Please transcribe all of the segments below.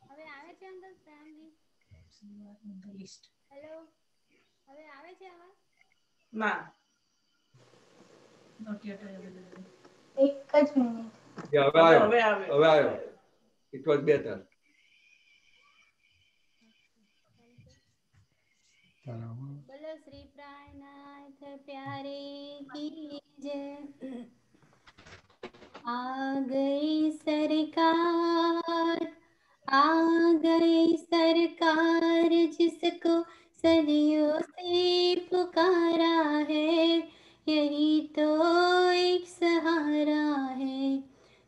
હવે આવે છે અંદર શ્યામજી? હેલો, હવે આવે છે આવાજ? ના, એક જ મિનિટ. હવે આવ્યો. It was better. बोलो श्री प्राणनाथ प्यारे की जय। आ गई सरकार, आ गई सरकार, जिसको सदियों से पुकारा है, यही तो एक सहारा है।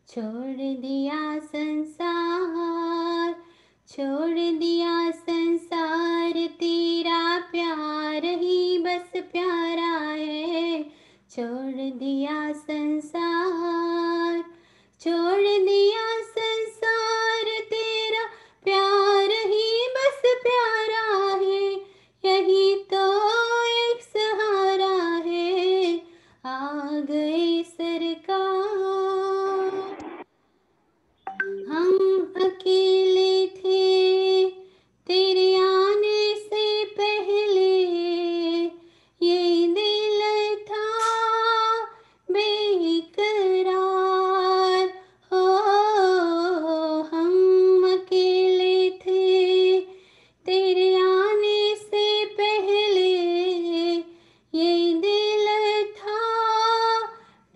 छोड़ दिया संसार, छोड़ दिया संसार, तेरा प्यार ही बस प्यारा है। छोड़ दिया संसार, छोड़ दिया संसार, तेरा प्यार ही बस प्यारा है, यही तो एक सहारा है। आ गई सरकार। हम अकेले थे तेरे आने से पहले, ये दिल था बेकरार। हो हम अकेले थे तेरे आने से पहले, ये दिल था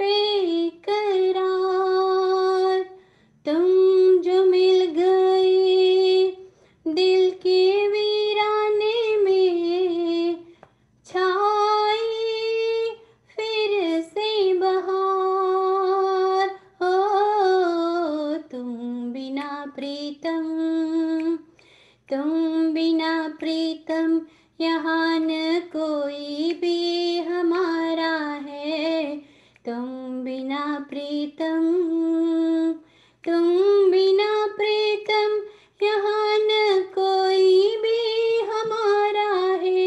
बेकरार। तुम जो मिल गए दिल के वीराने में, छाई फिर से बहार। हो तुम बिना प्रीतम, तुम बिना प्रीतम, यहाँ न कोई भी हमारा है। तुम बिना प्रीतम, तुम बिना प्रीतम, यहाँ न कोई भी हमारा है,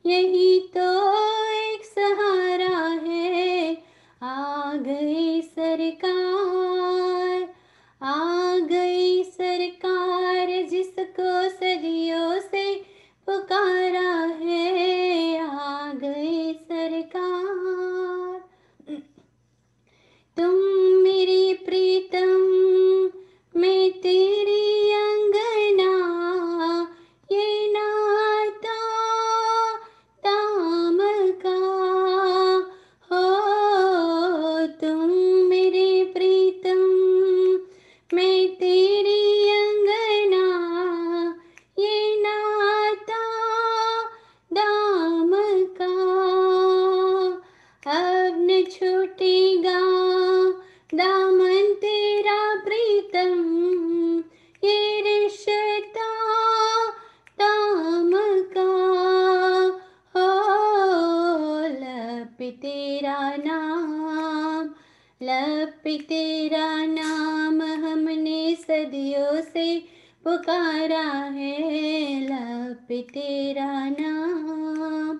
यही तो एक सहारा है। आ गई सरकार, आ गई सरकार, जिसको सदियों से पुकारा है। आ गई सरकार। तुम मेरी प्रीतम, मैं तेरी अंगना, ये नाता दाम का। हो तुम मेरी प्रीतम, मैं तेरी अंगना, ये नाता दाम का। अब न छूटेगा दामन तेरा प्रीतम, ये रिश्ता दाम का। हो लब पे तेरा नाम, लब पे तेरा नाम, हमने सदियों से पुकारा है। लब पे तेरा नाम,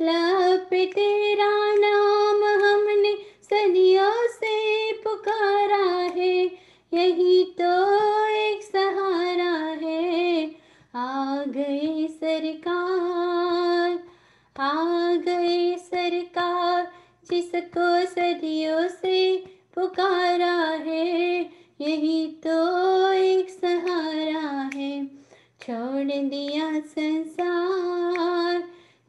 लब पे तेरा नाम, हमने सदियों से पुकारा है, यही तो एक सहारा है। आ गई सरकार, आ गई सरकार, जिसको सदियों से पुकारा है, यही तो एक सहारा है। छोड़ दिया संसार,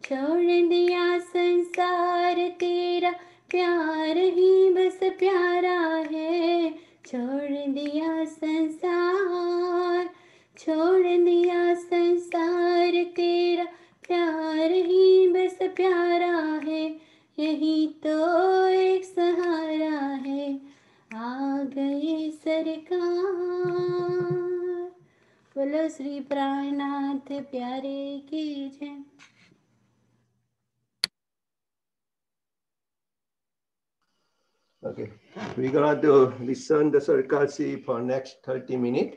छोड़ दिया संसार, तेरा प्यार ही बस प्यारा है। छोड़ दिया संसार, छोड़ दिया संसार, तेरा प्यार ही बस प्यारा है, यही तो एक सहारा है। आ गई सरकार। बोलो श्री प्राणनाथ प्यारे की जय। Okay, we're gonna to listen the Sarkasi for next 30 minutes,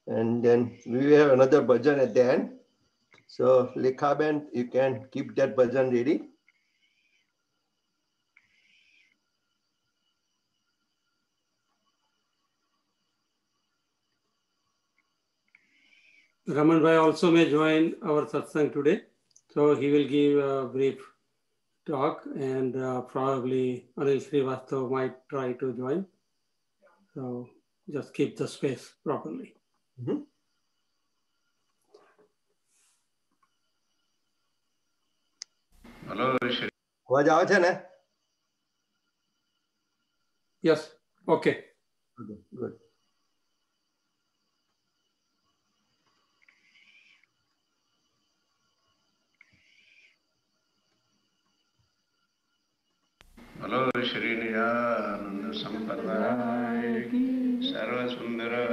and then we will have another bhajan at the end. So Lekhaben, you can keep that bhajan ready. Raman Bhai also may join our satsang today. So he will give a brief talk, and probably Anil Srivastav might try to join. So just keep the space properly. Hello, Shri. અવાજ આવે છે ને? Yes. Okay. Good. Hello, Shri Nijananda Sampradaya Sarva Sundara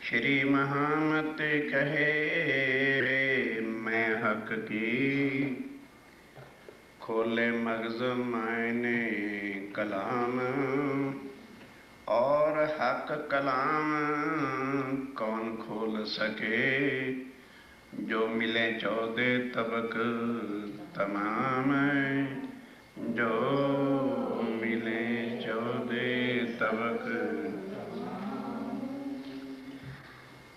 Shri Mahamate कहे रे मैं हक की खोले मगज मायने कलाम और हक कलाम कौन खोल सके जो मिले 14 तबक तमाम जो मिले 14 तबक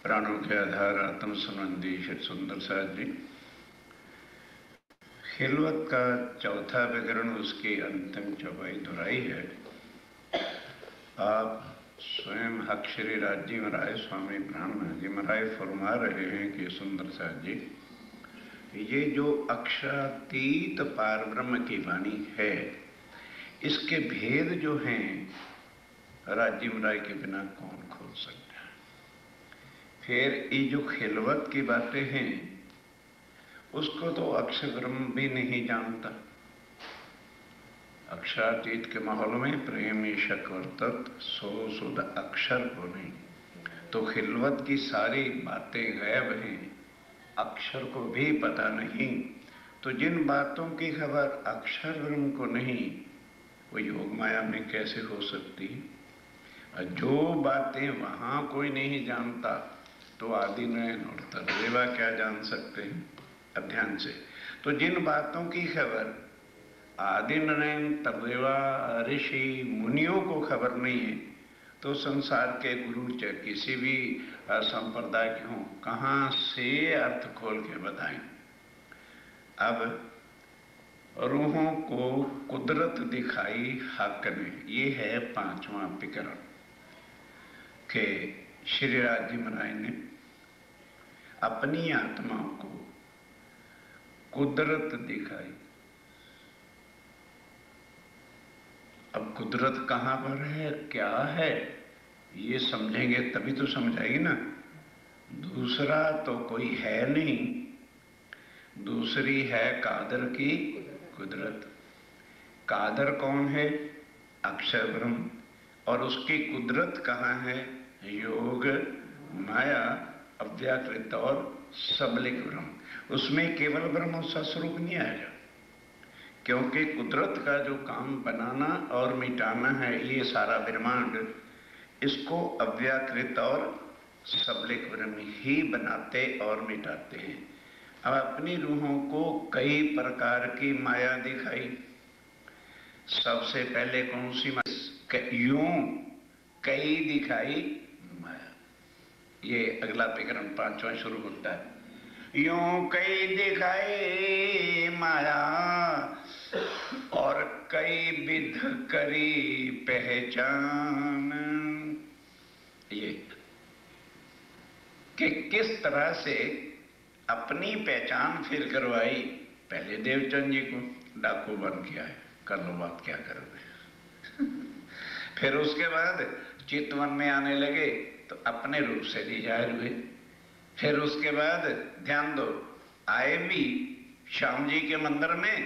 प्राणों के आधार आत्म संबंधी श्री सुंदर साथ जी खिलवत का चौथा विवरण उसकी अंतिम चौपाई दोहराई है। आप स्वयं हक श्री राजी महाराज स्वामी ब्रह्म जी महाराज फरमा रहे हैं कि सुंदर साथ जी ये जो अक्षरातीत पार ब्रह्म की वाणी है इसके भेद जो हैं राजी महाराज के बिना कौन खोल सकता है। फिर ये जो खिलवत की बातें हैं उसको तो अक्षर ब्रह्म भी नहीं जानता। अक्षरातीत के माहौल में प्रेम ईशक वर्तत सो सुध अक्षर को नहीं, तो खिलवत की सारी बातें गायब हैं, अक्षर को भी पता नहीं। तो जिन बातों की खबर अक्षर ब्रह्म को नहीं वो योग माया में कैसे हो सकती है। जो बातें वहां कोई नहीं जानता तो आदि नयन और तद्देवा क्या जान सकते हैं अध्ययन से। तो जिन बातों की खबर आदि नयन तद्देवा ऋषि मुनियों को खबर नहीं है तो संसार के गुरु चाहे किसी भी संप्रदाय के हों कहाँ से अर्थ खोल के बताएं। अब रूहों को कुदरत दिखाई हक ने, ये है 5वां प्रकरण के श्री राजी महाराज ने अपनी आत्मा को कुदरत दिखाई। अब कुदरत कहाँ पर है क्या है ये समझेंगे तभी तो समझ आएगी ना। दूसरा तो कोई है नहीं, दूसरी है कादर की कुदरत। कादर कौन है? अक्षर ब्रह्म। और उसकी कुदरत कहाँ है? योग माया अव्याकृत और सबलिक ब्रह्म। उसमें केवल ब्रह्म उसका स्वरूप नहीं आएगा क्योंकि कुदरत का जो काम बनाना और मिटाना है ये सारा ब्रह्मांड इसको अव्याकृत और सबलिक ब्रह्म ही बनाते और मिटाते हैं। अब अपनी रूहों को कई प्रकार की माया दिखाई। सबसे पहले कौन सी माया? यूं कई दिखाई माया। ये अगला प्रकरण 5वां शुरू होता है। यूं कई दिखाई माया और कई विध करी पहचान। ये कि किस तरह से अपनी पहचान फिर करवाई। पहले देवचंद जी को डाकू बन किया है, कर लो बात क्या करोगे। फिर उसके बाद चितवन में आने लगे तो अपने रूप से भी जाहिर हुए। फिर उसके बाद ध्यान दो आए भी श्याम जी के मंदिर में,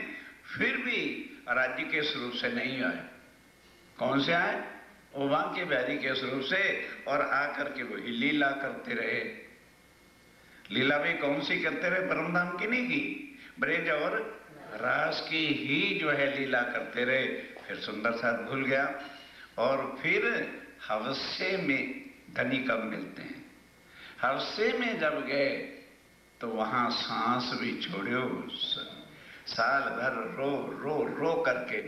फिर भी राज्य के स्वरूप से नहीं आए। कौन से आए? वो बांके बिहारी के स्वरूप से, और आकर के वही लीला करते रहे। लीला भी कौन सी करते रहे? परमधाम की नहीं की, ब्रज और रास की ही जो है लीला करते रहे। फिर सुंदर साथ भूल गया। और फिर हवसे में धनी कब मिलते हैं? हवसे में जब गए तो वहां सांस भी छोड़ो, साल भर रो रो रो करके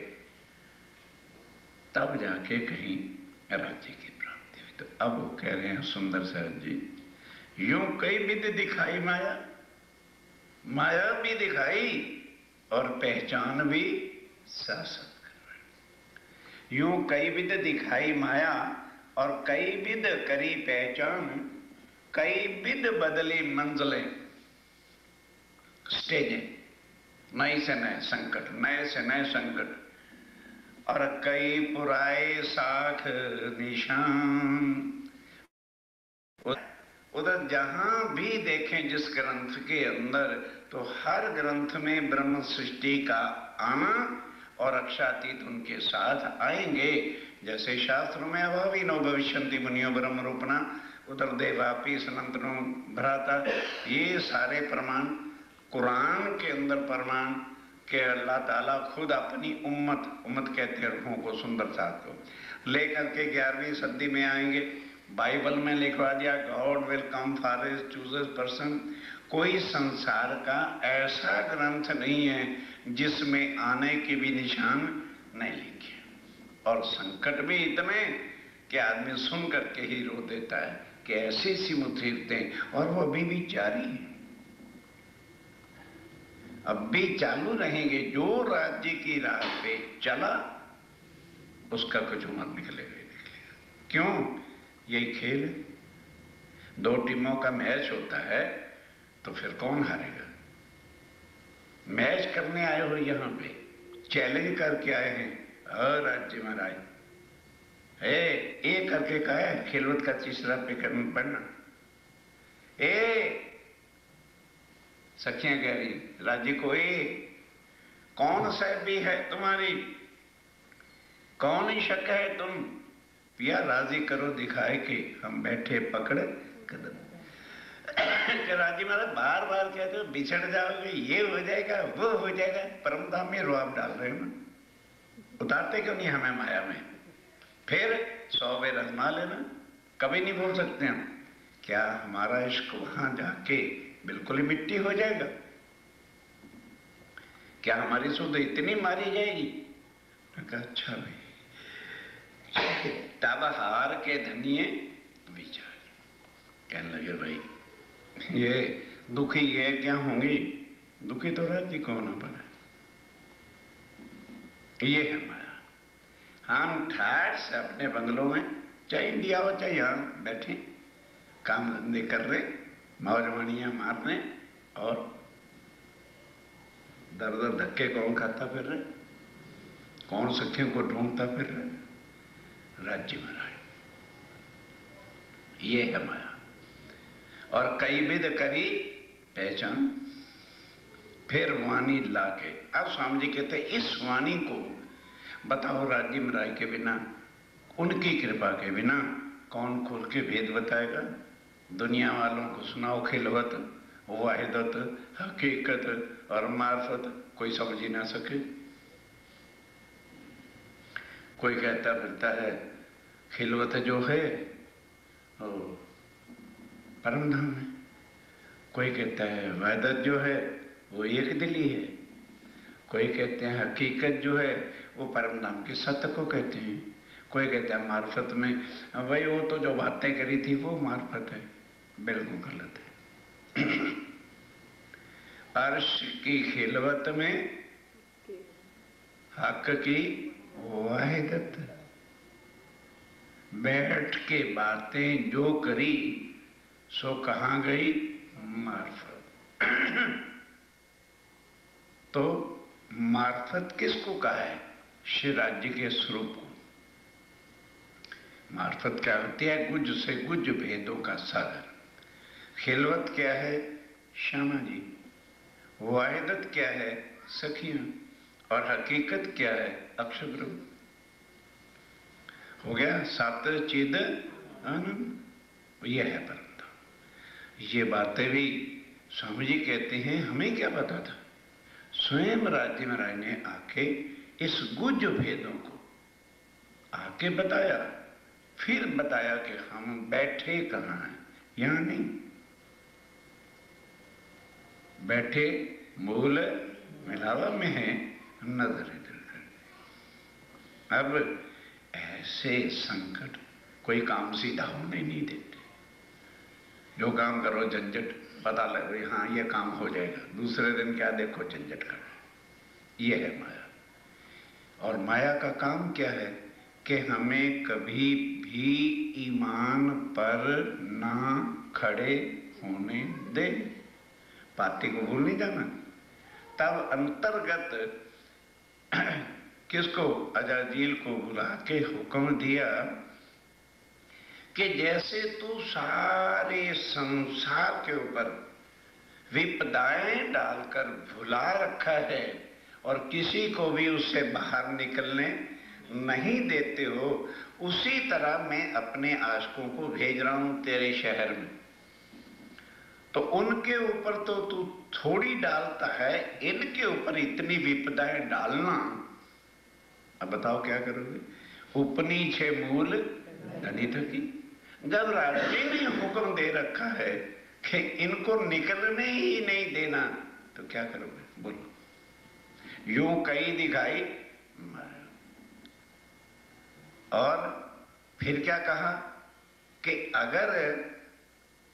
तब जाके कहीं राज्य की प्राप्ति हुई। तो अब वो कह रहे हैं सुंदर सहज जी, यूं कई विध दिखाई माया, माया भी दिखाई और पहचान भी शासक। यूं कई विध दिखाई माया और कई विध करी पहचान, कई विध बदली मंजिलें, स्टेजें, नए से नए संकट, नए से नए संकट, और कई पुराए साख निशान। उधर जहां भी देखें जिस ग्रंथ के अंदर, तो हर ग्रंथ में ब्रह्म सृष्टि का आना और अक्षातीत उनके साथ आएंगे। जैसे शास्त्रों में अभावी नो भविष्यन्ति मुनियो ब्रह्म रूपना, उधर देवापि सनंतनो भ्राता, ये सारे प्रमाण कुरान के अंदर प्रमाण के अल्लाह ताला खुद अपनी उम्मत कहते हैं रूहों को, सुंदरता को लेकर के 11वीं सदी में आएंगे। बाइबल में लिखवा दिया God will come for his chosen person. कोई संसार का ऐसा ग्रंथ नहीं है जिसमें आने के भी निशान नहीं लिखे, और संकट भी इतने कि आदमी सुन करके ही रो देता है कि ऐसी सी मुसीबतें, और वो अभी भी जारी है, अब भी चालू रहेंगे। जो राज्य की राह पे चला उसका कुछ उम्र निकलेगा ही निकलेगा। क्यों? यही खेल है। 2 टीमों का मैच होता है तो फिर कौन हारेगा? मैच करने आए हो, यहाँ पे चैलेंज करके आए हैं, राज्य महाराज ए करके कहा है, खिलवत का तीसरा पे करना पड़ना। सखियां कह रही राज्य को, कौन सा भी है तुम्हारी, कौन ही शक है तुम, पिया राजी करो दिखाए कि हम बैठे पकड़ कदम। राजी महाराज बार बार कहते हो बिछड़ जाओगे, ये हो जाएगा वो हो जाएगा, परम धाम में रुआब डाल रहे हो ना, उतारते क्यों नहीं हमें माया में? फिर 100 बेर आजमा लेना, कभी नहीं भूल सकते हम। क्या हमारा इश्क वहां जाके बिल्कुल ही मिट्टी हो जाएगा? क्या हमारी सुध इतनी मारी जाएगी? अच्छा भाई, तब हार के धनिये विचार। कहने लगे भाई ये दुखी ये क्या होंगी, दुखी तो राज्य कौन बना, ये है माया। हम ठाट से अपने बंगलों में, चाहे इंडिया हो चाहे यहाँ बैठे, काम धंधे कर रहे, मौजवानियां मारने, और दर दर धक्के कौन खाता फिर रहे, कौन सखियों को ढूंढता फिर रहे? राज्य महाराज, ये है माया। और कई विध करी पहचान, फिर वाणी लाके। अब स्वामी जी कहते इस वाणी को बताओ राज्य महाराज के बिना, उनकी कृपा के बिना कौन खोल के भेद बताएगा? दुनिया वालों को सुनाओ खिलवत, वाहिदत, हकीकत और मार्फत, कोई समझ ही ना सके। कोई कहता फिरता है खिलवत जो है वो परम धाम है, कोई कहता है वाहिदत जो है वो एक दिली है, कोई कहते हैं हकीकत जो है वो परम धाम के सत्य को कहते हैं, कोई कहता है मार्फत में भाई वो तो जो बातें करी थी वो मार्फत है। बिल्कुल गलत है। अर्श की खिलवत में हक की वाहिदत, बैठ के बातें जो करी सो कहाँ गई? मार्फत। तो मार्फत किसको कहा है? श्री राज्य के स्वरूप को। मार्फत क्या होती है? गुज से गुज भेदों का सागर। खिलवत क्या है? श्यामा जी। वाहिदत क्या है? सखियां। और हकीकत क्या है? अक्षर ब्रह्म। हो गया सात चिद आनंद, यह है परम धाम। ये बातें भी स्वामी जी कहते हैं हमें क्या पता था? स्वयं राज्य महाराज ने आके इस गुज भेदों को आके बताया, फिर बताया कि हम बैठे कहाँ हैं, यहां नहीं बैठे, मूल मिलावा में है, नजर इधर कर। अब ऐसे संकट कोई काम सीधा होने नहीं देते। जो काम करो झंझट, पता लग रही हाँ ये काम हो जाएगा, दूसरे दिन क्या देखो झंझट कर। ये है माया। और माया का काम क्या है कि हमें कभी भी ईमान पर ना खड़े होने दे। पाती को भूल नहीं जाना। तब अंतर्गत किसको, अजाजील को बुला के हुक्म दिया कि जैसे तू सारे संसार के ऊपर विपदाएं डालकर भुला रखा है और किसी को भी उससे बाहर निकलने नहीं देते हो, उसी तरह मैं अपने आशिकों को भेज रहा हूं तेरे शहर में। तो उनके ऊपर तो तू थोड़ी डालता है, इनके ऊपर इतनी विपदाएं डालना। अब बताओ क्या करोगे? उपनी छे मूल धनी थकी। जब राज्य ने हुक्म दे रखा है कि इनको निकलने ही नहीं देना, तो क्या करोगे? बोलो। यूं कई दिखाई और फिर क्या कहा कि अगर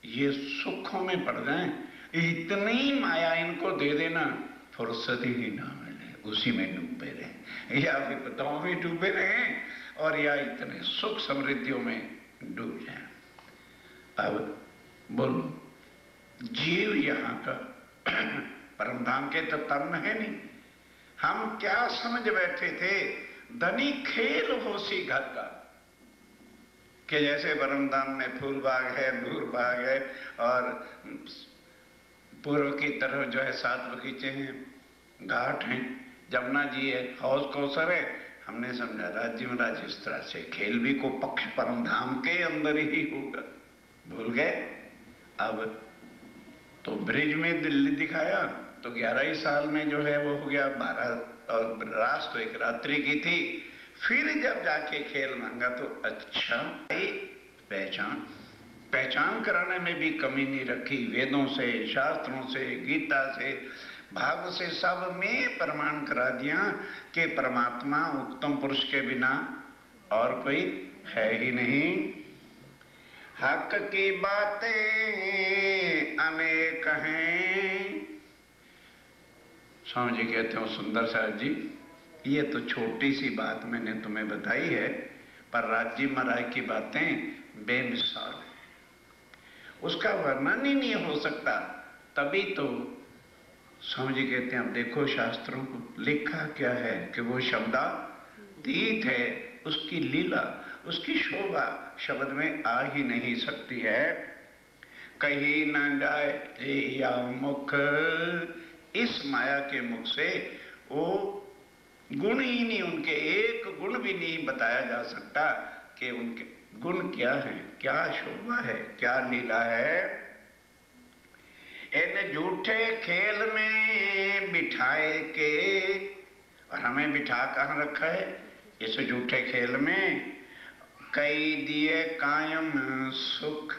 ये सुखों में पड़ जाएं, इतनी माया इनको दे देना, फुर्सत ही ना मिले, उसी में डूबे रहे, या विपदाओं में डूबे रहे और या इतने सुख समृद्धियों में डूब जाए। अब बोलो, जीव यहाँ का परम धाम के तो तन है नहीं। हम क्या समझ बैठे थे, धनी खेल होसी घर का, कि जैसे परम धाम में फूल बाग है, नूर बाग है और पूर्व की तरफ जो है 7 बगीचे हैं, घाट हैं, जमुना जी है, हौज कौसर है। हमने समझा राज्य में राज इस तरह से खेल भी को पक्ष परम धाम के अंदर ही होगा। भूल गए। अब तो ब्रिज में दिल्ली दिखाया तो 11 ही साल में जो है वो हो गया 12, और रात तो एक रात्रि की थी। फिर जब जाके खेल मांगा तो अच्छा पहचान कराने में भी कमी नहीं रखी। वेदों से, शास्त्रों से, गीता से, भागवत से सब में प्रमाण करा दिया कि परमात्मा उत्तम पुरुष के बिना और कोई है ही नहीं। हक की बातें अनेक हैं। स्वामी जी कहते हो, सुंदर साहब जी, ये तो छोटी सी बात मैंने तुम्हें बताई है, पर राज्य महाराज की बातें बेमिसाल है, उसका वर्णन ही नहीं हो सकता। तभी तो स्वामी जी कहते हैं, अब देखो शास्त्रों को लिखा क्या है कि वो शब्दातीत है, उसकी लीला, उसकी शोभा शब्द में आ ही नहीं सकती है। कहीं न जाए या मुख, इस माया के मुख से वो गुण ही नहीं, उनके एक गुण भी नहीं बताया जा सकता कि उनके गुण क्या है, क्या शोभा है, क्या लीला है। इन झूठे खेल में बिठाए के, और हमें बिठा कहाँ रखा है? इस झूठे खेल में। कई दिए कायम सुख,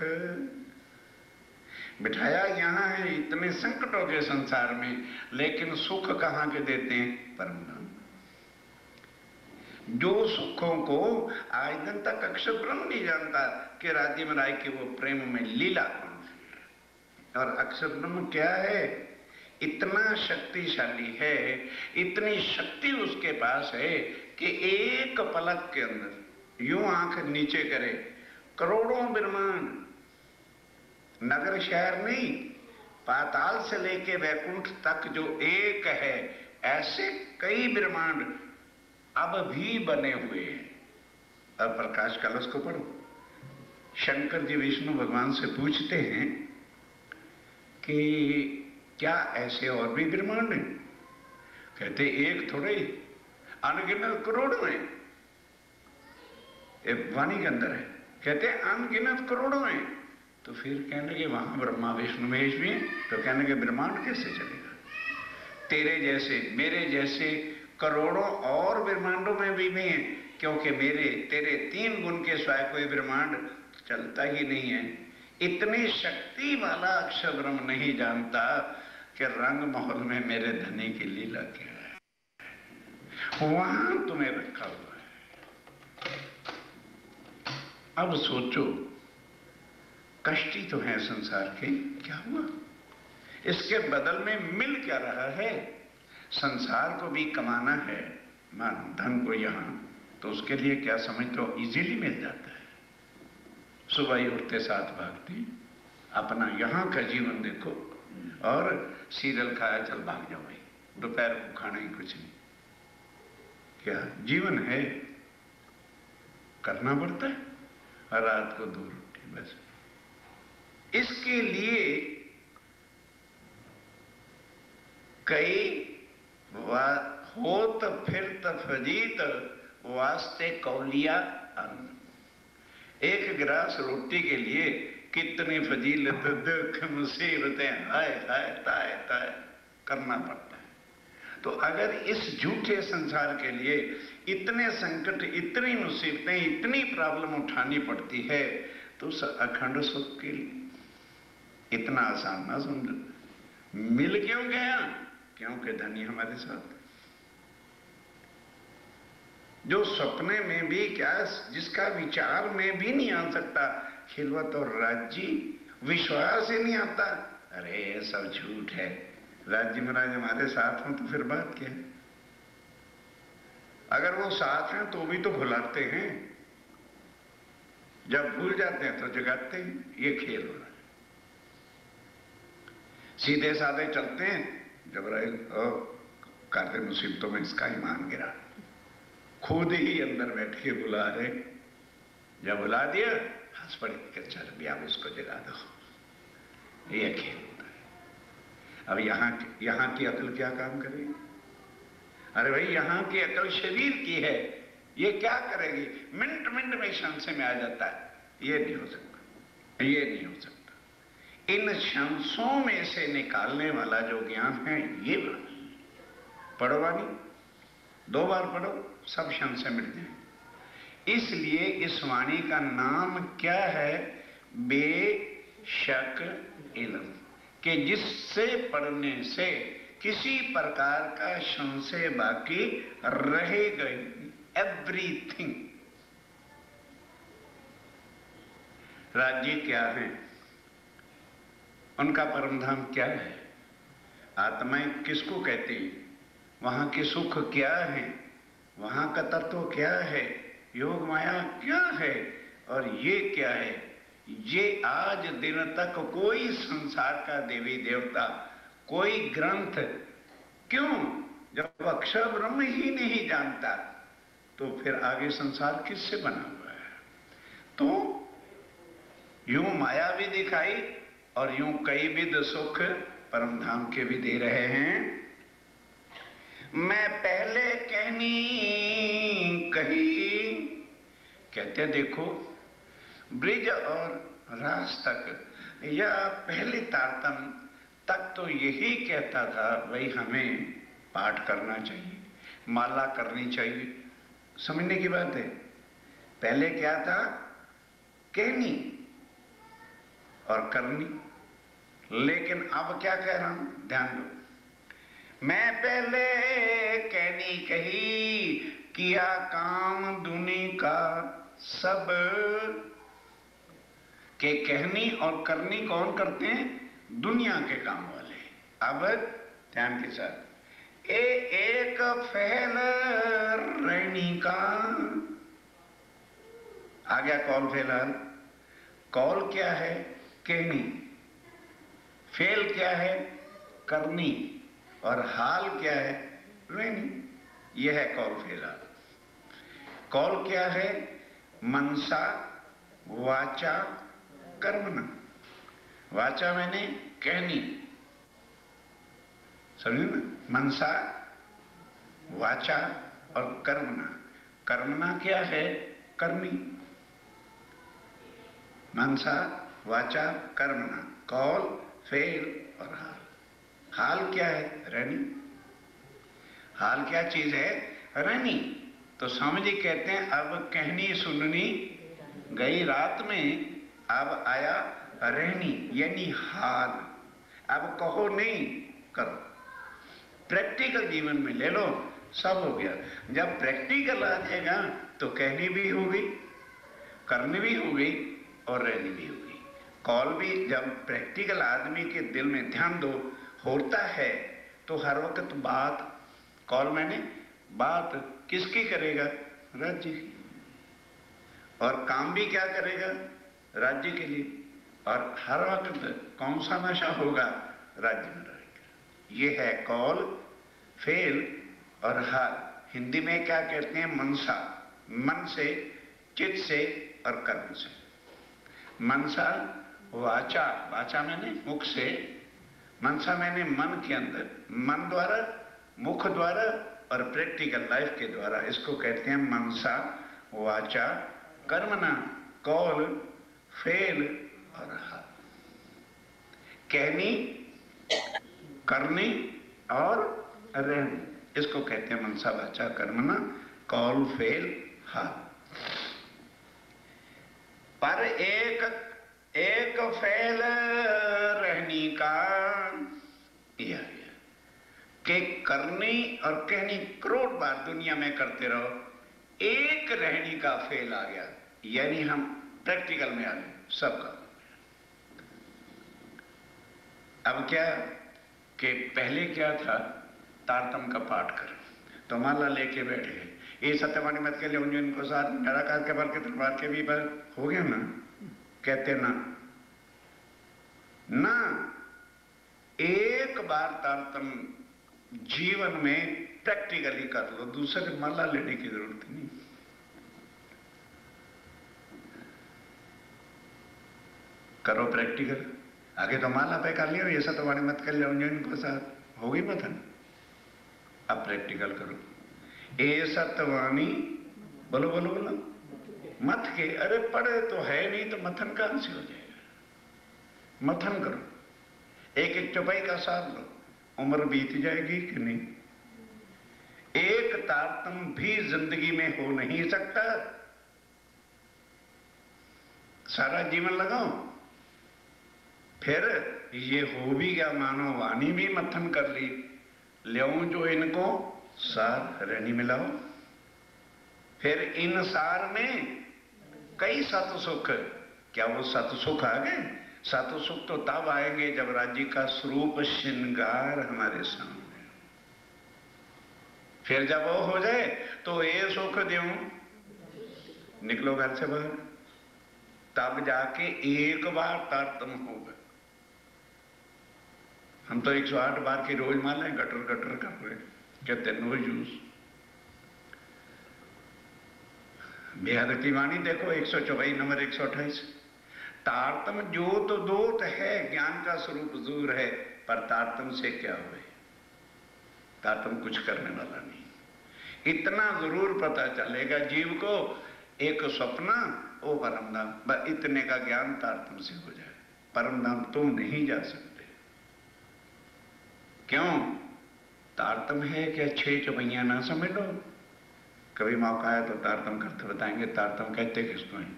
बिठाया यहाँ है इतने संकटों के संसार में, लेकिन सुख कहाँ के देते हैं? परम धाम। जो सुखों को आज दिन तक अक्षर ब्रह्म नहीं जानता कि राज्य में राय के वो प्रेम में लीला कौन सी। और अक्षर ब्रह्म क्या है? इतना शक्तिशाली है, इतनी शक्ति उसके पास है कि एक पलक के अंदर यूं आंख नीचे करे, करोड़ों ब्रह्मांड, नगर शहर नहीं, पाताल से लेके वैकुंठ तक जो एक है, ऐसे कई ब्रह्मांड अब भी बने हुए हैं। अब प्रकाश कलश को पढ़ो। शंकर जी विष्णु भगवान से पूछते हैं कि क्या ऐसे और भी ब्रह्मांड हैं? कहते एक थोड़े, अनगिनत करोड़ों हैं। वाणी के अंदर है, कहते हैं अनगिनत करोड़ों हैं। तो फिर कहने लगे वहां ब्रह्मा विष्णु महेश भी हैं, तो कहने लगे ब्रह्मांड कैसे चलेगा? तेरे जैसे मेरे जैसे करोड़ों और ब्रह्मांडों में भी हैं, क्योंकि मेरे तेरे 3 गुण के सिवाय कोई ब्रह्मांड चलता ही नहीं है। इतनी शक्ति वाला अक्षर ब्रह्म नहीं जानता कि रंग महल में मेरे धनी की लीला क्या है, वहां तुम्हें रखा हुआ है। अब सोचो, कष्ट ही तो है संसार के, क्या हुआ? इसके बदल में मिल क्या रहा है? संसार को भी कमाना है, मान धन को यहाँ, तो उसके लिए क्या समझ तो इजीली मिल जाता है। सुबह ही उठते साथ भागते, अपना यहाँ का जीवन देखो, और सीरियल खाया चल भाग जाओ भाई, दोपहर को खाना ही कुछ नहीं। क्या जीवन है? करना पड़ता है, और रात को 2 रोटी बस। इसके लिए कई होत फिरत फजीत वास्ते कौलिया अन्न। एक गिलास रोटी के लिए कितनी फजीलत, दुख, मुसीबतें, हाय हाय ताय ताय करना पड़ता है। तो अगर इस झूठे संसार के लिए इतने संकट, इतनी मुसीबतें, इतनी प्रॉब्लम उठानी पड़ती है, तो उस अखंड सुख के लिए इतना आसान ना समझो। मिल क्यों गया? क्योंकि धनी हमारे साथ। जो सपने में भी क्या, जिसका विचार में भी नहीं आ सकता, खिलवत और राज्य विश्वास ही नहीं आता, अरे ये सब झूठ है, राज्य महाराज हमारे साथ हों तो फिर बात क्या है? अगर वो साथ हैं तो भी तो भुलाते हैं, जब भूल जाते हैं तो जगाते हैं। ये खेल हो रहा है। सीधे साधे चलते हैं, जबराइल करते मुसीबतों में इसका ईमान गिरा, खुद ही अंदर बैठ के बुला रहे, जब बुला दिया हंस पड़े कि चल भी आप उसको जगा दो। ये खेल होता है। अब यहाँ की अकल क्या काम करेगी? अरे भाई, यहाँ की अकल शरीर की है, ये क्या करेगी? मिनट मिनट में संशय में आ जाता है। ये नहीं हो सकता, ये नहीं हो सकता। इन शंसों में से निकालने वाला जो ज्ञान है, ये पढ़ो वाणी, 2 बार पढ़ो, सब शंस मिल जाए। इसलिए इस वाणी का नाम क्या है? बेशक इल्म, कि जिससे पढ़ने से किसी प्रकार का संशय बाकी रहेगा। एवरीथिंग। राज्य क्या है? उनका परम धाम क्या है? आत्माएं किसको कहती हैं? वहां के सुख क्या है? वहां का तत्व क्या है? योग माया क्या है? और ये क्या है? ये आज दिन तक कोई संसार का देवी देवता, कोई ग्रंथ, क्यों? जब अक्षर ब्रह्म ही नहीं जानता, तो फिर आगे संसार किससे बना हुआ है? तो यूं माया भी दिखाई और यूं कई विध सुख परम धाम के भी दे रहे हैं। मैं पहले कहनी कही, कहते देखो ब्रिज और रास तक या पहले तारतम तक तो यही कहता था, भाई हमें पाठ करना चाहिए, माला करनी चाहिए। समझने की बात है। पहले क्या था? कहनी और करनी। लेकिन अब क्या कह रहा हूं, ध्यान दो। मैं पहले कहनी कही, किया काम दुनी का सब। के कहनी और करनी कौन करते हैं? दुनिया के काम वाले। अब ध्यान के साथ, एक फैल रहनी का। आ गया कौल फैलाल। कौल क्या है? कहनी। फेल क्या है? करनी। और हाल क्या है? रहनी। यह है कौल फैलाल। कौल क्या है? मनसा वाचा कर्मणा। वाचा मैंने कहनी, समझे ना? मनसा वाचा और कर्मणा। कर्मणा क्या है? करनी। मनसा वाचा कर्मणा। कौल, फेल और हाल। हाल क्या है? रहनी। हाल क्या चीज है? रहनी। तो स्वामी जी कहते हैं, अब कहनी सुननी गई रात में, अब आया रहनी, यानी हाल। अब कहो नहीं, करो। प्रैक्टिकल जीवन में ले लो, सब हो गया। जब प्रैक्टिकल आ जाएगा तो कहनी भी होगी करनी भी हो गई और रहनी भी हो गई। कॉल भी जब प्रैक्टिकल आदमी के दिल में ध्यान दो होता है तो हर वक्त बात, कॉल मैंने बात किसकी करेगा? राज्य की। और काम भी क्या करेगा? राज्य के लिए। और हर वक्त कौन सा नशा होगा? राज्य में रहेगा। ये है कॉल, फेल और हार। हिंदी में क्या कहते हैं? मनसा, मन से, चित्त से और कर्म से। मनसा वाचा, वाचा मैंने मुख से, मनसा मैंने मन के अंदर, मन द्वारा, मुख द्वारा और प्रैक्टिकल लाइफ के द्वारा। इसको कहते हैं मनसा वाचा कर्मणा, कॉल, फेल और हार। कहनी, करनी और रहनी, इसको कहते हैं मनसा वाचा कर्मणा, कॉल, फेल, हार। पर एक फेल रहनी का यह कि करनी और कहनी करोड़ बार दुनिया में करते रहो, एक रहनी का फेल आ गया, यानी हम प्रैक्टिकल में आ गए सबका। अब क्या कि पहले क्या था? तारतम का पाठ कर तो माला लेके बैठ गए, ये सत्यवाणी मत के लिए इनको साथ निराकार के बल के दरबार के भी बल हो गया ना। कहते ना ना, एक बार तारतम जीवन में प्रैक्टिकली कर लो, दूसरे माला लेने की जरूरत नहीं। करो प्रैक्टिकल। आगे तो माला पे कर लियो, ये सत्यवाणी मत कर लियो इनको साथ हो गई मथन। अब प्रैक्टिकल करो। ए सत्यवाणी बोलो बोलो बोलो मत के, अरे पढ़े तो है नहीं तो मथन कहां से हो जाएगा? मथन करो, एक एक चौपाई का साथ लो, उम्र बीत जाएगी कि नहीं? एक तारतम भी जिंदगी में हो नहीं सकता, सारा जीवन लगाओ। फिर ये हो भी गया, मानो वाणी भी मथन कर ली, ले जो इनको सार रहनी मिलाओ। फिर इन सार में कई सत सुख, क्या वो सत सुख आ गए? सत सुख तो तब आएंगे जब राज्य का स्वरूप श्रृंगार हमारे सामने। फिर जब वो हो जाए तो ये सुख दूं, निकलो घर से बाहर, तब जाके एक बार तारतम होगा। हम तो 108 बार की रोज मालें गटर गटर कर रहे, कहते नो यूज। बेहद की वाणी देखो 124 नंबर 128। तारतम जोत दोत है, ज्ञान का स्वरूप दूर है, पर तारतम से क्या हुए? तारतम कुछ करने वाला नहीं। इतना जरूर पता चलेगा जीव को, एक स्वप्न ओ परम धाम, बस इतने का ज्ञान तारतम से हो जाए। परम धाम तुम नहीं जा सकते। क्यों? तारतम है कि 6 चौपैया ना समझ लो। कभी मौका है तो तारतम करते बताएंगे। तारतम कहते किसको है?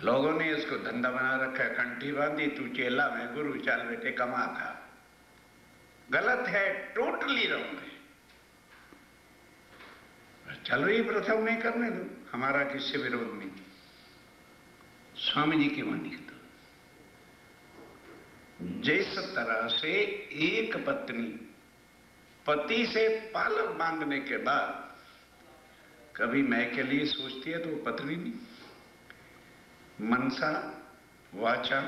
लोगों ने इसको धंधा बना रखा है, कंठी बांधी, तू चेला में गुरु, चल बेटे कमा खा। गलत है, टोटली रॉन्ग है। चल रही प्रथा नहीं करने दो, हमारा किससे विरोध नहीं। स्वामी जी की वाणी दो। जिस तरह से एक पत्नी पति से पालक बांधने के बाद कभी मैं के लिए सोचती है तो वो पत्नी नहीं। मनसा वाचा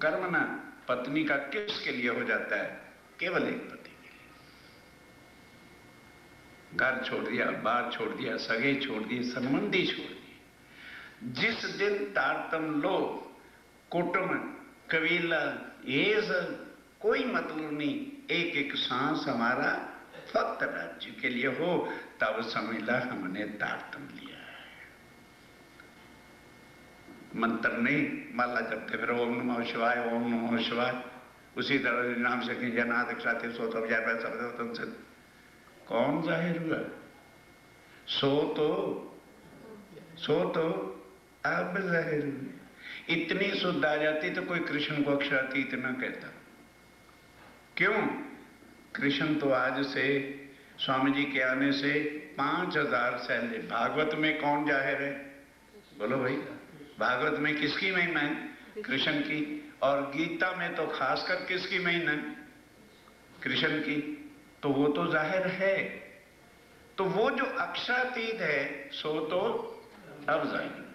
कर्मणा, पत्नी का किसके लिए हो जाता है? केवल एक पति के लिए। घर छोड़ दिया, बार छोड़ दिया, सगे छोड़ दिए, संबंधी छोड़ दिए। जिस दिन तारतम लो, कुटुंब कबीला ये सब कोई मतलब नहीं, एक एक सांस हमारा फक्त राज्य के लिए हो, तब समझला हमने तारतम लिया है। मंत्र नहीं, माला जपते फिर ओम नमः शिवाय, ओम नमः शिवाय, उसी तरह नाम से कि जनाद साथी सो तो तुमसे कौन जाहिर हुआ? सो तो अब जाहिर हुए। इतनी शुद्ध आ जाती तो कोई कृष्ण को अक्षरातीत न कहता। क्यों? कृष्ण तो आज से स्वामी जी के आने से 5000 पहले। भागवत में कौन जाहिर है? बोलो भाई, भागवत में किसकी महिमा है? कृष्ण की। और गीता में तो खासकर किसकी महिमा है? कृष्ण की। तो वो तो जाहिर है। तो वो जो अक्षरातीत है सो तो अब जाहिर।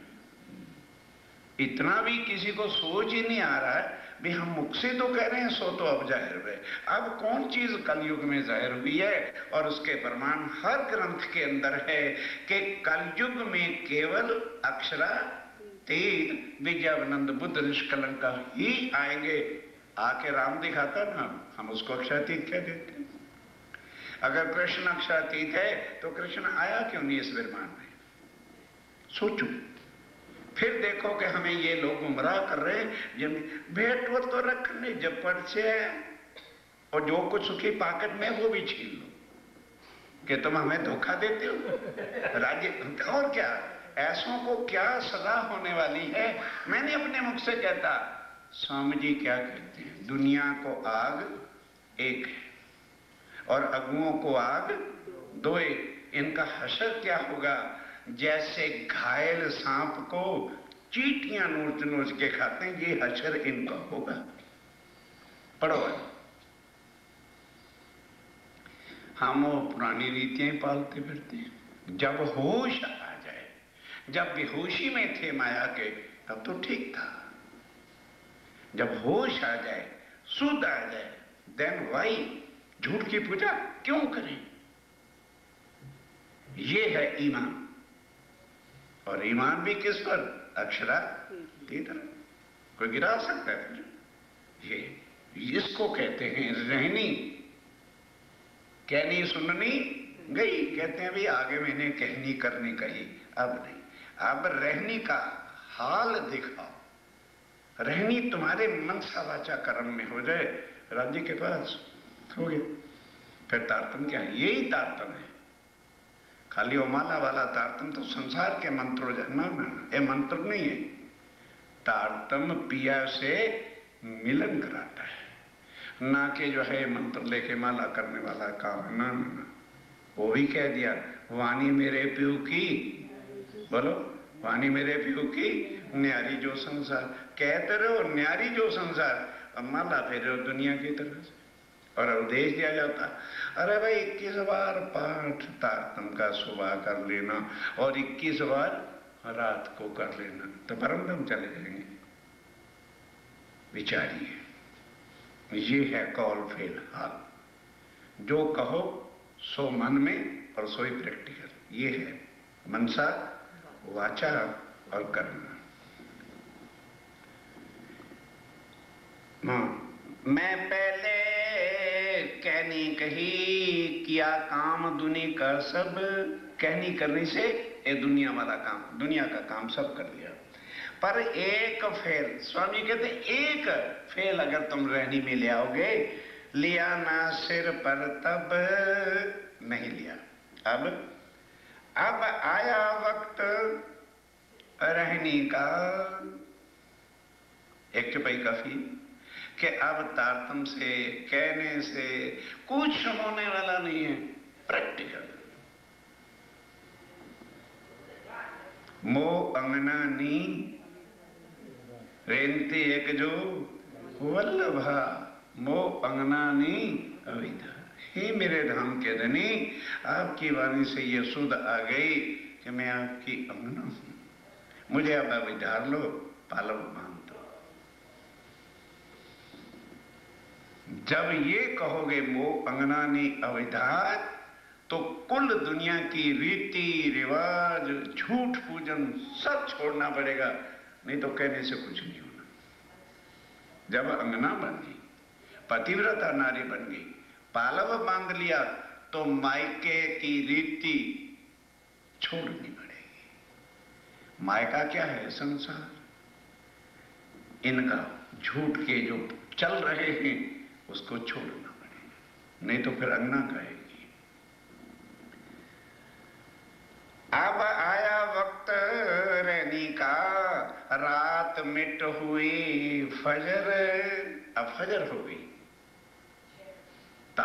इतना भी किसी को सोच ही नहीं आ रहा है भी हम मुख से तो कह रहे हैं सो तो अब जाहिर है। अब कौन चीज कलयुग में जाहिर हुई है? और उसके प्रमाण हर ग्रंथ के अंदर है कि कलयुग में केवल अक्षरातीत विजयानंद बुद्ध निष्कलंक ही आएंगे। आके राम दिखाता ना, हम उसको अक्षरातीत कह देते हैं। अगर कृष्ण अक्षरातीत है तो कृष्ण आया क्यों नहीं इस ब्रह्मांड में? सोचो। फिर देखो कि हमें ये लोग गुमराह कर रहे हैं। जब भेंट वो तो रखने जब पड़ से और जो कुछ सुखी पाकट में वो भी छीन लो कि तुम हमें धोखा देते हो राज्य। और क्या ऐसों को क्या सजा होने वाली है? मैंने अपने मुख से कहता, स्वामी जी क्या कहते हैं, दुनिया को आग एक है और अगुओं को आग दो। इनका हशर क्या होगा? जैसे घायल सांप को चींटियां नोच नोच के खाते हैं, ये हशर इनका होगा। पढ़ो। हम वो पुरानी रीतियां पालते फिरते हैं। जब होश आ जाए, जब बेहोशी में थे माया के, तब तो ठीक था। जब होश आ जाए, सुध आ जाए, देन वाई झूठ की पूजा क्यों करें? ये है ईमान। और ईमान भी किस पर? अक्षरातीत। कोई गिरा सकता है? ये इसको कहते हैं रहनी। कहनी सुननी गई। कहते हैं भाई आगे मैंने कहनी करनी कही, अब नहीं। अब रहनी का हाल दिखाओ। रहनी तुम्हारे मनसा वाचा कर्म में हो जाए, राज्य के पास हो गया। फिर तारतम क्या है? यही तारतम है। खाली वो माला वाला तारतम तो संसार के मंत्रों ना, ये मंत्र नहीं है। तारतम पिया से मिलन कराता है, ना कि जो है मंत्र लेके माला करने वाला काम है। ना ना ना, वो भी कह दिया वाणी मेरे प्यू की। बोलो, वाणी मेरे प्यू की न्यारी जो संसार। कहते रहो न्यारी जो संसार, अब माला फेरो दुनिया की तरह से। और उपदेश दिया जाता, अरे भाई 21 बार पाठ तारतम का सुबह कर लेना और 21 बार रात को कर लेना, तो परमधाम चले जाएंगे। विचारिए, ये है कॉल फेल हाल। जो कहो सो मन में और सोई प्रैक्टिकल। ये है मनसा, वाचा और कर्म। मैं पहले कहनी कही किया काम दुनिया का सब। कहनी करने से ये दुनिया वाला काम, दुनिया का काम सब कर दिया। पर एक फेल, स्वामी कहते एक फेल अगर तुम रहनी में ले आओगे, लिया ना सिर पर तब नहीं लिया। अब आया वक्त रहनी का। एक चुपाई काफी कि अब तारतम से कहने से कुछ होने वाला नहीं है। प्रैक्टिकल। मो अंगना नी रेंती एक जो वल्लभा, मो अंगना नी अविधा। हे मेरे धाम के धनी, आपकी वाणी से ये सुध आ गई कि मैं आपकी अंगना हूं, मुझे अब विधार लो, पालव मान दो। जब ये कहोगे मो अंगनानी अविधार, तो कुल दुनिया की रीति रिवाज, झूठ पूजन सब छोड़ना पड़ेगा, नहीं तो कहने से कुछ नहीं होना। जब अंगना बन गई, पतिव्रता नारी बन गई, पालव बांध लिया, तो मायके की रीति छोड़नी पड़ेगी। मायका क्या है? संसार। इनका झूठ के जो चल रहे हैं उसको छोड़ना पड़ेगा, नहीं तो फिर अंगना कहेगी। अब आया वक्त रहने का, रात मिट हुई फजर। अब फजर हो गई,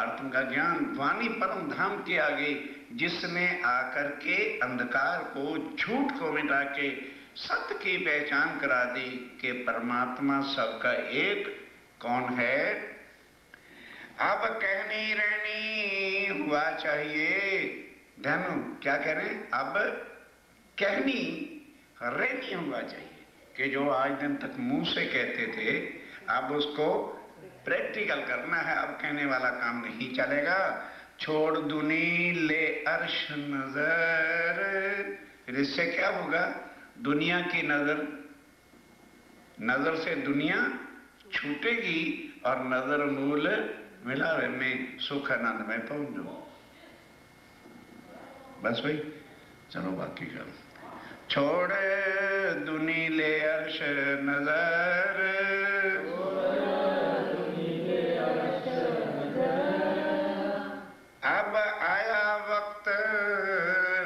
पदार्थों का ज्ञान, वाणी परम धाम के आगे जिसने आकर के अंधकार को, झूठ को मिटा के सत्य की पहचान करा दी कि परमात्मा सबका एक कौन है। अब कहनी रहनी हुआ चाहिए, ध्यान क्या कह रहे हैं, अब कहनी रहनी हुआ चाहिए कि जो आज दिन तक मुंह से कहते थे अब उसको प्रैक्टिकल करना है। अब कहने वाला काम नहीं चलेगा। छोड़ दुनी ले अर्श नजर, फिर इससे क्या होगा, दुनिया की नजर, नजर से दुनिया छूटेगी और नजर मूल मिलावे में सुख आनंद में पहुंच जाओ। बस भाई, चलो बाकी का छोड़ दुनी ले अर्श नजर, अब आया वक्त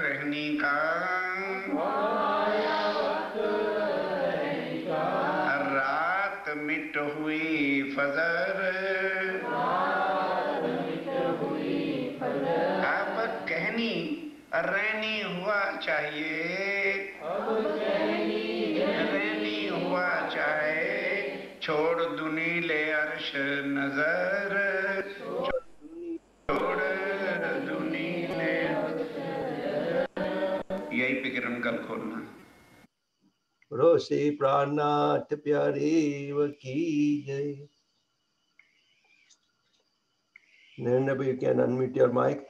रहने का, रात मिट हुई फजर, अब कहनी रहनी हुआ चाहिए, रहनी हुआ चाहे, छोड़ दुनी ले अर्श नजर, छोड़ दुनी ले, यही पिकरम कल खोलना। रोसी प्राणनाथ प्यारे की जय। Narendra, you can unmute your mic.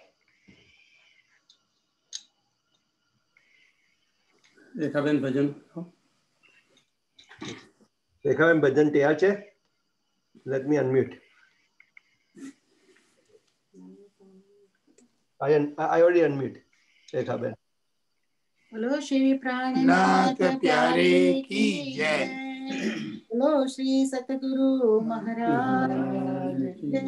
Rekhaben ભજન રેખાબેન ભજન તૈયાર છે? Let me unmute. I already unmute. Rekhaben. बोलो श्री प्राणनाथ प्यारे की जय। बोलो श्री सतगुरु महाराज की जय।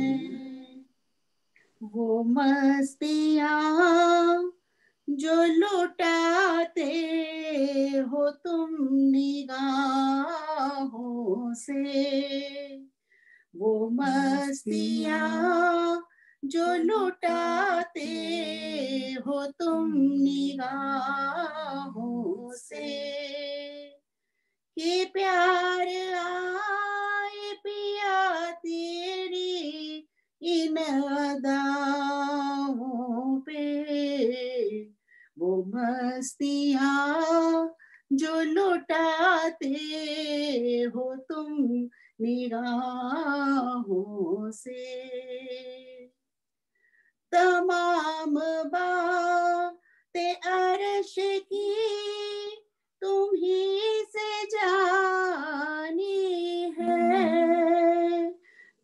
वो मस्तियाँ जो लुटाते हो तुम निगाहों से, वो मस्तियाँ जो लुटाते हो तुम निगाहों से, कि प्यार आए पिया तेरी इन अदाओं पे, वो मस्तियाँ जो लुटाते हो तुम निगाहों से। तमाम बातें अर्श की तुम ही से जानी है,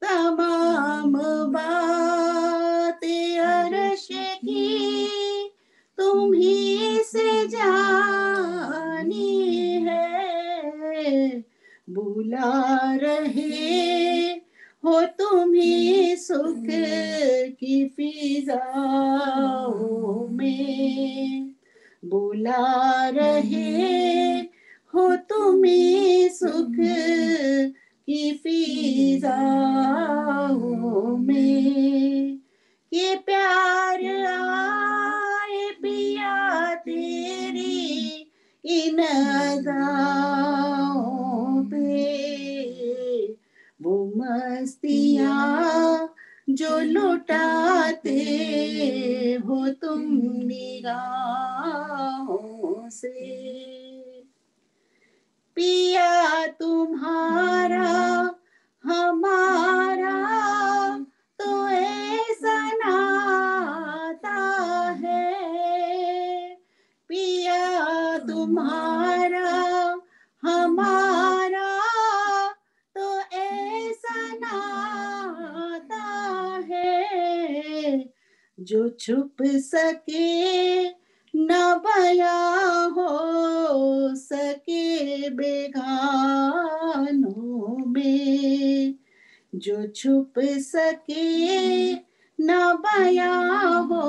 तमाम बातें अर्श की तुम ही से जानी है। बुला रहे हो तुम ही सुख की फिजाओं में, बुला रहे हो तुम ही सुख की फिजाओं में, ये प्यार आए पिया तेरी इन अदाओं पे, वो मस्तियाँ जो लुटाते हो तुम निगाहों से। पिया तुम्हारा हमारा तो ऐसा नाता है, पिया तुम्हारा हमारा तो ऐसा नाता है, जो छुप सके न बयां हो सके बेगानों में, जो छुप सके न बयां हो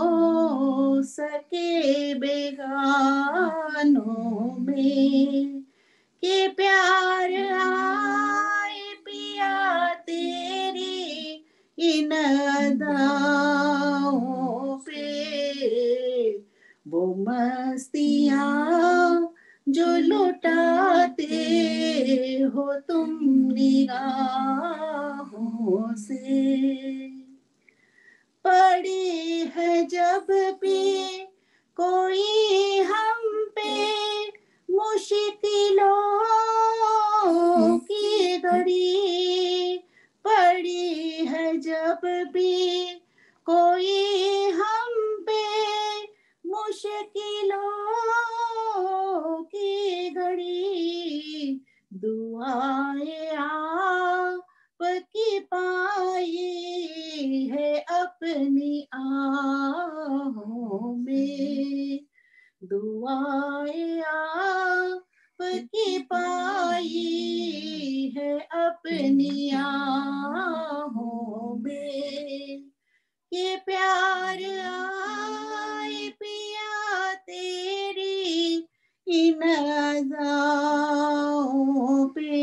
सके बेगानों में, कि प्यार आए पिया तेरी इन अदाओं पे, वो मस्तियाँ जो लुटाते हो तुम निगाहों से। पड़ी है जब भी कोई हम पे मुश्किलों की घड़ी, पड़ी है जब भी कोई हम पे मुश्किलों की घड़ी, दुआएं आपकी पाई है अपनी आहों में, दुआएं आपकी पाई है अपनी आहों में। ये प्यार आए पिया तेरी इन अज़ाओं पे,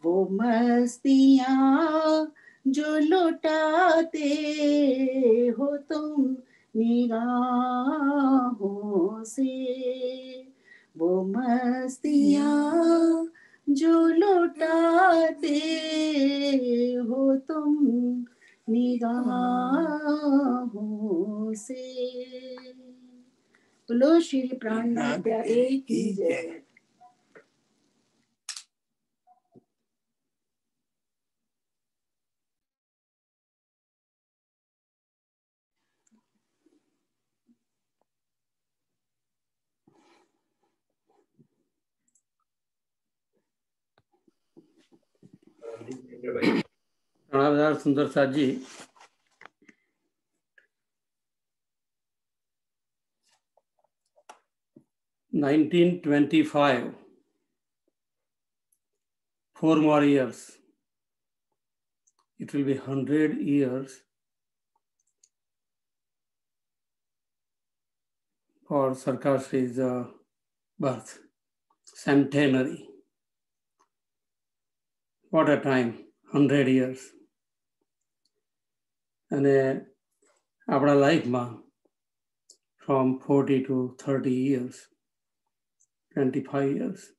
वो मस्तियाँ जो लुटाते हो तुम निगाहों से, वो मस्तियाँ जो लुटाते हो तुम निगाहों से। बोलो श्री प्राणनाथ प्यारे की जय। प्रणाम सुंदर साथ जी। (1925), 4 more years. It will be 100 years for Sarkar Shri's birth, centenary. What a time, 100 years. And our life from 40 to 30 years, 25 years.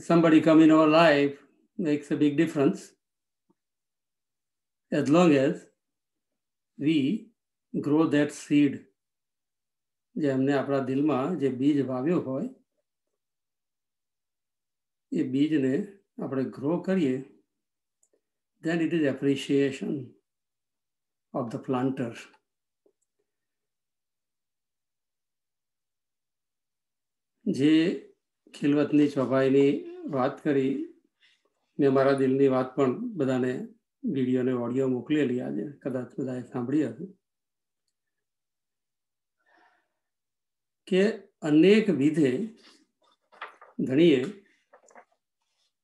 Somebody come in our life makes a big difference as long as we grow that seed. જે અમને આપણા દિલમાં જે બીજ વાવ્યો હોય એ બીજને આપણે grow કરીએ, then it is appreciation of the planter. જે ખિલવતની ચોપાઈની વાત કરી, મેં મારા દિલની વાત પણ બધાને વિડીયો ને ઓડિયો મોકલેલી, આજે કદાચ બધાએ સાંભળી હશે કે અનેક વિધે ધણીએ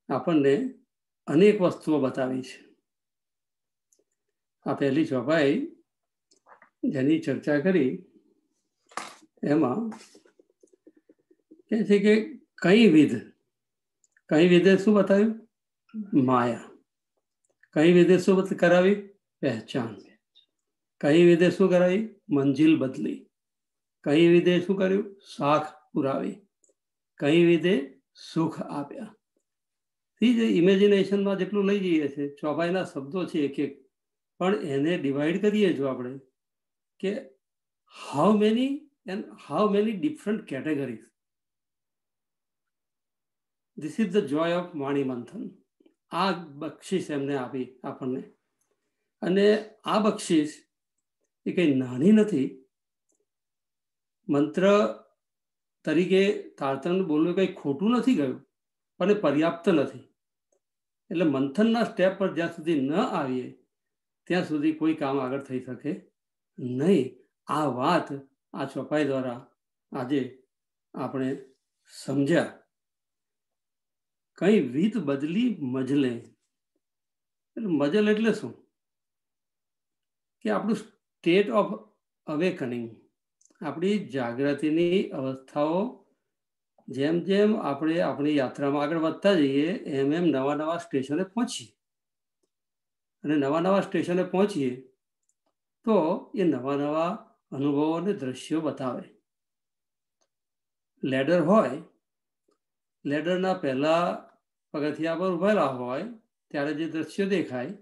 આપણને અનેક વસ્તુઓ બતાવી છે. આ પહેલી ચોપાઈ જેની ચર્ચા કરી એમાં કહે છે કે કઈ વિધે શું બતાવ્યું? માયા. કઈ વિધે શું કરાવી? પહેચાન. કઈ વિધે શું કરાવી? મંજિલ બદલી. કઈ વિધે શું કર્યું? સાખ પુરાવી. કઈ વિધે સુખ આપ્યા. જે ઇમેજિનેશનમાં જેટલું લઈ જઈએ છે, ચોપાઈના શબ્દો છે એક એક, પણ એને ડિવાઈડ કરીએ જો આપણે કે how many different categories. This is the joy of વાણી મંથન. આ બક્ષિસ એમને આપી આપણને, અને આ બક્ષિસ એ કઈ નાની નથી. મંત્ર તરીકે તારતન બોલવું કઈ ખોટું નથી ગયું, પણ એ પર્યાપ્ત નથી. એટલે મંથનના સ્ટેપ પર જ્યાં સુધી ન આવીએ ત્યાં સુધી કોઈ કામ આગળ થઈ શકે નહીં. આ વાત આ ચોપાઈ દ્વારા આજે આપણે સમજ્યા. કઈ રીત બદલી મજલે. મજલ એટલે શું? કે આપણું સ્ટેટ ઓફ અવેકનિંગ, આપણી જાગૃતિની અવસ્થાઓ જેમ જેમ આપણે આપણી યાત્રામાં આગળ વધતા જઈએ એમ એમ નવા નવા સ્ટેશને પહોંચીએ, અને નવા નવા સ્ટેશને પહોંચીએ તો એ નવા નવા અનુભવો અને દ્રશ્યો બતાવે. લેડર હોય, લેડરના પહેલા પગથિયા પર ઉભેલા હોય ત્યારે જે દ્રશ્યો દેખાય,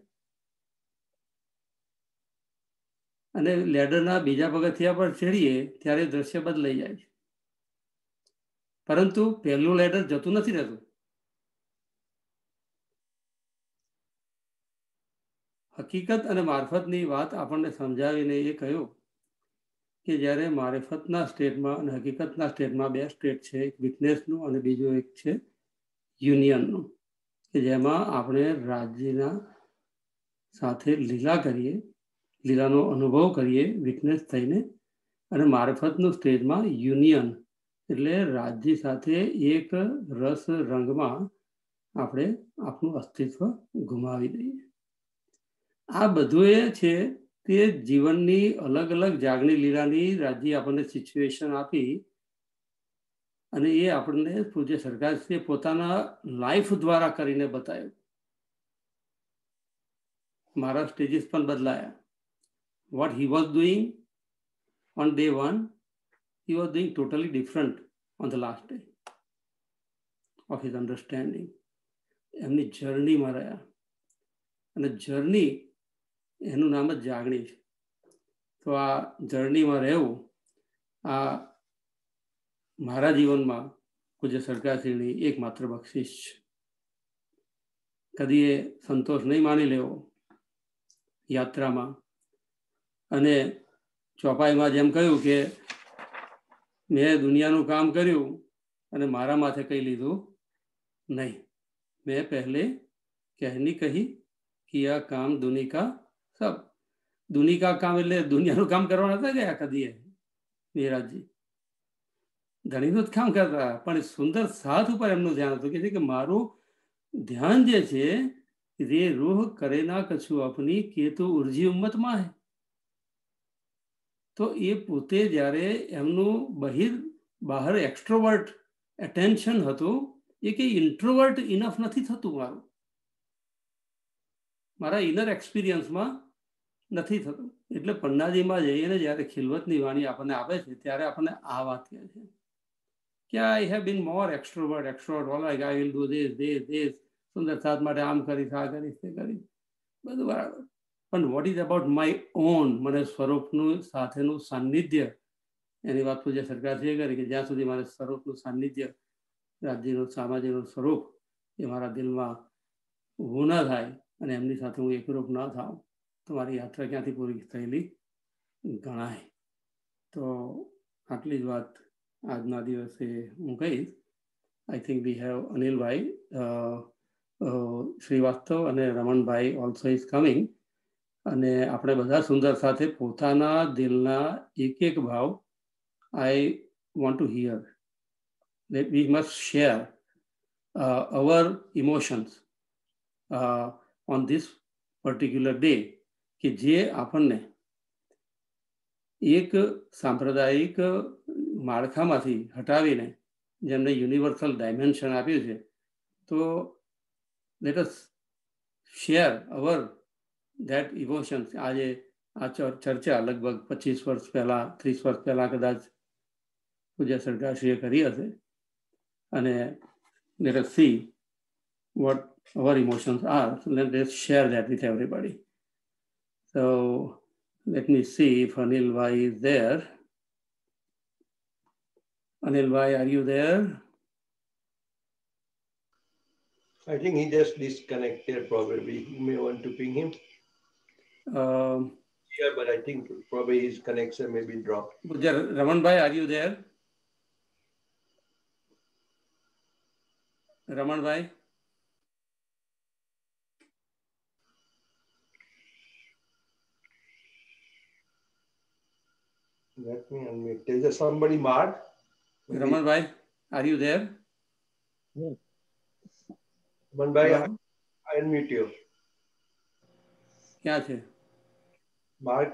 અને લેડરના બીજા પગથિયા પર ચડીએ ત્યારે દ્રશ્ય બદલાઈ જાય છે. પરંતુ પહેલું લેડર જતું નથી રહેતું. હકીકત અને મારફતની વાત આપણને સમજાવીને એ કહ્યું કે જ્યારે મારફતના સ્ટેટમાં અને હકીકતના સ્ટેટમાં બે સ્ટેટ છે, એક વિટનેસનું અને બીજું એક છે યુનિયનનું, કે જેમાં આપણે રાજ્યના સાથે લીલા કરીએ, લીલાનો અનુભવ કરીએ વિટનેસ થઈને, અને મારફતનું સ્ટેજમાં યુનિયન એટલે રાજ્ય સાથે એક રસ રંગમાં આપણે આપણું અસ્તિત્વ ગુમાવી દઈએ. આ બધું એ છે તે જીવનની અલગ અલગ જાગણી લીલાની રાજ્ય આપણને સિચ્યુએશન આપી, અને એ આપણને પૂજ્ય સરકારશ્રીએ પોતાના લાઈફ દ્વારા કરીને બતાવ્યું. મારા સ્ટેજીસ પણ બદલાયા. What he was doing on day 1, he was doing totally different on the last day of his understanding. એમની જર્નીમાં રહ્યા, અને જર્ની એનું નામ જ જાગણી છે. તો આ જર્નીમાં રહેવું આ મારા જીવનમાં પૂજ્ય સરકારશ્રીની એકમાત્ર બક્ષિસ છે. કદી એ સંતોષ નહીં માની લેવો યાત્રામાં. અને ચોપાઈમાં જેમ કહ્યું કે મેં દુનિયાનું કામ કર્યું અને મારા માથે કંઈ લીધું નહીં. મેં પહેલે કહેની કહી કિયા કામ દુની કા સબ. દુની કા કામ એટલે દુનિયાનું કામ કરવા નતા ગયા કદી મેરાજી, ધણીનું જ કામ કરતા, પણ સુંદર સાથ ઉપર એમનું ધ્યાન હતું કે મારું ધ્યાન જે છે રે રૂહ કરે ના કછું આપની કે તો ઉર્જી ઉમ્મતમાં હે. તો એ પોતે જ્યારે એમનું બહાર એક્સ્ટ્રોવર્ટ એટેન્શન હતું, એ કે ઇન્ટ્રોવર્ટ ઇનફ નથી થતું મારું, મારા ઇનર એક્સપિરિયન્સમાં નથી થતું. એટલે પન્નાજીમાં જઈને જ્યારે ખિલવતની વાણી આપણને આપે છે ત્યારે આપણને આ વાત કહે છે કે I have been more extrovert all like I will do this સુંદર સાથ માટે આમ કરીશ, આ કરીશ, તે કરીશ, બધું બરાબર. પણ what is about my own, મને સ્વરૂપનું સાથેનું સાનિધ્ય, એની વાત પૂજ્ય સરકારશ્રીએ કરી કે જ્યાં સુધી મારે સ્વરૂપનું સાનિધ્ય, રાજ્યનું સામાજિકનું સ્વરૂપ એ મારા દિલમાં ઊભું ના થાય અને એમની સાથે હું એકરૂપ ના થાઉં તો મારી યાત્રા ક્યાંથી પૂરી થયેલી ગણાય. તો આટલી જ વાત આજના દિવસે હું કહીશ. આઈ થિંક વી હેવ અનિલભાઈ શ્રીવાસ્તવ અને રમણભાઈ ઓલ્સો ઇઝ કમિંગ, અને આપણે બધા સુંદર સાથે પોતાના દિલના એક એક ભાવ I want to here that we must share our emotions on this particular day, કે જે આપણને એક સાંપ્રદાયિક માળખામાંથી હટાવીને જેમને યુનિવર્સલ ડાયમેન્શન આપ્યું છે, તો let us share our that emotions. આજે આ ચર્ચા લગભગ 25 વર્ષ પહેલા, 30 વર્ષ પહેલા કદાચ પૂજ્ય સરકારશ્રીએ કરી હશે, અને let us see what our emotions are. So let us share that with everybody. So let me see if Anil Bhai is there. Anil Bhai, are you there? I think he just disconnected probably. You may want to ping him. Yeah, but I think probably his connection may be dropped. Raman Bhai, are you there? Raman Bhai? Let me unmute. There's somebody, Mark. Raman Bhai, are you there? Yes. Raman Bhai, I unmute you. ક્યાં છે? Mark.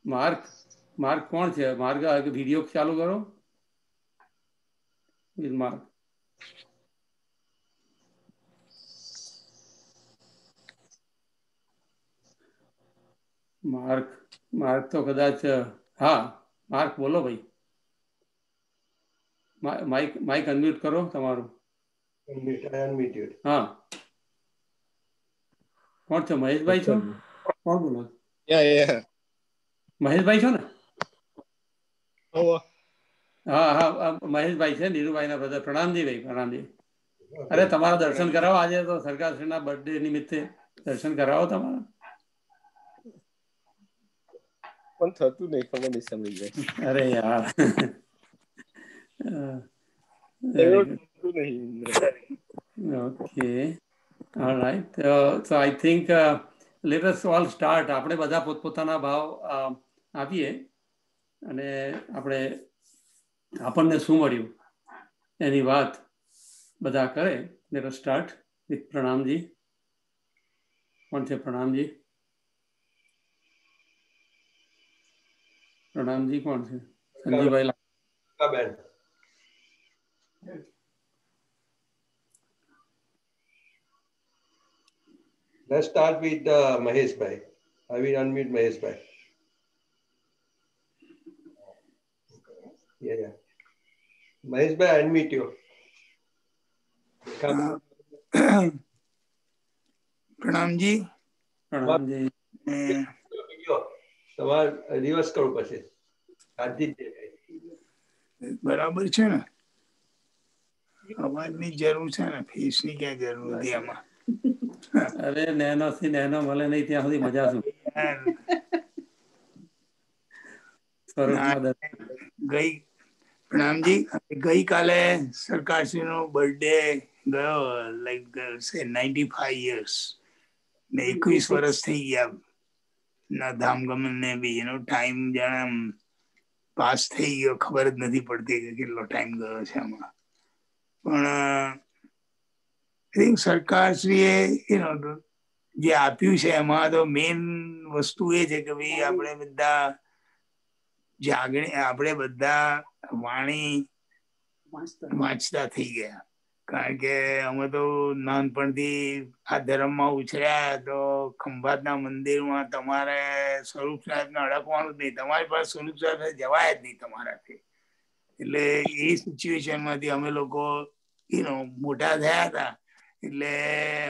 Mark કોણ છે? Mark video ચાલુ કરો. with Mark. Mark તો કદાચ હા mark બોલો ભાઈ. માઇક અનમ્યુટ કરો તમારું. હા કોણ છો? મહેશભાઈ છો? કોણ બોલો? મહેશભાઈ છો ને? હા હા મહેશભાઈ છે, નીરુભાઈના બ્રધર. પ્રણામજી ભાઈ, પ્રણામજી. અરે તમારા દર્શન કરાવો આજે તો સરકારશ્રીના બર્થડે નિમિત્તે દર્શન કરાવો તમારા. પણ થતું નહીં, ખબર નહીં સમજી જાય. અરે યાર okay, all right. So I think let us all start. આપણે બધા પોતપોતાના ભાવ આપીએ અને આપણને શું મળ્યું એની વાત બધા કરે. Let us start with પ્રણામજી. કોણ છે પ્રણામજી? પ્રણામજી કોણ છે? Sanjibhai. Let's start with Mahesh Bhai. I will unmute Mahesh Bhai. Yeah. Mahesh Bhai, unmute you. પ્રણામજી. પ્રણામજી. તમારે રિવર્સ કરવું પડશે. બરાબર છે ને? અવાજની જરૂર છે ને, ફેસની ક્યાં જરૂર હતી આમાં? અરે નેનો થી નેનો મળે નહીં ત્યાં સુધી મજા શું. પ્રણામજી. ગઈકાલે સરકારશ્રીનો બર્થડે ગયો, લાઈક 95 years ને 21 વર્ષ થઈ ગયા ના ધામગમન ને બી. ટાઈમ જાણે પાસ થઈ ગયો, ખબર જ નથી પડતી કે કેટલો ટાઈમ ગયો છે આમાં. પણ સરકારશ્રીએ જે આપ્યું છે એમાં તો મેઇન વસ્તુ એ છે કે ભાઈ આપણે બધા વાણી વાંચતા થઈ ગયા. કારણ કે અમે તો નાનપણથી આ ધર્મમાં ઉછર્યા, તો ખંભાતના મંદિરમાં તમારે સ્વરૂપ સાહેબને અડકવાનું જ નહીં, તમારી પાસે સ્વરૂપ સાહેબ જવાય જ નહીં તમારાથી. એટલે એ સિચ્યુએશનમાંથી અમે લોકો મોટા થયા હતા. એટલે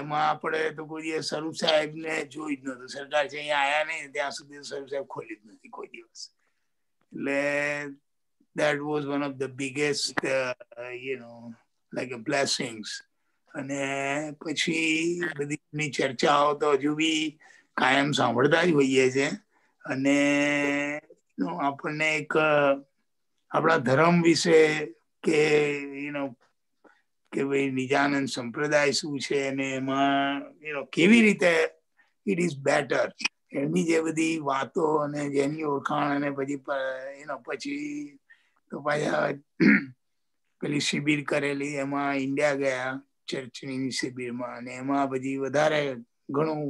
એમાં આપણે તો કોઈ સ્વરૂપ સાહેબ ને જોઈ જ નતું. સરકાર છે અહીંયા આયા નહીં ત્યાં સુધી સ્વરૂપ સાહેબ ખોલી જ નથી કોઈ દિવસ. એટલે that was one of the biggest like a blessings. અને પછી બધી ચર્ચાઓ તો હજુ બી કાયમ સાંભળતા જ હોઈએ છે. અને આપણને એક આપણા ધર્મ વિશે કે કે ભાઈ નિજાનંદ સંપ્રદાય શું છે અને એમાં કેવી રીતે ઇટ ઇઝ બેટર, એની જે બધી વાતો અને જેની ઓળખાણ. અને પછી તો પાછા પેલી શિબિર કરેલી, એમાં ઇન્ડિયા ગયા ચર્ચની શિબિરમાં, અને એમાં બધી વધારે ઘણું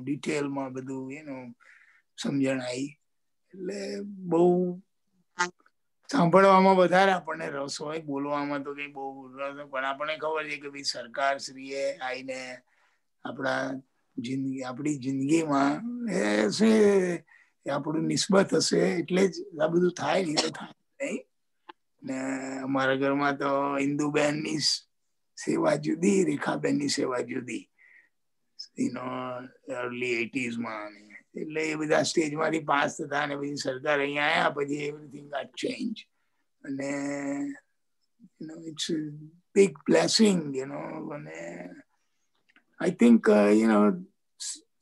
ડિટેલમાં બધું સમજણ આવી. એટલે બહુ સાંભળવામાં વધારે આપણને રસ હોય, બોલવામાં તો કઈ બહુ રસ, પણ આપણને ખબર છે કે ભાઈ સરકારશ્રીએ આવીને આપણી જિંદગીમાં આપણું નિસ્બત હશે એટલે જ આ બધું થાય. નહીં તો થાય નહીં. ને અમારા ઘરમાં તો ઇન્દુબેનની સેવા જુદી, રેખાબેનની સેવા જુદી. early 80s માં. એટલે એ બધા સ્ટેજમાંથી પાસ થતા અને પછી સરકાર અહીંયા આવ્યા પછી એવરીથિંગ ગોટ ચેન્જ. અને it's a big blessing, અને I think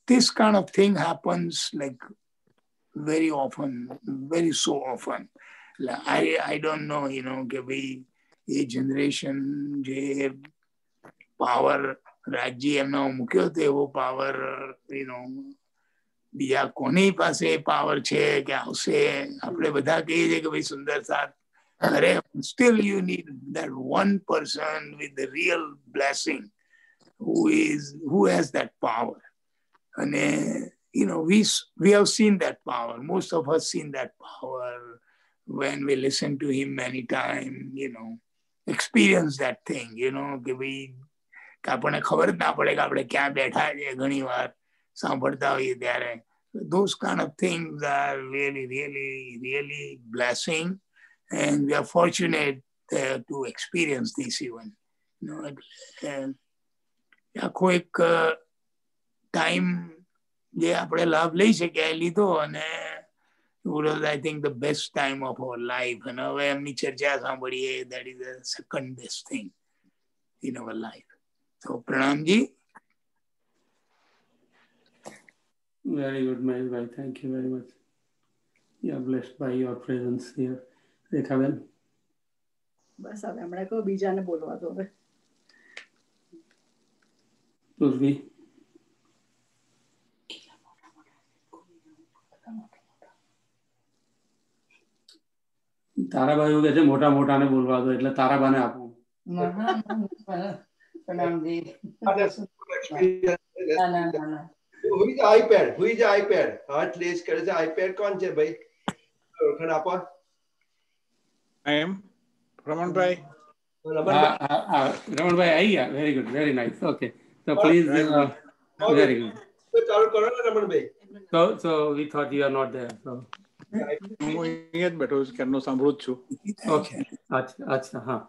this kind of thing happens like very often, very so often. I don't know, કે ભાઈ એ જનરેશન જે પાવર રાજ્ય એમનો મૂક્યો હતો એવો પાવર બીજા કોની પાસે પાવર છે કે આવશે. આપણે બધા કહીએ છીએ કે ભાઈ સુંદર સાથ અરે still you need that one person with the real blessing who has that power. And we have seen that power. Most of us seen that power when we listen to him many times, experience that thing, you know, કે ભાઈ કે આપણને ખબર જ ના પડે કે આપણે ક્યાં બેઠા છે ઘણી વાર સાંભળતા હોઈએ ત્યારે. Those kind of things are really, really, really blessing, and we are fortunate to experience this even. You know, આખો એક ટાઈમ જે આપણે લાભ લઈ શક્યા એ લીધો, અને it was, I think, the best time of our life. And હવે એમની ચર્ચા સાંભળીએ, that is the second best thing in our life. So Pranamji. Very good, Mahesh bhai. Thank you very much. You are blessed by your presence here. Rekhaben. બસ હવે હમણાં કહો બીજાને બોલવા દો હવે. Purvi. તારાબા એવું કે છે મોટા મોટાને બોલવા દો, એટલે તારાબાને આપું. પ્રણામજી. Who is the iPad? Who is the iPad? Heart raise કરે છે. iPad કોણ છે ભાઈ? ઓળખાણ આપો. I am Ramanbhai. રમણભાઈ આવી ગયા. Very good, very nice. Okay, so please, very good. તો ચાલુ કરો ને Ramanbhai. So we thought you are not there. So હું અહીંયા જ બેઠો છું, ક્યારનો સાંભળું જ છું. okay, અચ્છા હા.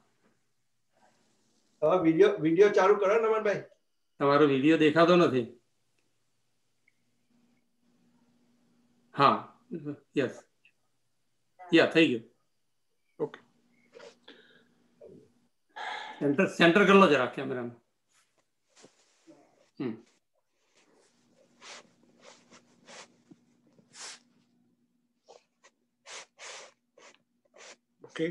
હા, વિડિયો ચાલુ કરો ને રમણભાઈ. તમારો વિડિયો દેખાતો નથી. હા, યસ, યા થઈ ગયું. ઓકે, સેન્ટર કરી લો જરા કેમેરામાં. ઓકે.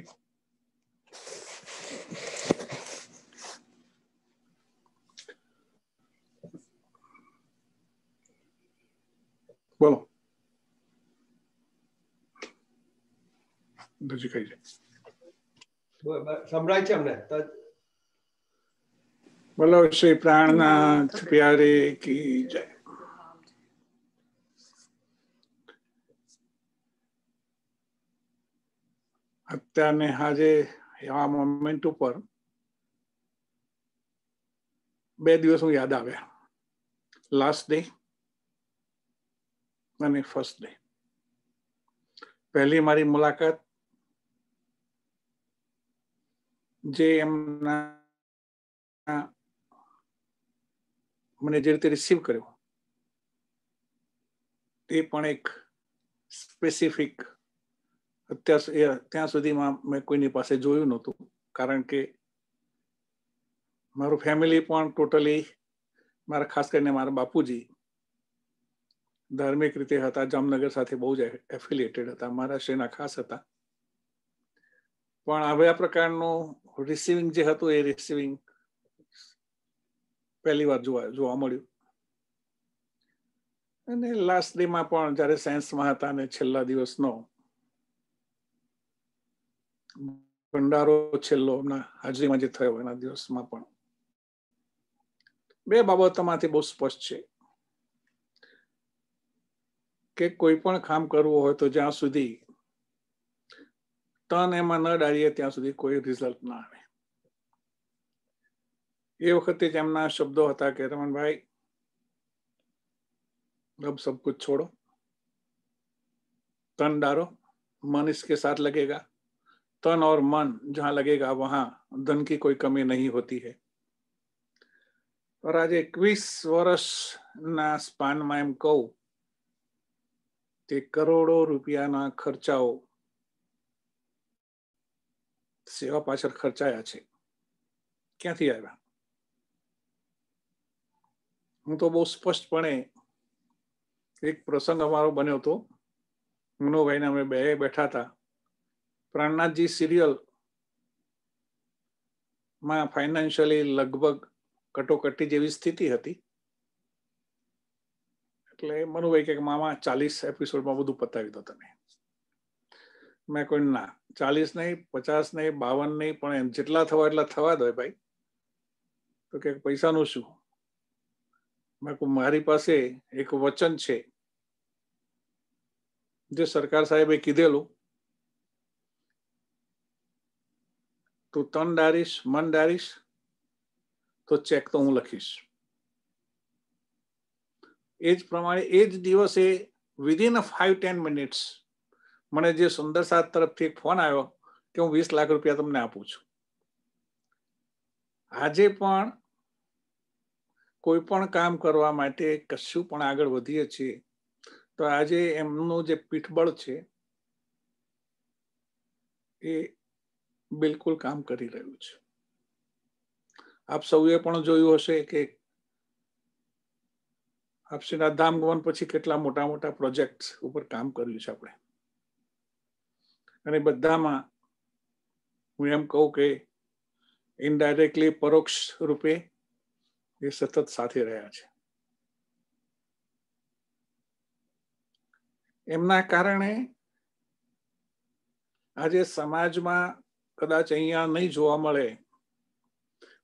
બોલો. બીજું કઈ છે? સંભળાય છે અમને? બોલો શ્રી પ્રાણનાથ પ્યારે કી જય. અત્યારને આજે એવા મોમેન્ટ ઉપર 2 દિવસ હું યાદ આવ્યા. લાસ્ટ ડે અને ફર્સ્ટ ડે. પહેલી મારી મુલાકાત જે એમના મને જે રીતે રિસીવ કર્યો એ પણ એક સ્પેસિફિક ત્યાં સુધીમાં મેં કોઈની પાસે જોયું નહોતું. કારણ કે મારું ફેમિલી પણ ટોટલી મારા ખાસ કરીને મારા બાપુજી ધાર્મિક રીતે હતા, જામનગર સાથે બહુ જ એફિલિએટેડ હતા, મહારાષ્ટ્રના ખાસ હતા. પણ હવે આ પ્રકારનું રિસીવિંગ જે હતું એ રિસીવિંગ પહેલી વાર જોવા મળ્યું. અને લાસ્ટ ડેમાં પણ જયારે સાયન્સમાં હતા અને છેલ્લા દિવસનો ભંડારો છેલ્લો એમના હાજરીમાં જે થયો એના દિવસમાં પણ 2 બાબતોમાંથી બહુ સ્પષ્ટ છે કે કોઈ પણ કામ કરવું હોય તો જ્યાં સુધી તન એમાં ન ડાળીએ ત્યાં સુધી કોઈ રિઝલ્ટ ના આવે. એ વખતે જ એમના શબ્દો હતા કે રમણભાઈ अब सब कुछ छोड़ो, तन डालो, मन इसके साथ लगेगा, तन और मन जहां लगेगा वहां धन की कोई कमी नहीं होती है. और आज 21 વર્ષના સ્પાનમાં એમ કહું કે કરોડો રૂપિયાના ખર્ચાઓ સેવા પાછળ ખર્ચાયા છે. ક્યાંથી આવ્યા? હું તો બહુ સ્પષ્ટપણે એક પ્રસંગ અમારો બન્યો હતો. મનોભાઈને અમે 2 બેઠા હતા. પ્રાણનાથજી સિરિયલ માં ફાઇનાન્શિયલી લગભગ કટોકટી જેવી સ્થિતિ હતી. એટલે મનુભાઈ કે મામા 40 એપિસોડમાં બધું પતાવી દો તમે. મેં કોઈ ના 40 નહીં, 50 નહીં, 52 નહીં, પણ જેટલા થવા એટલા થવા દો ભાઈ. તો કે પૈસાનું શું? મારી પાસે એક વચન છે જે સરકાર સાહેબે કીધેલું તું તન ડારીશ, મન ડારીશ તો ચેક તો હું લખીશ. એ જ પ્રમાણે એ જ દિવસે વિધિન 5-10 મિનિટ્સ મને જે સુંદર સાથ તરફથી એક ફોન આવ્યો કે હું 20 લાખ રૂપિયા તમને આપું છું. આજે પણ કોઈ પણ કામ કરવા માટે કશું પણ આગળ વધીએ છીએ તો આજે એમનું જે પીઠબળ છે એ બિલકુલ કામ કરી રહ્યું છે. આપ સૌએ પણ જોયું હશે કે આપશ્રીનાથ ધામ ગમન પછી કેટલા મોટા મોટા પ્રોજેક્ટ ઉપર કામ કર્યું છે આપણે, અને બધામાં હું એમ કહું કે ઇનડાયરેક્ટલી પરોક્ષ રૂપે એ સતત સાથે રહ્યા છે. એમના કારણે આજે સમાજમાં કદાચ અહીંયા નહીં જોવા મળે,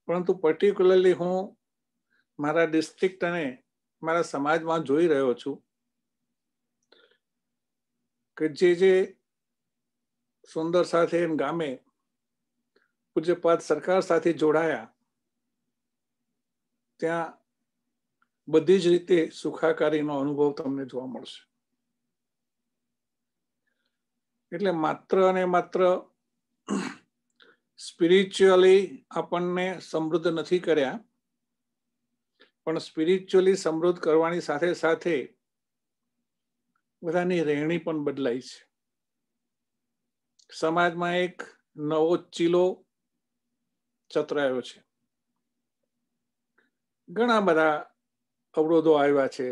પરંતુ પર્ટિક્યુલરલી હું મારા ડિસ્ટ્રિક્ટ અને મારા સમાજમાં જોઈ રહ્યો છું કે જે સુંદર સાથે ગામે પૂજ્યપાદ સરકાર સાથે જોડાયા ત્યાં બધી જ રીતે સુખાકારીનો અનુભવ તમને જોવા મળશે. એટલે માત્ર અને માત્ર સ્પિરિચ્યુઅલી આપણને સમૃદ્ધ નથી કર્યા, પણ સ્પિરિચ્યુઅલી સમૃદ્ધ કરવાની સાથે સાથે બધાની રહેણી પણ બદલાઈ છે. સમાજમાં એક નવો ચીલો ચતરાયો છે. ઘણા બધા અવરોધો આવ્યા છે.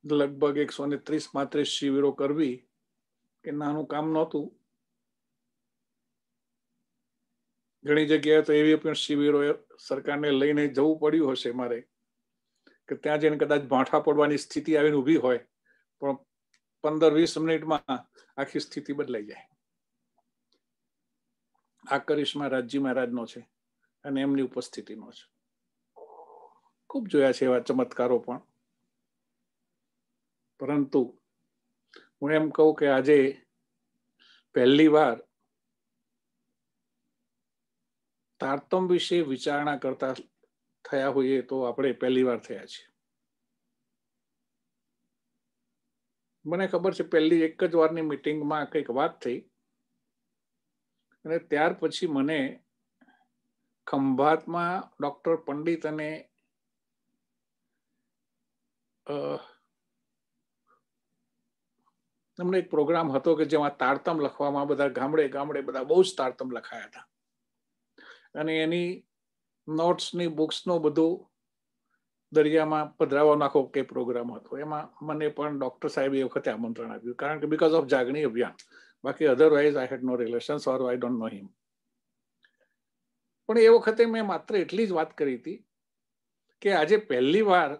લગભગ 130-35 શિબિરો કરવી કે નાનું કામ નહોતું. ઘણી જગ્યાએ તો એવી પણ શિબિરો સરકારને લઈને જવું પડ્યું હશે મારે કે ત્યાં જઈને કદાચ ભાંઠા પડવાની સ્થિતિ આવીને ઊભી હોય, પણ 15-20 મિનિટમાં આખી સ્થિતિ બદલાઈ જાય. આ કરિશ્મા રાજજી મહારાજનો છે અને એમની ઉપસ્થિતિનો છે. ખૂબ જોયા છે એવા ચમત્કારો પણ, પરંતુ હું એમ કહું કે આજે પહેલી વાર તારતમ વિશે વિચારણા કરતા થયા હોઈએ તો આપણે પહેલી વાર થયા છીએ. મને ખબર છે પહેલી એક જ વારની મીટિંગમાં કંઈક વાત થઈ અને ત્યાર પછી મને ખંભાતમાં ડોક્ટર પંડિત અને એમનો એક પ્રોગ્રામ હતો કે જેમાં તારતમ લખવામાં બધા ગામડે ગામડે બધા બહુ જ તારતમ લખાયા હતા અને એની નોટ્સની બુક્સનો બધું દરિયામાં પધરાવા નાખો કે પ્રોગ્રામ હતો. એમાં મને પણ ડોક્ટર સાહેબે એ વખતે આમંત્રણ આપ્યું, કારણ કે બીકોઝ ઓફ જાગણી અભિયાન. બાકી otherwise I had no relations or I don't know him. પણ એ વખતે મેં માત્ર એટલી જ વાત કરી હતી કે આજે પહેલી વાર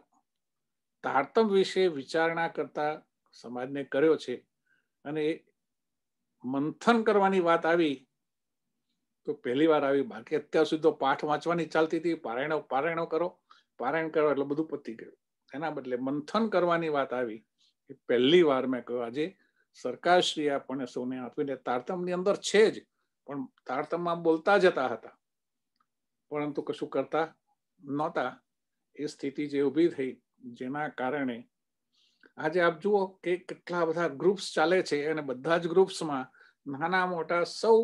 તારતમ વિશે વિચારણા કરતા સમાજને કર્યો છે અને મંથન કરવાની વાત આવી તો પહેલી વાર આવી. બાકી અત્યાર સુધી તો પાઠ વાંચવાની ચાલતી હતી, પારાયણો કરો, પારાયણ કરો એટલે બધું પતી ગયું. એના બદલે મંથન કરવાની વાત આવી એ પહેલી વાર મેં કહ્યું આજે સરકારશ્રી આપણને સૌને આપીને તારતમની અંદર છે જ, પણ તારતમમાં બોલતા જતા હતા પરંતુ કશું કરતા નહોતા. એ સ્થિતિ જે ઊભી થઈ જેના કારણે આજે આપ જુઓ કે કેટલા બધા ગ્રુપ્સ ચાલે છે અને બધા જ ગ્રુપ્સમાં નાના મોટા સૌ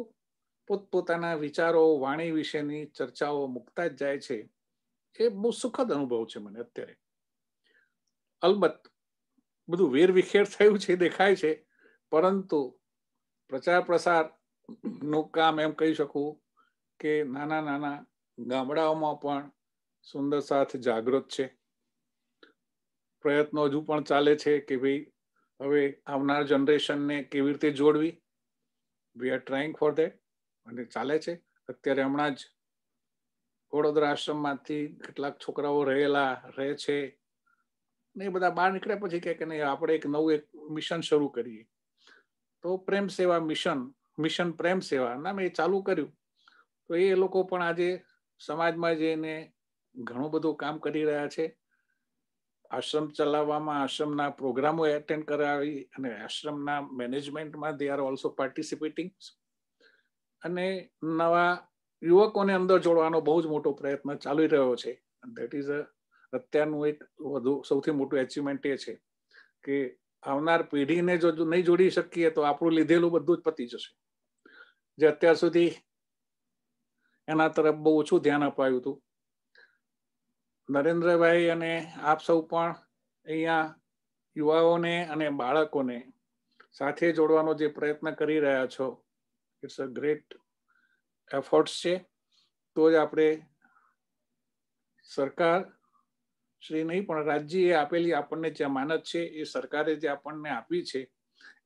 પોતપોતાના વિચારો વાણી વિશેની ચર્ચાઓ મૂકતા જ જાય છે. એ બહુ સુખદ અનુભવ છે મને અત્યારે. અલબત્ત બધું વેરવિખેર થયું છે દેખાય છે, પરંતુ પ્રચાર પ્રસાર નું કામ એમ કહી શકું કે નાના નાના ગામડાઓમાં પણ સુંદર સાથ જાગૃત છે. પ્રયત્નો હજુ પણ ચાલે છે કે ભાઈ હવે આવનાર જનરેશનને કેવી રીતે જોડવી. We are trying for that અને ચાલે છે. અત્યારે હમણાં જ વડોદરા આશ્રમમાંથી કેટલાક છોકરાઓ રહે છે ને એ બધા બહાર નીકળ્યા પછી કે નહીં આપણે એક નવું એક મિશન શરૂ કરીએ. તો પ્રેમ સેવા મિશન પ્રેમ સેવા નામે એ ચાલુ કર્યું. તો એ લોકો પણ આજે સમાજમાં જઈને ઘણું બધું કામ કરી રહ્યા છે. આશ્રમ ચલાવવામાં આશ્રમના પ્રોગ્રામો એટેન્ડ કરાવી અને આશ્રમના મેનેજમેન્ટમાં દે આર ઓલ્સો પાર્ટિસિપેટિંગ. અને નવા યુવકોને અંદર જોડવાનો બહુ જ મોટો પ્રયત્ન ચાલી રહ્યો છે. ધેટ ઇઝ અત્યારનું એક વધુ સૌથી મોટું એચિવમેન્ટ એ છે કે આવનાર પેઢીને જો નહીં જોડી શકીએ તો આપણું લીધેલું બધું જ પતી જશે. જે અત્યાર સુધી એના તરફ બહુ ઓછું ધ્યાન અપાયું હતું. નરેન્દ્રભાઈ અને આપ સૌ પણ અહીંયા યુવાઓને અને બાળકોને સાથે જોડવાનો જે પ્રયત્ન કરી રહ્યા છો, ઇટ્સ અ ગ્રેટ એફર્ટ્સ છે. તો જ આપણે સરકાર શ્રી નહીં પણ રાજ્યએ આપેલી આપણને જે અમાનત છે એ સરકારે જે આપણને આપી છે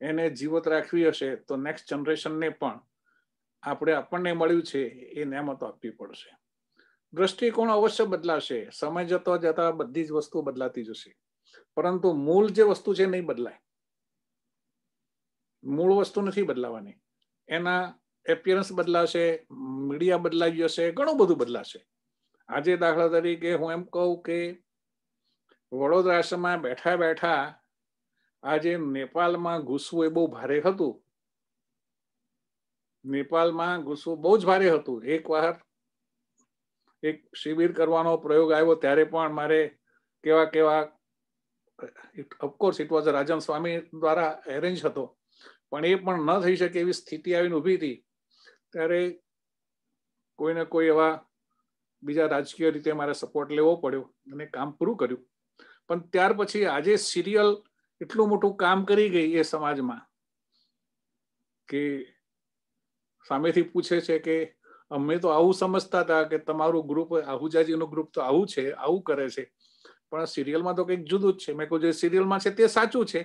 એને જીવત રાખવી હશે તો નેક્સ્ટ જનરેશનને પણ આપણને મળ્યું છે એ નિયામતો આપવી પડશે. દ્રષ્ટિકોણ અવશ્ય બદલાશે, સમય જતો જતા બધી જ વસ્તુ બદલાતી જશે, પરંતુ મૂળ જે વસ્તુ છે નહીં બદલાય. મૂળ વસ્તુ નથી બદલાવાની. એના એપિયરન્સ બદલાશે, મીડિયા બદલાઈ જશે, ઘણું બધું બદલાશે. આજે દાખલા તરીકે હું એમ કહું કે વડોદરા આશ્રમમાં બેઠા બેઠા આજે નેપાળમાં ઘૂસવું એ બહુ ભારે હતું. નેપાળમાં ઘૂસવું બહુ જ ભારે હતું. એકવાર એક શિબિર કરવાનો પ્રયોગ આવ્યો ત્યારે પણ મારે કેવા ઓફકોર્સ ઇટ વોઝ રાજન સ્વામી દ્વારા એરેન્જ હતો, પણ એ પણ ન થઈ શકે એવી સ્થિતિ આવીને ઊભી હતી. ત્યારે કોઈને કોઈ એવા બીજા રાજકીય રીતે મારે સપોર્ટ લેવો પડ્યો અને કામ પૂરું કર્યું. પણ ત્યાર પછી આજે સિરિયલ એટલું મોટું કામ કરી ગઈ એ સમાજમાં કે સામેથી પૂછે છે કે અમે તો આવું સમજતા હતા કે તમારું ગ્રુપ આહુજાજીનું ગ્રુપ તો આવું છે, આવું કરે છે, પણ સિરિયલમાં તો કંઈક જુદું જ છે. મેં કહ્યું જે સિરિયલમાં છે તે સાચું છે,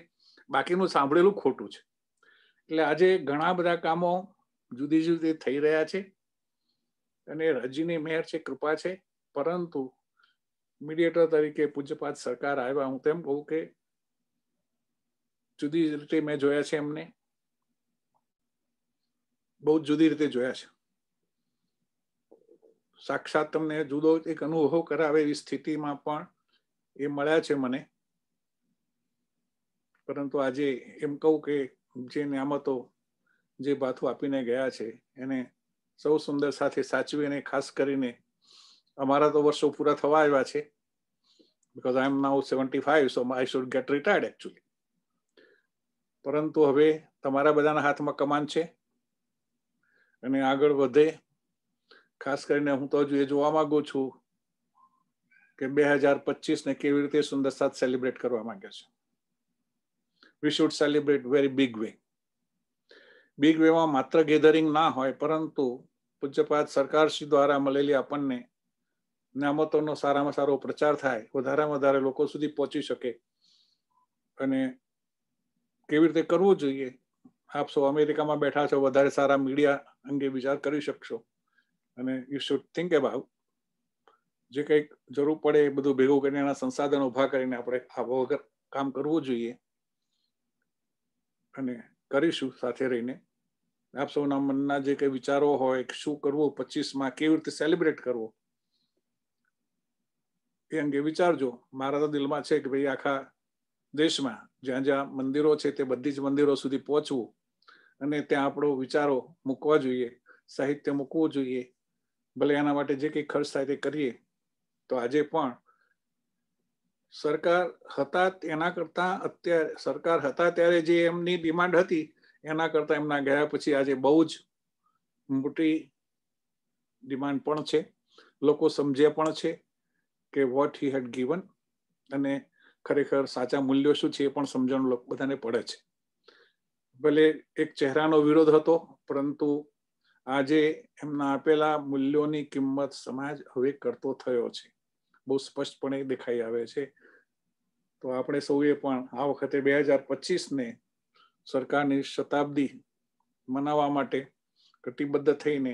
બાકીનું સાંભળેલું ખોટું છે. એટલે આજે ઘણા બધા કામો જુદી જુદી થઈ રહ્યા છે અને રજીની મહેર છે, કૃપા છે. પરંતુ મીડિયેટર તરીકે પૂજ્યપાદ સરકાર આવ્યા, હું તેમ કહું કે જુદી રીતે મેં જોયા છે, એમને બહુ જુદી રીતે જોયા છે. સાક્ષાત તમને જુદો એક અનુભવ કરાવે એવી સ્થિતિમાં પણ એ મળ્યા છે મને. પરંતુ આજે એમ કહું કે જે નિયામતો જે બાથું આપીને ગયા છે એને સૌ સુંદર સાથે સાચવીને, ખાસ કરીને અમારા તો વર્ષો પૂરા થવા આવ્યા છે. because I am now 75, so I should get retired actually. પરંતુ હવે તમારા બધાના હાથમાં કમાન છે અને આગળ વધે. ખાસ કરીને હું તો હજુ એ જોવા માંગુ છું કે 2025 કેવી રીતે સુંદર સાથ સેલિબ્રેટ કરવા માંગે છે. We should celebrate very big way. Big વેમાં માત્ર ગેધરિંગ ના હોય, પરંતુ પૂજ્યપાદ સરકારશ્રી દ્વારા મળેલી આપણને નિયામતોનો સારામાં સારો પ્રચાર થાય, વધારેમાં વધારે લોકો સુધી પહોંચી શકે. અને કેવી રીતે કરવું જોઈએ, આપ સૌ અમેરિકામાં બેઠા છો, વધારે સારા મીડિયા અંગે વિચાર કરી શકશો. અને યુ શુડ થિંક અબાઉટ જે કંઈક જરૂર પડે એ બધું ભેગું કરીને એના સંસાધનો ઉભા કરીને આપણે આ વગર કામ કરવું જોઈએ અને કરીશું સાથે રહીને. આપ સૌના મનના જે કંઈ વિચારો હોય, શું કરવું 25માં, કેવી રીતે સેલિબ્રેટ કરવો એ અંગે વિચારજો. મારા તો દિલમાં છે કે ભાઈ આખા દેશમાં જ્યાં જ્યાં મંદિરો છે તે બધી જ મંદિરો સુધી પહોંચવું અને ત્યાં આપણો વિચારો મૂકવા જોઈએ, સાહિત્ય મૂકવું જોઈએ. ભલે એના માટે જે કંઈ ખર્ચ થાય તે કરીએ. તો આજે પણ સરકાર હતા એના કરતા અત્યારે સરકાર હતા ત્યારે જે એમની ડિમાન્ડ હતી એના કરતા એમના ગયા પછી આજે બહુ જ મોટી ડિમાન્ડ પણ છે. લોકો સમજ્યા પણ છે કે વોટ હી હેડ ગિવન, અને ખરેખર સાચા મૂલ્યો શું છે એ પણ સમજણ બધાને પડે છે. ભલે એક ચહેરાનો વિરોધ હતો, પરંતુ આજે એમના આપેલા મૂલ્યોની કિંમત સમાજ હવે કરતો થયો છે, બહુ સ્પષ્ટપણે દેખાઈ આવે છે. તો આપણે સૌએ પણ આ વખતે 2025ને સરકારની શતાબ્દી મનાવવા માટે કટિબદ્ધ થઈને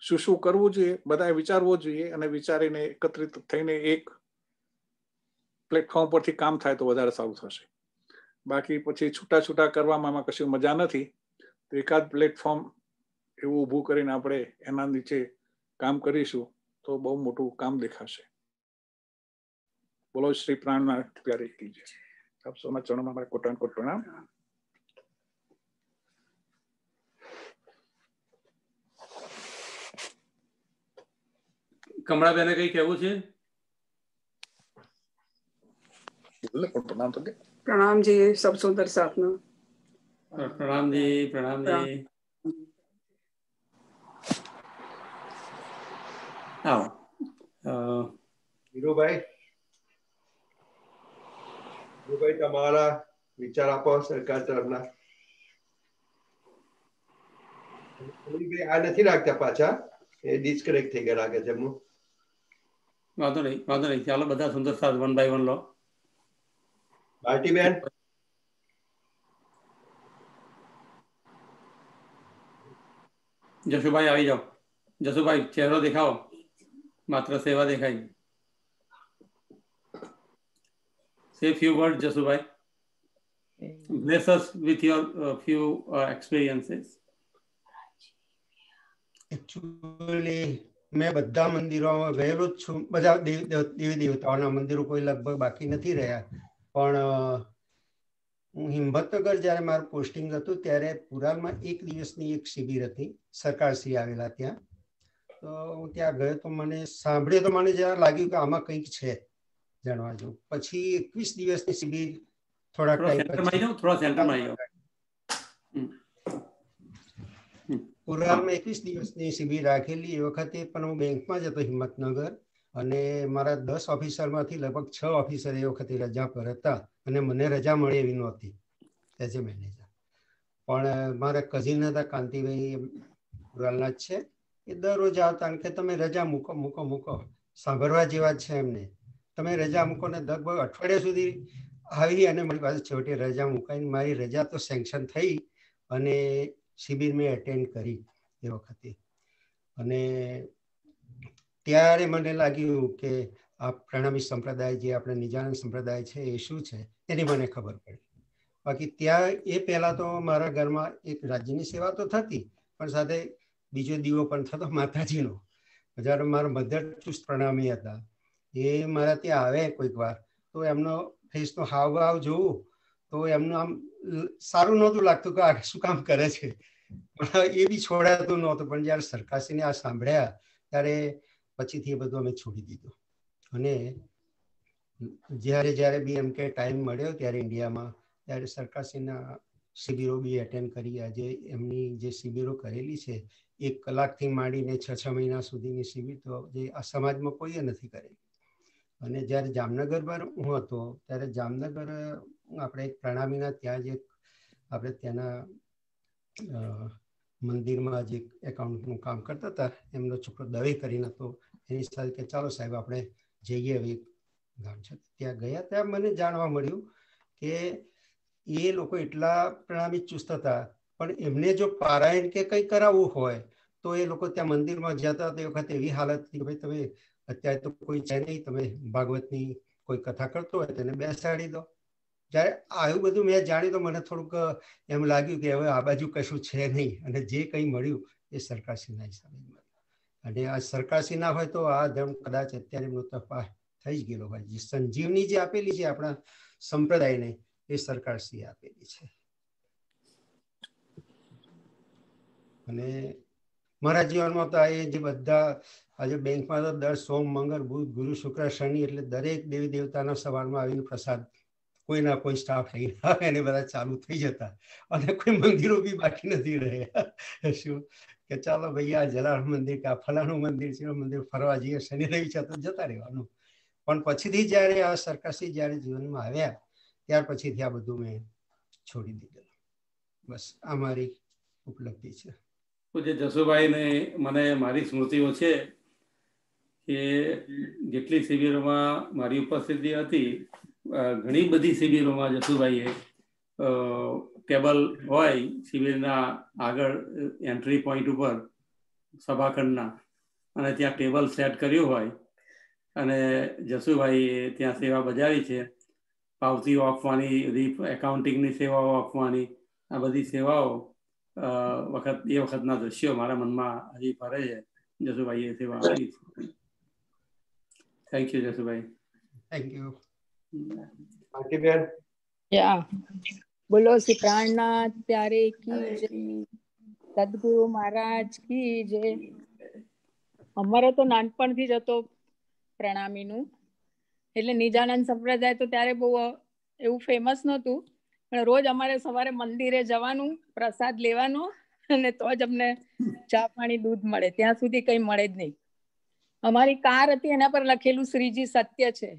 શું શું કરવું જોઈએ બધાએ વિચારવું જોઈએ, અને વિચારીને એકત્રિત થઈને એક પ્લેટફોર્મ પરથી કામ થાય તો વધારે સારું થશે. બાકી પછી છૂટા છૂટા કરવામાં એમાં કશું મજા નથી. તો એકાદ પ્લેટફોર્મ એવું ઊભું કરીને આપણે એના નીચે કામ કરીશું તો બહુ મોટું કામ દેખાશે. બોલો શ્રી પ્રાણનાથ પ્યારે કી જય. આપ સૌના ચરણોમાં મારા કોટાન કોટ પ્રણામ. કમળાબેને કઈ કહેવું છે? प्रणाम जी, सब सुंदर साथना। प्रणाम जी, प्रणाम जी। आओ હીરુભાઈ, તમારા વિચાર આપો સરકાર તરફના. આ નથી રાખતા પાછા, એ ડિસ્કનેક્ટ થઈ ગયા લાગે છે એમનું. વાંધો નહીં, ચાલો બધા સુંદર સાથ 1 by 1 લો. ભારતીબેન, જશુભાઈ આવી જાઓ. જશુભાઈ ચહેરો દેખાઓ, માત્ર સેવા દેખાય. Say few words, Jasubhai. Bless us with your few experiences. Actually, मैं બધા મંદિરોમાં ગયેલો જ છું. બધા દેવી દેવતાઓના મંદિરો કોઈ લગભગ બાકી નથી રહ્યા. પણ હું હિંમતનગર જ્યારે મારું પોસ્ટિંગ હતું ત્યારે પુરાણમાં એક દિવસની એક શિબિર હતી, સરકારશ્રી આવેલા ત્યાં. તો હું ત્યાં ગયો તો મને સાંભળ્યો તો મને જરા લાગ્યું કે આમાં કંઈક છે જાણવા જેવું. પછી 21 દિવસની શિબિર થોડા ટાઈમ પુરાણમાં 21 દિવસની શિબિર રાખેલી. એ વખતે પણ હું બેંકમાં જ હતો હિંમતનગર, અને મારા 10 ઓફિસરમાંથી લગભગ 6 ઓફિસર એ વખતે રજા પર હતા અને મને રજા મળે એવી નહોતી એઝ એ મેનેજર. પણ મારા કઝિન હતા કાંતિભાઈ, પુરાણના જ છે, એ દરરોજ આવતા કે તમે રજા મૂકો, સાંભળવા જેવા છે એમને. તમે રજા મૂકો ને લગભગ અઠવાડિયા સુધી આવી અને મારી પાસે છેવટે રજા મુકાઈને મારી રજા તો સેન્કશન થઈ અને શિબિર મેં એટેન્ડ કરી એ વખતે. અને ત્યારે મને લાગ્યું કે આ પ્રણામી સંપ્રદાય જે આપણે નિજાનંદ સંપ્રદાય છે એ શું છે એની મને ખબર પડી. બાકી ત્યાં એ પહેલાં તો મારા ઘરમાં એક રાજ્યની સેવા તો થતી, પણ સાથે બીજો દીવો પણ થતો માતાજીનો. જ્યારે મારા મધર ચુસ્ત પ્રણામી હતા, એ મારા ત્યાં આવે કોઈક વાર તો એમનો ફેસનો હાવભાવ જોવું તો એમનું આમ સારું નહોતું લાગતું કે આ શું કામ કરે છે, પણ એ બી છોડાતું નહોતું. પણ જ્યારે સરકારશ્રીને આ સાંભળ્યા ત્યારે પછીથી એ બધું અમે છોડી દીધું. અને જ્યારે બી એમ કે ટાઈમ મળ્યો ત્યારે ઇન્ડિયામાં, ત્યારે સરકારશ્રીના શિબિરો બી એટેન્ડ કરી. આજે એમની જે શિબિરો કરેલી છે 1 કલાકથી માંડીને 6 મહિના સુધીની શિબિર તો જે આ સમાજમાં કોઈએ નથી કરેલી. અને જ્યારે જામનગર પર હું હતો ત્યારે જામનગર આપણે એક પ્રણામીના ત્યાં જે આપણે ત્યાંના મંદિરમાં જે એકાઉન્ટનું કામ કરતા હતા, એમનો છોકરો દવે કરીને હતો, એની સાથે કે ચાલો સાહેબ આપણે જઈએ. હવે ગામ છે ત્યાં ગયા, ત્યાં મને જાણવા મળ્યું કે એ લોકો એટલા પ્રણામી ચુસ્ત હતા, પણ એમને જો પારાયણ કે કંઈ કરાવવું હોય તો એ લોકો ત્યાં મંદિરમાં જતા. તે વખતે એવી હાલત હતી કે ભાઈ તમે અત્યારે તો કોઈ છે નહીં, તમે ભાગવતની કોઈ કથા કરતો હોય તેને બેસાડી દો. જ્યારે આવું બધું મેં જાણ્યું તો મને થોડુંક એમ લાગ્યું કે હવે આ બાજુ કશું છે નહીં, અને જે કંઈ મળ્યું એ સરકારશ્રીના હિસાબે મળ્યું. અને આ સરકારશ્રી ના હોય તો આ ધર્મ કદાચ અત્યારે એમનો તફા થઈ જ ગયેલો હોય. જે સંજીવની જે આપેલી છે આપણા સંપ્રદાયને, એ સરકારશ્રીએ આપેલી છે. અને મારા જીવનમાં તો એ જે બધા આજે બેંકમાં તો દર સોમ, મંગળ, બુધ, ગુરુ, શુક્ર, શનિ એટલે દરેક દેવી દેવતાના સવારમાં આવીને પ્રસાદ કોઈના કોઈ સ્ટાફ લઈને આવે અને બધા ચાલુ થઈ જતા. અને કોઈ મંદિરો બી બાકી નથી રહ્યા. શું કે ચાલો ભાઈ આ જલારામ મંદિર કે આ ફલાણું મંદિર છે, મંદિર ફરવા જઈએ, શનિ રવિ છે તો જતા રહેવાનું. પણ પછીથી જ્યારે આ સરકારશ્રી જ્યારે જીવનમાં આવ્યા ત્યાર પછીથી આ બધું મેં છોડી દીધેલું. બસ આ મારી ઉપલબ્ધિ છે. પૂજ્ય જશુભાઈને મને મારી સ્મૃતિઓ છે કે જેટલી શિબિરોમાં મારી ઉપસ્થિતિ હતી, ઘણી બધી શિબિરોમાં જશુભાઈએ ટેબલ હોય શિબિરના આગળ એન્ટ્રી પોઈન્ટ ઉપર સભાખંડના, અને ત્યાં ટેબલ સેટ કર્યું હોય અને જશુભાઈએ ત્યાં સેવા બજાવી છે. પાવતીઓ આપવાની, એકાઉન્ટિંગની સેવાઓ આપવાની, આ બધી સેવાઓ એ વખતના દ્રશ્યો મારા મનમાં હજી ફરે છે. જશુભાઈએ સેવા આપી. Thank you Jashubhai. Thank you. બોલો શ્રી પ્રાણનાથ પ્યારે કી જય, સદગુરુ મહારાજ કી જય. અમારે તો નાનપણથી જ હતો પ્રણામીનું, એટલે નિજાનંદ સંપ્રદાય તો ત્યારે બહુ એવું ફેમસ નહોતું, પણ રોજ અમારે સવારે મંદિરે જવાનું, પ્રસાદ લેવાનો, અને તો જ અમને ચા પાણી દૂધ મળે, ત્યાં સુધી કઈ મળે જ નહીં. અમારી કાર હતી એના પર લખેલું શ્રીજી સત્ય છે.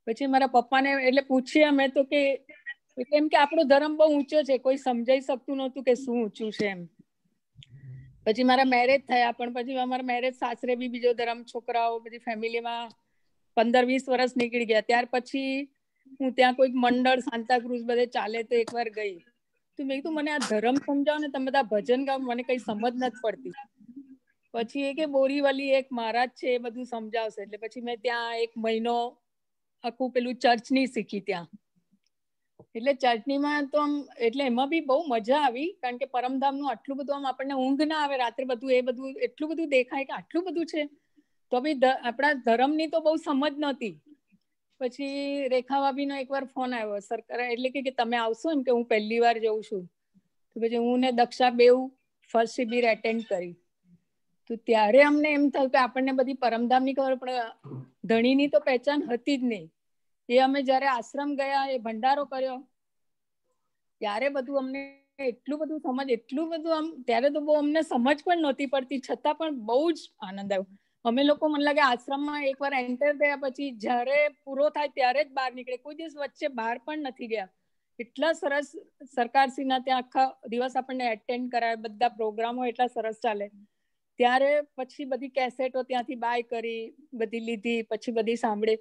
પછી મારા પપ્પાને એટલે પૂછીએ અમે તો કે કેમ કે આપણો ધર્મ બહુ ઊંચો છે, કોઈ સમજાઈ શકતું નહોતું કે શું ઊંચું છે એમ. પછી મારા મેરેજ થયા, પણ પછી અમારા મેરેજ સાસરે બી બીજો ધર્મ, છોકરાઓ, બધી ફેમિલીમાં 15-20 વર્ષ નીકળી ગયા. ત્યાર પછી હું ત્યાં કોઈક મંડળ સાંતાક્રુઝ બધે ચાલે તો એકવાર ગઈ, તો મેં કીધું મને આ ધર્મ સમજાવો ને, તમે બધા ભજન ગાઓ, મને કઈ સમજ નથી પડતી. પછી એ કે બોરીવલી એક મહારાજ છે એ બધું સમજાવશે. એટલે પછી મેં ત્યાં 1 મહિનો આખું પેલું ચર્ચની શીખી ત્યાં. એટલે ચર્ચનીમાં તો આમ એટલે એમાં બી બહુ મજા આવી, કારણ કે પરમધામનું આટલું બધું આમ આપણને ઊંઘ ના આવે રાત્રે, બધું એ બધું એટલું બધું દેખાય કે આટલું બધું છે. તો બી આપણા ધર્મની તો બહુ સમજ નહોતી. પછી રેખા ભાભીનો એકવાર ફોન આવ્યો સરકાર, એટલે કે તમે આવશો એમ, કે હું પહેલી વાર જઉં છું. તો પછી હું ને દક્ષા બેઉ ફર્સ્ટ શિબિર એટેન્ડ કરી. તો ત્યારે અમને એમ થયું કે આપણને બધી પરમધામની ખબર, પણ ધણીની તો પહેચાન હતી જ નહીં. એ અમે જયારે આશ્રમ ગયા, એ ભંડારો કર્યો, ત્યારે બધું અમને એટલું બધું સમજ, એટલું બધું આમ, ત્યારે તો બહુ અમને સમજ પણ નહોતી પડતી, છતાં પણ બહુ જ આનંદ આવ્યો. અમે લોકો મને લાગે આશ્રમમાં એકવાર એન્ટર થયા પછી જ્યારે પૂરો થાય ત્યારે જ બહાર નીકળે, કોઈ દિવસ વચ્ચે બહાર પણ નથી ગયા. એટલા સરસ સરકારશ્રીના ત્યાં આખા દિવસ આપણને એટેન્ડ કરાવે, બધા પ્રોગ્રામો એટલા સરસ ચાલે. ત્યારે પછી બધી કેસેટો ત્યાંથી બાય કરી, બધી લીધી, પછી બધી સાંભળે.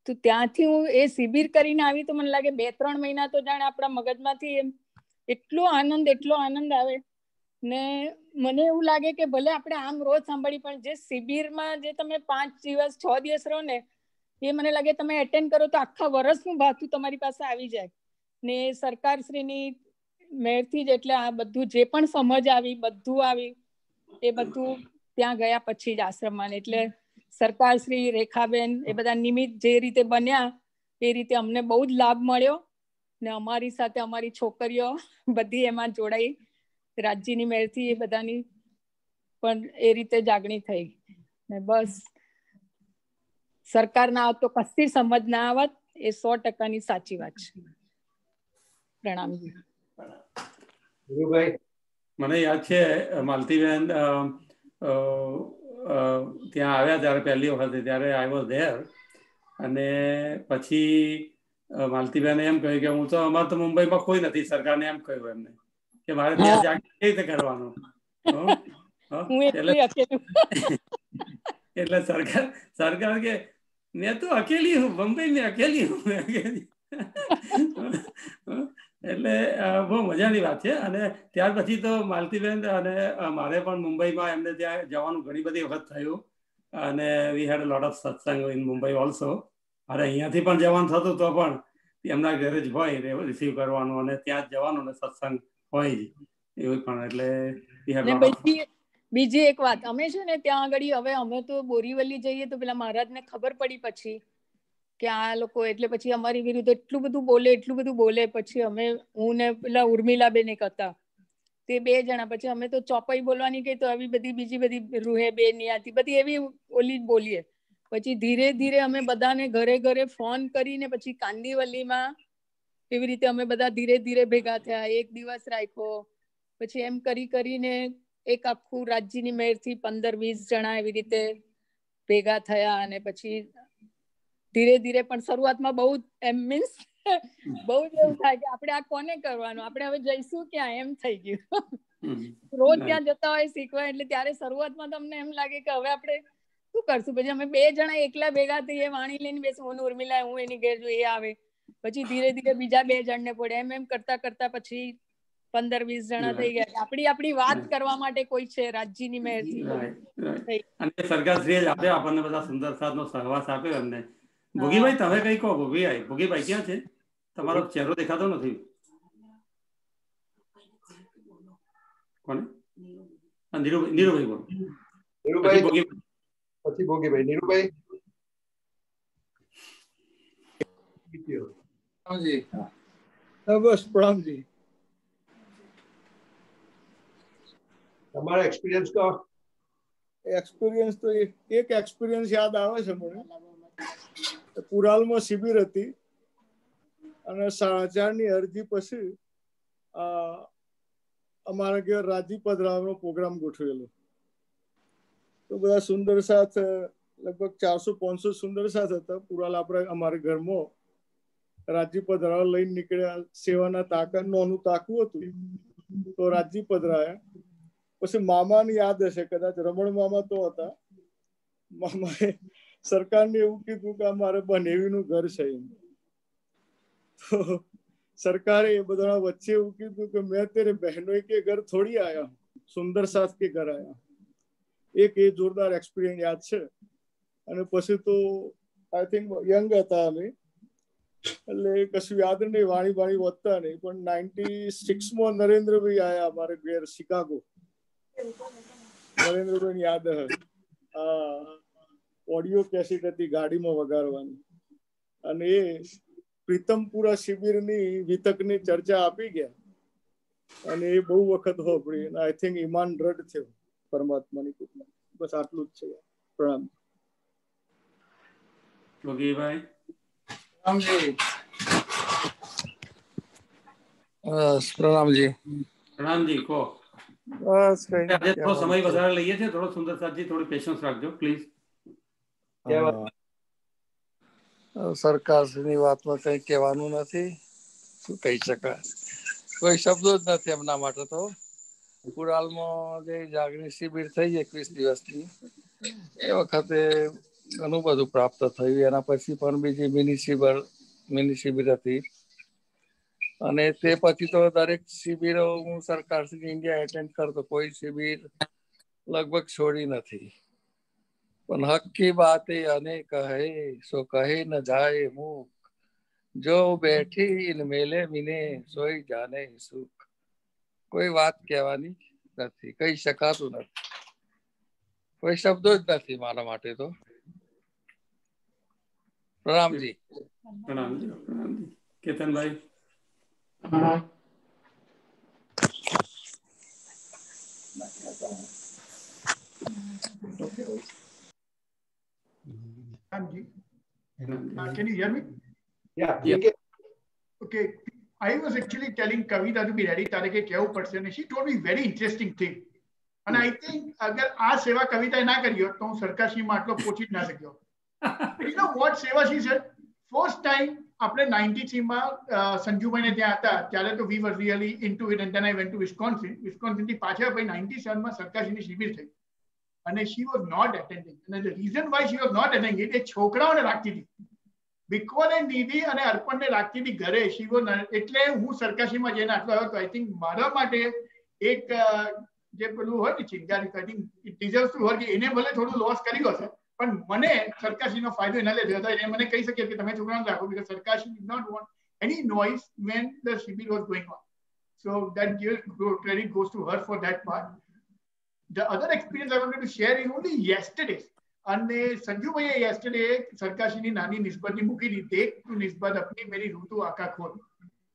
તો ત્યાંથી હું એ શિબિર કરીને આવી, તો મને લાગે 2-3 મહિના તો જાણે આપણા મગજમાંથી એમ એટલો આનંદ આવે ને. મને એવું લાગે કે ભલે આપણે આમ રોજ સાંભળી, પણ જે શિબિરમાં જે તમે 5 દિવસ 6 દિવસ રહો ને, એ મને લાગે તમે એટેન્ડ કરો તો આખા વર્ષનું ભાથું તમારી પાસે આવી જાય. ને સરકારશ્રીની મેળથી જ, એટલે આ બધું જે પણ સમજ આવી, બધું આવી, એ બધું ત્યાં ગયા પછી જ આશ્રમમાં. એટલે સરકારશ્રી, રેખાબેન, એ બધા નિમિત્ત જે રીતે બન્યા, એ રીતે અમને બહુ જ લાભ મળ્યો. ને અમારી સાથે અમારી છોકરીઓ બધી એમાં જોડાઈ, રાજ્યની મેળથી એ બધાની પણ એ રીતે જાગણી થઈ. ને બસ સરકાર ના આવત તો કશી સમજ ના આવત, એ 100%ની સાચી વાત છે. પ્રણામ. મને યાદ છે માલતીબેન ત્યાં આવ્યા ત્યારે પહેલી વખતે, ત્યારે આઈ વોઝ ધેર, અને પછી માલતીબેને એમ કહ્યું કે હું તો, અમારે તો મુંબઈમાં કોઈ નથી, સરકારને એમ કહ્યું એમને કે મારે ત્યાં જાગીર કઈ રીતે કરવાનું. એટલે સરકાર કે મેં તો અકેલી હું, મુંબઈ મેં અકેલી હું. એટલે બહુ મજાની વાત છે. અને ત્યાર પછી તો માલતીબેન અને મારે પણ મુંબઈમાં એમને ત્યાં જવાનું ઘણી બધી વખત થયું, અને વી હેડ અ લોટ ઓફ સત્સંગ ઇન મુંબઈ ઓલ્સો. અને અહીંયાથી પણ જવાનું થતું તો પણ એમના ઘરે જ હોય રિસીવ કરવાનું, અને ત્યાં જ જવાનું, ને સત્સંગ હોય જ એવું પણ. એટલે બીજી એક વાત, અમે છે ને ત્યાં આગળ, હવે અમે તો બોરીવલી જઈએ તો પેલા મહારાજને ખબર પડી પછી કે આ લોકો, એટલે પછી અમારી વિરુદ્ધ એટલું બધું બોલે. પછી અમે, હું ને પેલા ઉર્મિલાબેન એક હતા, તે 2 જણા, પછી અમે તો ચોપાઈ બોલવાની કઈ, તો આવી બધી બીજી બધી રૂહે બે નિયાતી બધી એવી ઓલી બોલીએ. પછી ધીરે ધીરે અમે બધાને ઘરે ઘરે ફોન કરીને, પછી કાંદીવલીમાં એવી રીતે અમે બધા ધીરે ધીરે ભેગા થયા, 1 દિવસ રાખ્યો. પછી એમ કરીને એક આખું રાજ્યની મેળથી 15-20 જણા એવી રીતે ભેગા થયા. અને પછી ધીરે ધીરે, પણ શરૂઆતમાં બહુ એમ મીન્સ બહુ જ એવું થાય કે આપણે આ કોને કરવાનું, આપણે હવે જઈશું ક્યાં, એમ થઈ ગયું. રોજ ત્યાં જતા હોય શીખવા, એટલે ત્યારે શરૂઆતમાં તમને એમ લાગે કે હવે આપણે શું કરશું. પછી અમે 2 જણા એકલા ભેગા થઈએ, વાણી લઈને બેસું, હું ઉર્મિલા, હું એની ઘેર જો, એ આવે. પછી ધીરે ધીરે બીજા 2 જણને પડે, એમ કરતા કરતા પછી 15-20 જણા થઈ ગયા. આપણી વાત કરવા માટે કોઈ છે રાજ્યની મેળથી. અને સરકારશ્રીએ જ આપ્યો આપણને બધા સુંદર સાથનો સહવાસ આપ્યો એમને. ભોગીભાઈ તમે કઈ કહો. ભોગીભાઈ ક્યાં છે? તમારો ચહેરો દેખાતો નથી. કોને? નીરુભાઈ બોલો. પછી ભોગીભાઈ. નીરુભાઈ. બસ પ્રણામજી. તમારા એક્સપિરિયન્સ કહો. એક્સપિરિયન્સ તો એક એક્સપિરિયન્સ યાદ આવે છે મને. પુરાલમાં શિબિર હતી અને 4:30 અરજી પછી અમારા ઘેર રાજી પધરાવાનો પ્રોગ્રામ ગોઠવેલો. તો બધા સુંદર સાથ લગભગ 400-500 સુંદર સાથ હતા. પુરાલ આપણે અમારા ઘરમાં રાજી પધરાવા લઈને નીકળ્યા. સેવાના તાકા નાનું તાકું હતું તો રાજી પધરાયા. પછી મામાને યાદ હશે કદાચ, રમણ મામા તો હતા. મામાએ સરકારને એવું કીધું કે અમારે બનેવીનું ઘર છે. તો સરકારે એ બધા વચ્ચે એવું કીધું કે મેં તેરે બહેનોઈ કે ઘર થોડી આયા, સુંદર સાથ કે ઘર આયા. એક એ જોરદાર એક્સપિરિયન્સ યાદ છે. અને પછી તો આઈ થિંક યંગ હતા અમે, એટલે કશું યાદ નહીં, વાણી વધતા નહીં. પણ 96માં નરેન્દ્રભાઈ આયા અમારે ઘેર શિકાગો. નરેન્દ્રભાઈ યાદ હે, ઓડિયો કેસેટ હતી ગાડીમાં વગાડવાની. અને એ પ્રીતમપુરા શિબિરની વિતકની ચર્ચા આપી ગયા અને એ બહુ વખત હોપડી. આઈ થિંક ઈમાન દ્રઢ થયો પરમાત્માની કૃપા. બસ આટલું જ છે. પ્રણામ. યોગીભાઈ. પ્રણામજી. પ્રણામજી. કહો. બસ કઈ આજે થોડો સમય વધારે લઈએ છીએ. થોડો સુંદર સાજી, થોડી પેશન્સ રાખજો પ્લીઝ. સરકારની વાતમાં કઈ કહેવાનું નથી. શું કહી શકાય, કોઈ શબ્દો જ નથી એમના માટે. તો પુરાલમાં જે જાગૃતિ શિબિર થઈ 21 દિવસની, એ વખતે ઘણું બધું પ્રાપ્ત થયું. એના પછી પણ બીજી મિની શિબિર હતી. અને તે પછી તો દરેક શિબિરો હું સરકારશ્રી ઇન્ડિયા એટેન્ડ કરતો. કોઈ શિબિર લગભગ છોડી નથી. પણ હક કી બાતે અનેક હૈ, સો કહે ન જાય મુખ, જો બેઠી ઇન મેલે મિને સોઈ જાને સુખ. કોઈ વાત કહેવાની નથી, કહી શકાતું નથી. કોઈ શબ્દો જ નથી મારા માટે તો. પ્રણામજી. પ્રણામજી. કેતનભાઈ. Can you hear me? Yeah. Okay. I was actually telling Kavita to be ready. તારે કે કેવું પડશે ને she told me very interesting thing. And I think અગર આ સેવા કવિતાએ ના કરી હોત તો હું સરકારશ્રીમાં આટલો પહોંચી જ ના શક્યો. You know what સેવા she said? First time આપણે 93 માં સંજુભાઈને ત્યાં હતા ત્યારે તો we were really into it, and then I went to Wisconsin થી પાછા ભાઈ 97 માં સરકારશ્રીની શિબિર થઈ અને she was not attending. And the reason why she was not attending it, એ છોકરાઓને રાખતી હતી. વિકોને નિધિ અને અર્પણને રાખતી હતી ઘરે. she was એટલે હું સરકારશ્રીમાં જઈને આટલો આવ્યો. તો I think મારા માટે એક જે પેલું હોય ને ચિંગારી, I think it deserves to her કે એને ભલે થોડું લોસ કર્યું હશે પણ મને સરકારશ્રીનો ફાયદો એના લીધે હતો. એને મને કહી શકીએ કે તમે છોકરાઓને રાખો, because સરકારશ્રી did not want any noise when the shibir was going on. So that credit goes to her for that part. The other experience I wanted to share is only yesterday. અને સંજુભાઈએ yesterday સરકારશ્રીની નાની નિસ્બતની મૂકી દી. દેખ તું નિસ્બત अपनी मेरी ઋતુ આકા ખોલ,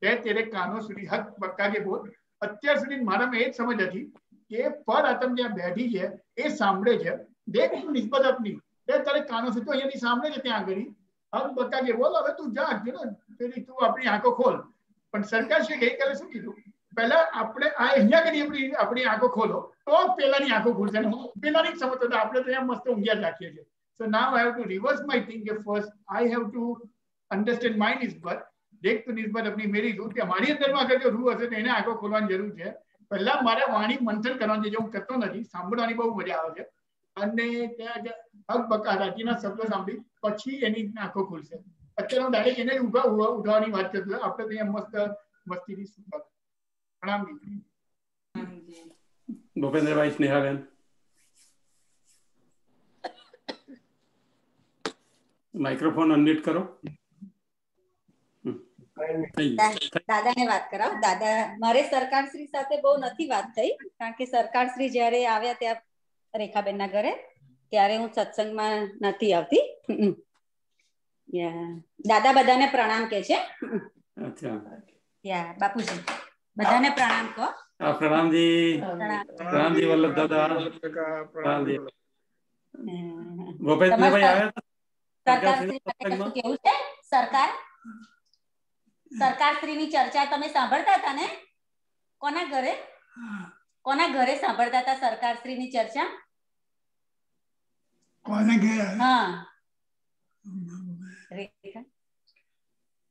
તે તેરે કાનો સુધી હક બક્કા કે બોલ. અત્યાર સુધી મારામાં એ જ સમજ હતી કે પર આતમ જ્યાં બેઠી છે એ સાંભળે છે. દેખ તું નિસ્બત अपनी, તે તારે કાનો સુધી તો અહીંયાથી સાંભળે છે ત્યાં આગળ હક બક્કા કે બોલ. હવે તું જા, પેલી તું આપણી આંખો ખોલ. પણ સરકારશ્રીએ ગઈકાલે શું કીધું? પહેલા આપણે આ અહીંયા કરી આપણી આંખો ખોલો તો પેલાની આંખો ખુલશે. હું પેલાની જ સમજતો હતો, આપણે તો અહીંયા મસ્ત ઊંઘ્યા જ રાખીએ છીએ. So now I have to reverse my thinking. First I have to understand my નિસ્બત. દેખ તું નિસ્બત अपनी मेरी रू, કે મારી અંદરમાં અગર જો રૂ હશે તો એને આંખો ખોલવાની જરૂર છે. પહેલા મારે વાણી મંથન કરવાનું છે, જે હું કરતો નથી. સાંભળવાની બહુ મજા આવે છે. અને ત્યાં હક બકા રાજીના શબ્દો સાંભળી પછી એની આંખો ખુલશે. અત્યારે હું ડાયરેક્ટ એને જ ઉઠાવવાની વાત કરતો. આપણે તો અહીંયા મસ્ત મસ્તીની સુખ. પ્રણામજી. ભૂપેન્દ્રભાઈ. સ્નેહાબેન. માઇક્રોફોન અનમ્યુટ કરો. દાદાને વાત કરાવ. દાદા મારે સરકારશ્રી સાથે બહુ નથી વાત થઈ, કારણ કે સરકારશ્રી જ્યારે આવ્યા ત્યાં રેખાબેનના ઘરે ત્યારે હું સત્સંગમાં નથી આવતી. દાદા બધાને પ્રણામ કે છે. બાપુજી બધાને પ્રણામ કહો. પ્રણામજી. પ્રણામજી વલ્લભ દાદા. પ્રણામજી. ભૂપેન્દ્રભાઈ આવ્યા હતા સરકારશ્રી માટે કશું કેવું છે? સરકારશ્રીની ચર્ચા તમે સાંભળતા હતા ને? કોના ઘરે સાંભળતા હતા સરકારશ્રીની ચર્ચા? કોને ઘરે? હા,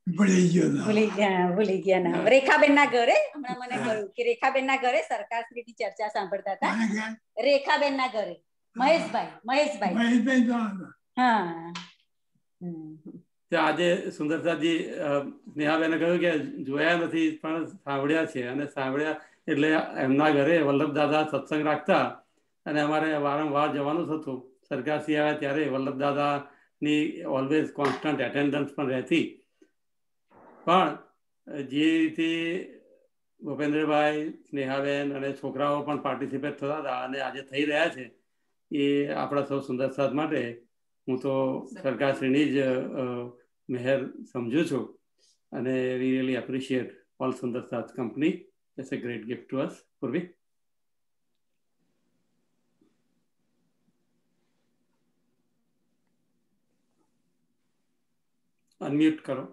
ભૂલી ગયા નામ. રેખાબેન ના ઘરે હમણાં મને કહ્યું કે રેખાબેન ના ઘરે સરકારશ્રીની ચર્ચા સાંભળતા હતા. રેખાબેન ના ઘરે મહેશભાઈ. હા, આજે સુંદરતાજી સ્નેહાબેને કહ્યું કે જોયા નથી પણ સાંભળ્યા છે, અને સાંભળ્યા એટલે એમના ઘરે વલ્લભ દાદા સત્સંગ રાખતા અને અમારે વારંવાર જવાનું થતું. સરકારશ્રી આવ્યા ત્યારે વલ્લભ દાદાની ઓલવેઝ કોન્સ્ટન્ટ એટેન્ડન્સ પણ રહેતી. પણ જે રીતે ભૂપેન્દ્રભાઈ, સ્નેહાબેન અને છોકરાઓ પણ પાર્ટિસિપેટ થતા હતા અને આજે થઈ રહ્યા છે, એ આપણા સૌ સુંદર સાથ માટે હું તો સરકારશ્રીની જ મહેર સમજુ છું. અને વી રિયલી એપ્રિશિએટ ઓલ સુંદર સાથ company. It's a great gift to us. Purvi, unmute કરો.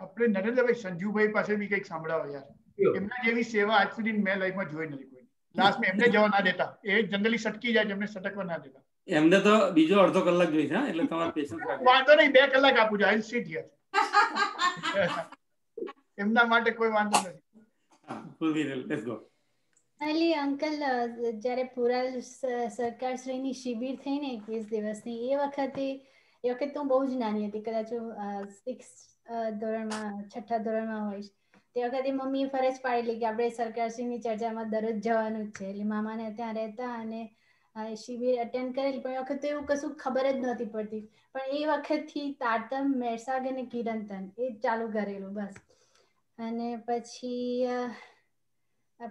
આપણે નરેન્દ્રભાઈ સંજુભાઈ પાસે બી કંઈક સાંભળાવો યાર. એમના જેવી સેવા આજ સુધી મેં લાઈફમાં જોઈ નથી કોઈ. લાસ્ટ માં એમને જવા ના દેતા. એ જનરલી સટકી જાય, એમને સટકવા ના દેતા. એમને તો બીજો અડધો કલાક જોઈશે, એટલે તમારે પેશન્સ રાખજો. વાંધો નહીં, 2 કલાક આપું છું. I will seat here. એમના માટે કોઈ વાંધો નથી. પૂર્વી, લેટ્સ ગો. અલી અંકલ, જ્યારે પુરાલ સરકારશ્રીની શિબિર થઈ ને 21 દિવસની, એ વખતે હું બહુ જ નાની હતી, કદાચ 6 ધોરણમાં 6ઠા ધોરણમાં હોઈશ. તે વખતે મમ્મીએ ફરજ પાડેલી કે આપણે સરકારશ્રીની ચર્ચામાં દરરોજ જવાનું જ છે. એટલે મામાને ત્યાં રહેતા અને શિબિર અટેન્ડ કરેલી. પણ એ વખતે એવું કશું ખબર જ નહોતી પડતી. પણ એ વખતથી તારતમ, મેરસાગ અને કિરંતન એ ચાલુ કરેલું બસ. અને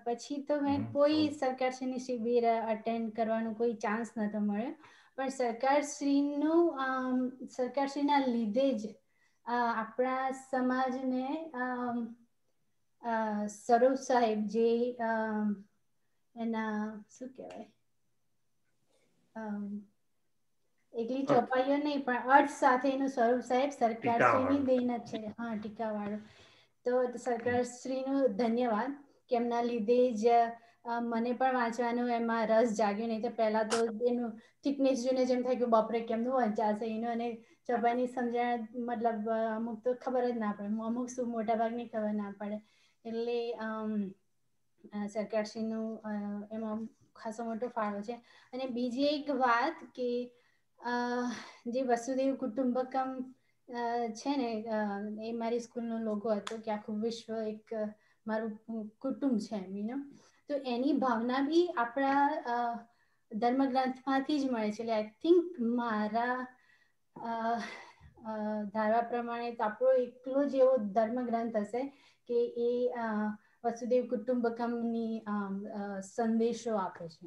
પછી તો મેં કોઈ સરકારશ્રીની શિબિર અટેન્ડ કરવાનો કોઈ ચાન્સ નહોતો મળ્યો. પણ સરકારશ્રીના લીધે જ આપણા સમાજને સ્વરૂપ સાહેબ, જે એના શું કહેવાય, એકલી ચોપાઈઓ નહીં પણ અર્થ સાથેનું સ્વરૂપ સાહેબ સરકારશ્રીની દેન જ છે. હા, ટીકાવાળું. તો સરકારશ્રીનું ધન્યવાદ કે એમના લીધે જ મને પણ વાંચવાનું એમાં રસ જાગ્યો. નહીં તો પહેલા તો એનું થિકનેસ જોઈને જેમ થાય કે બાપરે કેમનું વંચાશે એનું, અને ચોપાઈની સમજણ મતલબ અમુક તો ખબર જ ના પડે, અમુક શું મોટા ભાગની ખબર ના પડે. એટલે સરકારશ્રીનું એમાં ખાસો મોટો ફાળો છે. અને બીજી એક વાત કે જે વસુદેવ કુટુંબકમ છે ને, એ મારી સ્કૂલનો લોગો હતો કે આખું વિશ્વ એક મારું કુટુંબ છે એમનો. તો એની ભાવના બી આપણા ધર્મગ્રંથમાંથી જ મળે છે. એટલે આઈ થિંક મારા ધારવા પ્રમાણે તો આપણો એકલો જ એવો ધર્મગ્રંથ હશે કે એ વસુદેવ કુટુંબકમની સંદેશો આપે છે.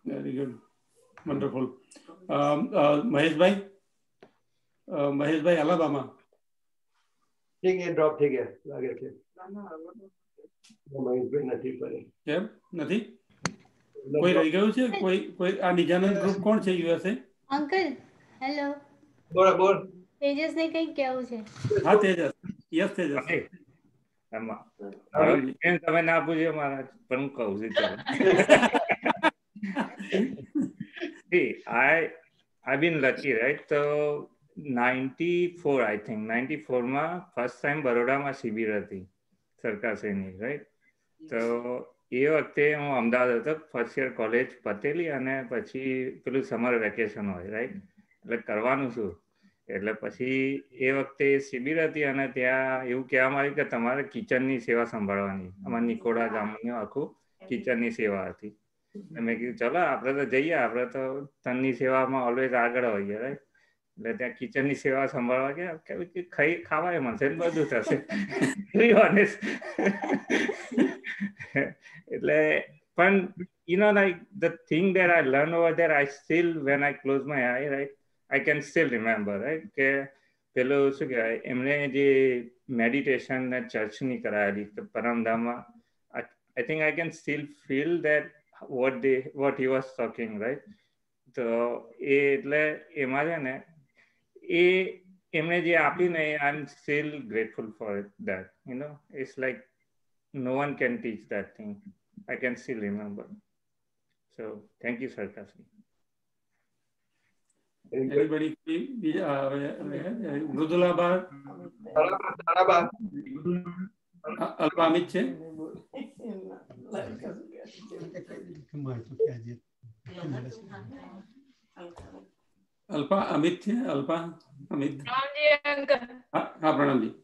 Very good, wonderful. Maheshbhai Alabama. ઠીક છે, ડ્રોપ થઈ ગયા લાગે છે. મહેશભાઈ નથી પડે. કેમ નથી? કોઈ રહી ગયું છે? કોઈ આ નિજાનંદ ગ્રુપ કોણ છે યુએસએ? Uncle hello. બોલ. તેજસ ને કંઈક કહેવું છે. હા તેજસ. યસ તેજસ. તમે ના પૂછ્યો મહારાજ, પણ હું કહું છું. I've been lucky, right? So 94, I think 94 માં ફર્સ્ટ ટાઈમ બરોડામાં શિબિર હતી સરકારશ્રીની, રાઈટ? તો એ વખતે હું અમદાવાદ હતો, ફર્સ્ટ યર કોલેજ પતેલી અને પછી પેલું સમર વેકેશન હોય, રાઈટ? એટલે કરવાનું શું, એટલે પછી એ વખતે શિબિર હતી અને ત્યાં એવું કહેવામાં આવ્યું કે તમારે કિચનની સેવા સંભાળવાની. અમારા નિકોડા ગામનું આખું કિચનની સેવા હતી. મેં કીધું ચલો આપણે તો જઈએ, આપણે તો તનની સેવામાં ઓલવેઝ આગળ હોઈએ, રાઈટ? એટલે ત્યાં કિચનની સેવા સંભાળવા ગયા કે ખાવાય મળશે ને બધું થશે. એટલે પણ like the thing that I learned over there, I still, when I close my eye, right, I can still remember, right? કે પેલું શું કહેવાય, એમણે જે મેડિટેશન ને ચર્ચની કરાયેલી પરમધામમાં I think I can still feel that what he was talking, right? તો એ એટલે એમાં છે ને એ એમણે જે આપી ને I'm still grateful for that, you know. It's like no one can teach that thing. I can still remember. So thank you, Sarkarji. Everybody મૃદુલાબા Alpa Amit છે અલ્પા અમિત છે અલ્પા અમિત હા પ્રણામજી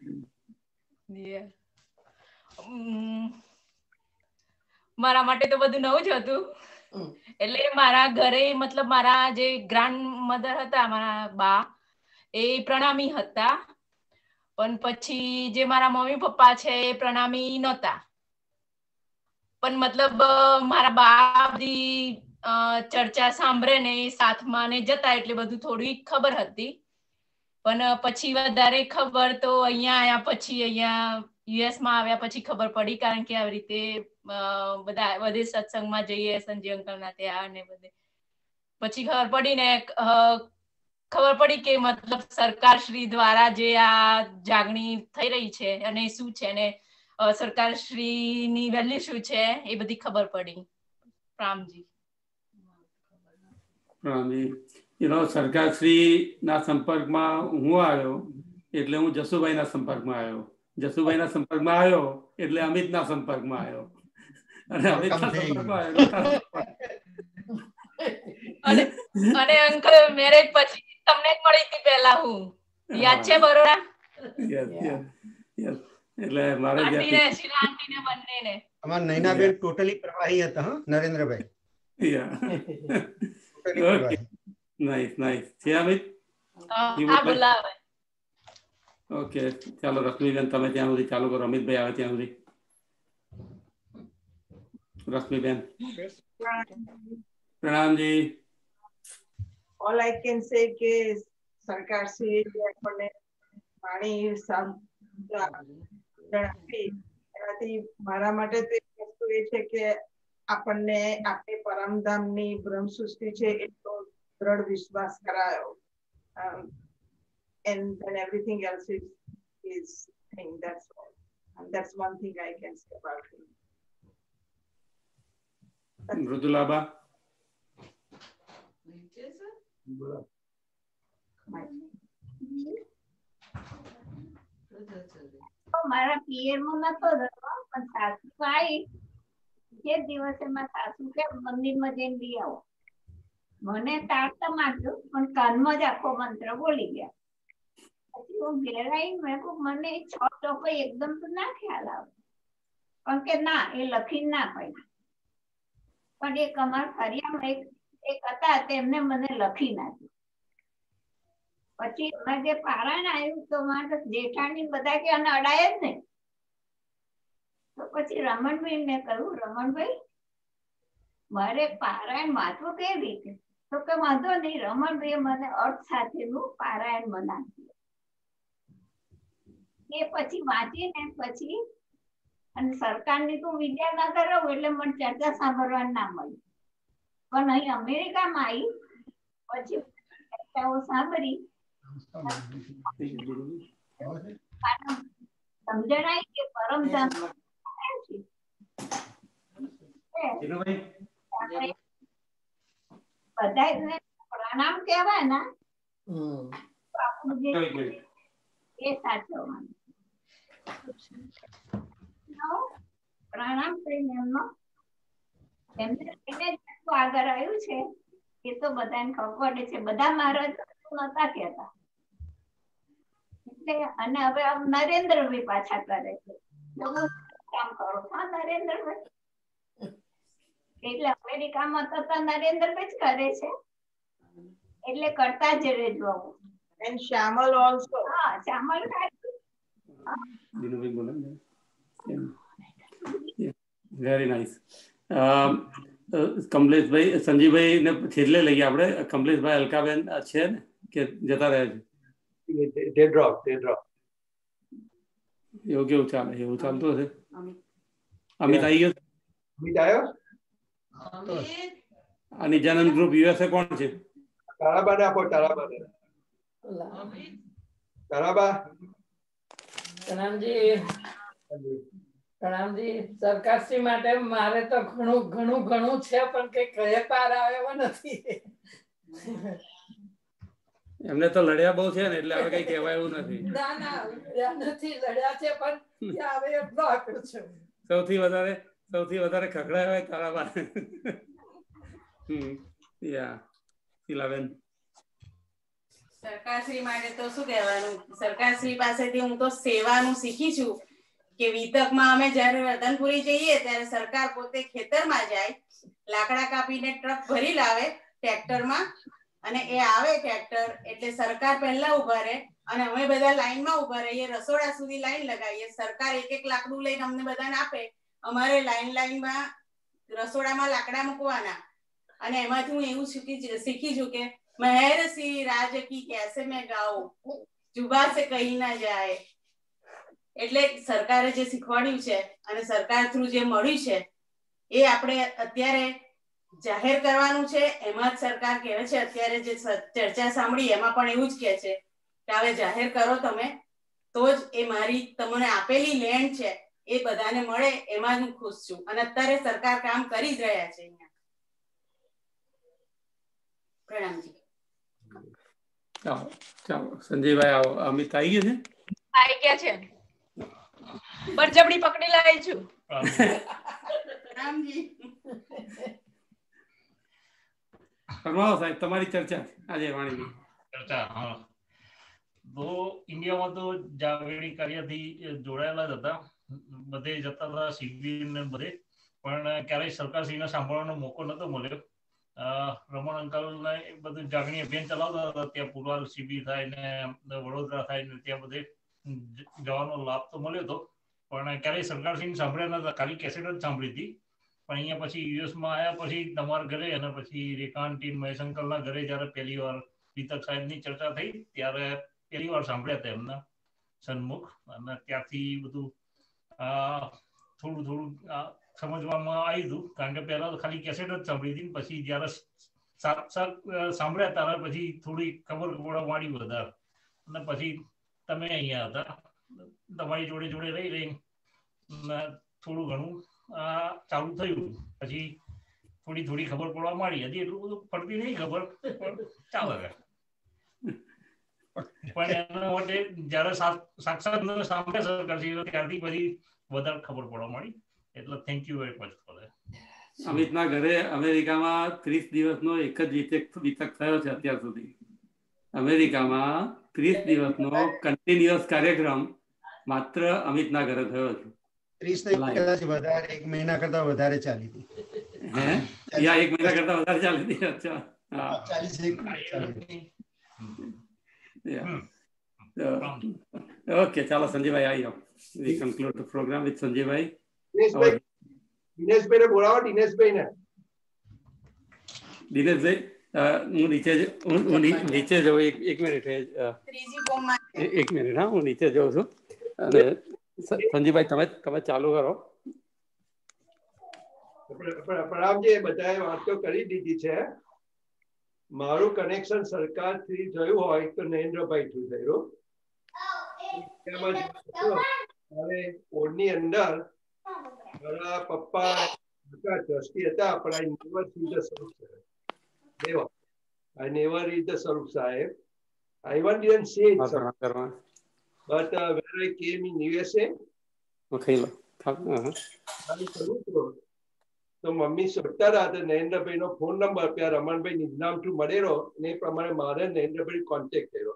મારા માટે તો બધું નવું જ હતું એટલે મારા ઘરે મતલબ મારા જે ગ્રાન્ડ મધર હતા મારા બા એ પ્રણામી હતા પણ પછી જે મારા મમ્મી પપ્પા છે એ પ્રણામી નહોતા પણ મતલબ મારા બા બધી ચર્ચા સાંભળે ને સાથમાં ને જતા એટલે બધું થોડી ખબર હતી પણ પછી વધારે ખબર તો અહીંયા આયા પછી અહીંયા યુએસ માં આવ્યા પછી ખબર પડી કારણ કે આવી રીતે બધે સત્સંગમાં જઈએ સંજય અંકલના ત્યાં ને બધે પછી ખબર પડી કે મતલબ સરકારશ્રી દ્વારા જે આ જાગણી થઈ રહી છે અને શું છે ને સરકારશ્રીની વેલ્યુ શું છે એ બધી ખબર પડી. રામજી સરકારશ્રીના સંપર્કમાં હું આવ્યો એટલે હું જસુભાઈના સંપર્કમાં આવ્યો, જસુભાઈના સંપર્કમાં આવ્યો એટલે અમિતના સંપર્કમાં આવ્યો અને અમિતના સંપર્કમાં આવ્યો અને અંકલ મેરેજ પછી તમને મળી હતી પહેલા હું યાદ છે બરોડા? એટલે મારે આંટીને બંનેને અમાર નૈનાબેન ટોટલી પ્રવાહી હતા હા નરેન્દ્રભાઈ. નાઈસ નાઈસ છે અમિત. ઓકે ચાલો રશ્મિબેન તમે ત્યાં સુધી ચાલુ કરો, અમિતભાઈ આવે ત્યાં સુધી. Rashmiben પ્રણામજી. All I can say કે સરકાર શ્રી આપણને પાણી એનાથી મારા માટે તો એક વસ્તુ એ છે કે આપણને આપણી પરમધામની બ્રહ્મ સૃષ્ટિ છે એટલો દ્રઢ વિશ્વાસ કરાયો. And then everything else is thing. That's all. And that's one thing I can say about him. મૃદુલાબા મારા પિયરમાં નતો રહેતો પણ સાસુ આવી જે દિવસે મારા સાસુ કે મંદિરમાં જઈને લઈ આવો મને તાળતા મારજો પણ કાનમાં જ આખો મંત્ર બોલી ગયા. પછી હું ઘેર આવીને મેં કહું મને 6 ટોપો એકદમ તો ના ખ્યાલ આવે પણ કે ના એ લખીને ના પડ્યા પણ એક અમારા ફરિયામાં એક હતા તેમને મને લખી નાખ્યું. પછી એમાં જે પારાયણ આવ્યું તો મારે જેઠાણી બધા કે અને અડાય જ નહીં. તો પછી રમણભાઈ મેં કહ્યું રમણભાઈ મારે પારાયણ વાંચવું કેવી રીતે? તો કે વાંધો નહીં. રમણભાઈએ મને અર્થ સાથેનું પારાયણ બનાવ્યું. એ પછી વાંચીને પછી અને સરકારની તું વિદ્યાનગર રહું એટલે મને ચર્ચા સાંભળવાનું ના મળ્યું પણ અહીં અમેરિકામાં આવી પછી ચર્ચાઓ સાંભળી સમજણાય કે પરમધામ બધા પ્રણામ કહેવાય ને આપણું જે એ સાચવવાનું પ્રણામ કરીને એમને આગળ આવ્યું છે એ તો બધાને ખબર પડે છે. બધા મહારાજ નતા કહેતા એટલે અને હવે નરેન્દ્રભાઈ પાછા કરે છે કામ કરો હા નરેન્દ્રભાઈ એટલે અમેરિકામાં તો નરેન્દ્રભાઈ જ કરે છે એટલે કરતા જ રહેજો. And Shamal also. હા શ્યામલ વેરી નાઇસ. કમલેશભાઈ સંજીવભાઈ ને છેલ્લે લઈએ આપણે. કમલેશભાઈ અલકાબેન છે ને કે જતા રહ્યા છે? એવું કેવું ચાલે? એવું ચાલતું હશે. અમિત આવી ગયો? આ નિજાનંદ ગ્રુપ યુએસએ કોણ છે? તારાબાને આપો, તારાબાને. તારાબા. પ્રણામજી. સરકારશ્રી માટે મારે તો ઘણું છે પણ કઈ કહે પાર આવે એવો નથી. એમને તો લડ્યા બહુ છે ને એટલે હવે કઈ કહેવાય એવું નથી. ના નથી લડ્યા છે પણ આવે એટલો આપ્યો છે. સૌથી વધારે ખખડાય હોય તારાબા. યા શીલાબેન. સરકારશ્રી માટે તો શું કહેવાનું, સરકારશ્રી પાસેથી હું તો સેવાનું શીખી છું કે વિતકમાં અમે જયારે રતનપુરી જઈએ ત્યારે સરકાર પોતે ખેતરમાં જાય, લાકડા કાપીને ટ્રક ભરી લાવે ટ્રેક્ટરમાં, અને એ આવે ટ્રેક્ટર એટલે સરકાર પહેલા ઉભા રહે અને અમે બધા લાઈનમાં ઉભા રહીએ, રસોડા સુધી લાઈન લગાવીએ, સરકાર એક લાકડું લઈને અમને બધાને આપે, અમારે લાઈનમાં રસોડામાં લાકડા મૂકવાના, અને એમાંથી હું એવું શીખી છું કે મહેર સી રાજ કી કેસે મેં ગાઉં, જુબા સે કહી ના જાય. એટલે સરકારે જે શીખવાડ્યું છે અને સરકાર થ્રુ જે મળ્યું છે એ આપણે અત્યારે જાહેર કરવાનું છે. એમાં જ સરકાર કહે છે, અત્યારે જે ચર્ચા સાંભળી એમાં પણ એવું જ કહે છે કે હવે જાહેર કરો તમે, તો જ એ મારી તમને આપેલી લેન્ડ છે એ બધાને મળે, એમાં જ હું ખુશ છું. અને અત્યારે સરકાર કામ કરી જ રહ્યા છે અહીંયા. પ્રણામજી. ચાલો સંજયભાઈ આવો. અમિત આવી ગયું છે? આવી ગયા છે. બરજબડી પકડી લાવી છું. પ્રણામજી. ફરમાવો સાહેબ, તમારી ચર્ચા આજે વાણીની ચર્ચા. હા, તો ઇન્ડિયામાં તો જાગરણી કાર્યથી જોડાયેલા જ હતા, બધે જતા હતા શિબિર ને બધે, પણ ક્યારેય સરકારશ્રીને સાંભળવાનો મોકો નતો મળ્યો. રમણ અંકલ ને બધું જાગણી અભિયાન ચલાવતા હતા, ત્યાં પુરવાલ શિબિર થાય ને વડોદરા થાય ને ત્યાં બધે જવાનો લાભ તો મળ્યો હતો, પણ ક્યારેય સરકારશ્રીને સાંભળ્યા નતા, ખાલી કેસેટ જ સાંભળી હતી. પણ અહીંયા પછી યુએસમાં આવ્યા પછી તમારા ઘરે અને પછી રેખાંટીન મહેશંકરના ઘરે જયારે પહેલી વાર વિતક સાહેબની ચર્ચા થઈ ત્યારે પહેલી વાર સાંભળ્યા હતા એમના સન્મુખ, અને ત્યાંથી બધું થોડું સમજવામાં આવ્યું હતું, કારણ કે પહેલા તો ખાલી કેસેટ જ સાંભળી હતી, પછી જયારે સાક્ષાત સાંભળ્યા ત્યારે પછી થોડી ખબર પડવા માંડી વધારે, અને પછી તમે અહીંયા હતા, તમારી જોડે રહી થોડું ઘણું ચાલુ થયું, પછી થોડી ખબર પડવા માંડી. હજી એટલું બધું પડતી નહીં ખબર, પણ ચાલે. પણ એના માટે જયારે સાક્ષાત સાંભળે સરકારશ્રી ત્યારથી પછી વધારે ખબર પડવા માંડી. એટલે thank you very much for that. અમિતના ઘરે અમેરિકામાં 30 દિવસનો એક જ વિતક થયો છે અત્યાર સુધી. અમેરિકામાં 30 દિવસનો કન્ટિન્યુઅસ કાર્યક્રમ માત્ર અમિતના ઘરે થયો છે. 30 વધારે, 1 મહિના કરતા વધારે ચાલી હતી. હે? યા 1 મહિના કરતા વધારે ચાલી હતી. અચ્છા. હા. 40. Okay, ચાલો સંજયભાઈ આવી જાઓ. We conclude the program with સંજયભાઈ. દિનેશભાઈને બોલાવો, દિનેશભાઈને. દિનેશભાઈ, હું નીચે જાઉં. એક મિનિટ. એક મિનિટ. હા, હું નીચે જાઉં છું. અને સંજયભાઈ તમે ચાલુ કરો. પ્રણામજી. બધાએ વાતો કરી દીધી છે. મારું કનેક્શન સરકારથી થયું હોય તો નરેન્દ્રભાઈ થયું થયું. ઓળની અંદર મારા પપ્પા ટ્રસ્ટી હતા, પણ I never read the Sarup Sahib. I even didn't say it, but when I came in USA, તો મમ્મી શોધતા હતા તો નરેન્દ્રભાઈ નો ફોન નંબર ત્યાં રમણભાઈ નિઝામ થ્રુ મળેલો, ને એ પ્રમાણે મારે નરેન્દ્રભાઈ કોન્ટેક્ટ કર્યો.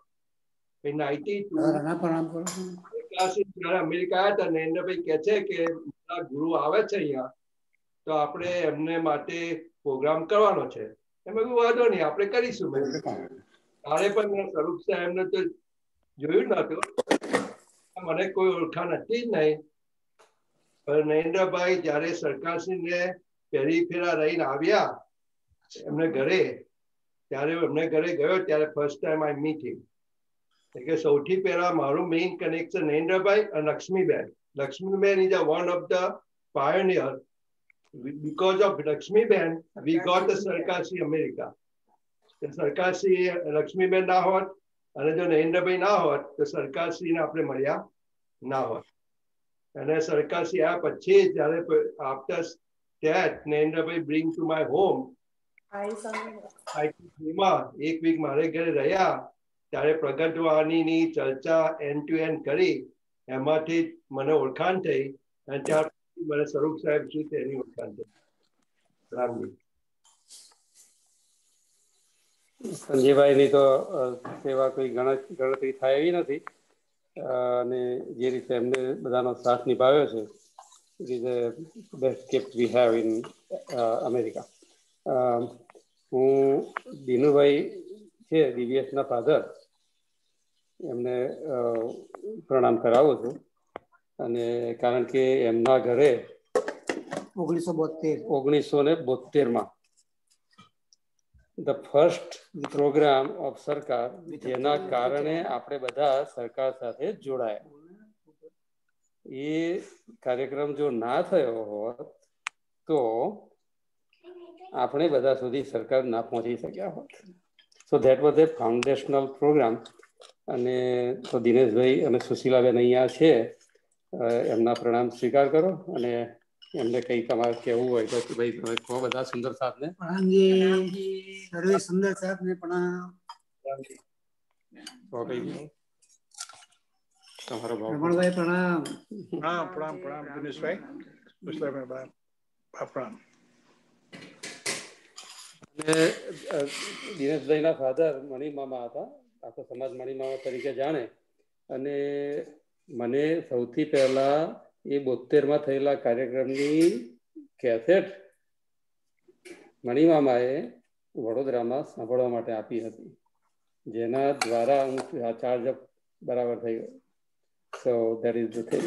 92 અમેરિકા આવ્યા હતા. નરેન્દ્રભાઈ કહે છે કે મારા ગુરુ આવે છે અહીંયા, તો આપણે એમને માટે પ્રોગ્રામ કરવાનો છે. એમાં વાંધો નહીં, આપણે કરીશું. તારે પણ મેં સ્વરૂપ સાહેબને તો જોયું નતું, મને કોઈ ઓળખાણ હતી જ નહીં. પણ નરેન્દ્રભાઈ જયારે સરકારશ્રીને પહેલી ફેરા રહીને આવ્યા એમને ઘરે, ત્યારે એમને ઘરે ગયો ત્યારે first time I meet him. કે સૌથી પહેલા મારું મેઇન કનેક્શન નરેન્દ્રભાઈ અને Lakshmiben. Lakshmiben is one of the pioneer because of Lakshmiben, we got the Sarkarshri America. The Sarkarshri Lakshmiben ના હોત અને જો નરેન્દ્રભાઈ ના હોત તો સરકારશ્રીને આપણે મળ્યા ના હોત. અને સરકારશ્રી આ પછી જ્યારે after that Narendrabhai bring to my home માં એક વીક મારે ઘરે રહ્યા ત્યારે પ્રગટવાણીની ચર્ચા end to end કરી એમાંથી મને ઓળખાણ થઈ અને ત્યાર મને સ્વરૂપ સાહેબ શું તેની ઓળખાણ થઈ. રામજી સંજયભાઈની તો સેવા કોઈ ગણતરી થાય એવી નથી અને જે રીતે એમને બધાનો સાથ નિભાવ્યો છે it is a best gift we have in America. હું દિનુભાઈ છે દિવ્યેશના ફાધર એમને પ્રણામ કરાવું છું અને કારણ કે એમના ઘરે 1972 the first program of સરકાર જેના કારણે આપણે બધા સરકાર સાથે જોડાયા. એ કાર્યક્રમ જો ના થયો હોત તો આપણે બધા સુધી સરકાર ના પહોંચી શક્યા હોત. So that was a foundational programme. અને તો દિનેશભાઈ અને સુશીલાબેન અહીંયા છે એમના પ્રણામ સ્વીકાર કરો અને એમને કઈ તમારે કેવું હોય તો ભાઈ તમે કહો બધા સુંદર સાહેબને. સર્વે સુંદર સાહેબને પ્રણામ. તમારો રમણભાઈ પ્રણામ. પ્રણામ પ્રણામ દિનેશભાઈ સુશીલાબેન પ્રણામ. અને દિનેશભાઈના ફાધર મણિમામા હતા. આખો સમાજ મણિમામા તરીકે જાણે અને મને સૌથી પહેલા એ 72માં થયેલા કાર્યક્રમની કેસેટ મણિમામાએ વડોદરામાં સાંભળવા માટે આપી હતી જેના દ્વારા હું ચાર્જ બરાબર થઈ ગયો. So that is the thing.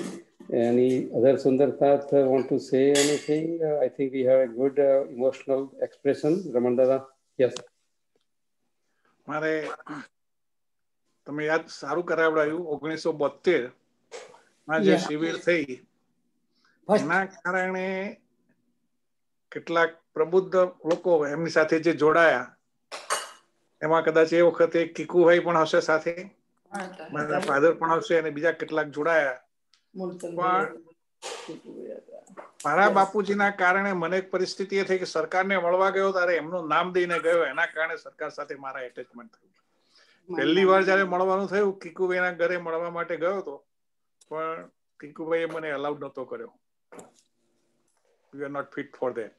Any other Sundar Saath want to say anything? I think we have a good emotional expression. Raman Dada, yes. મારે તમે યાદ સારું કરાવડાયું 1972માં જે શિબિર થઈ એના કારણે કેટલાક પ્રબુદ્ધ લોકો એમની સાથે જે જોડાયા એમાં કદાચ એ વખતે કીકુભાઈ પણ હશે સાથે, મારા ફાધર પણ હશે અને બીજા કેટલાક જોડાયા. પણ મારા બાપુજીના કારણે મને એક પરિસ્થિતિ એ થઈ કે સરકારને મળવા ગયો ત્યારે એમનું નામ દઈને ગયો એના કારણે સરકાર સાથે મારા એટેચમેન્ટ થયું. પહેલી વાર જયારે મળવાનું થયું કીકુભાઈના ઘરે મળવા માટે ગયો હતો પણ કીકુભાઈએ મને અલાઉડ નહોતો કર્યો. You are not fit for that.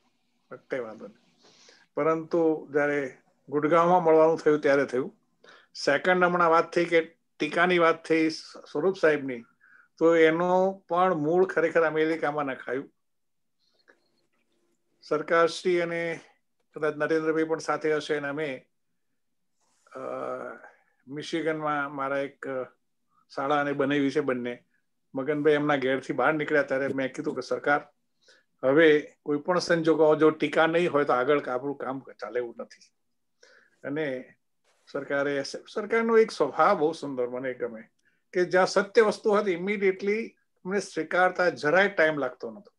કઈ વાંધો નહીં. પરંતુ જયારે ગુડગાંવમાં મળવાનું થયું ત્યારે થયું. સેકન્ડ હમણાં વાત થઈ કે ટીકાની વાત થઈ સ્વરૂપ સાહેબની, તો એનું પણ મૂળ ખરેખર અમેરિકામાં નખાયું. સરકારશ્રી અને કદાચ નરેન્દ્રભાઈ પણ સાથે હશે અને અમે મિશિગનમાં મારા એક શાળા અને બનાવી છે બંને. મગનભાઈ એમના ઘેરથી બહાર નીકળ્યા ત્યારે મેં કીધું કે સરકાર હવે કોઈ પણ સંજોગો જો ટીકા નહીં હોય તો આગળ આપણું કામ ચાલે એવું નથી. અને સરકારનો એક સ્વભાવ બહુ સુંદર મને ગમે કે જ્યાં સત્ય વસ્તુ હતી ઇમિડિયેટલી અમને સ્વીકારતા જરાય ટાઈમ લાગતો નતો.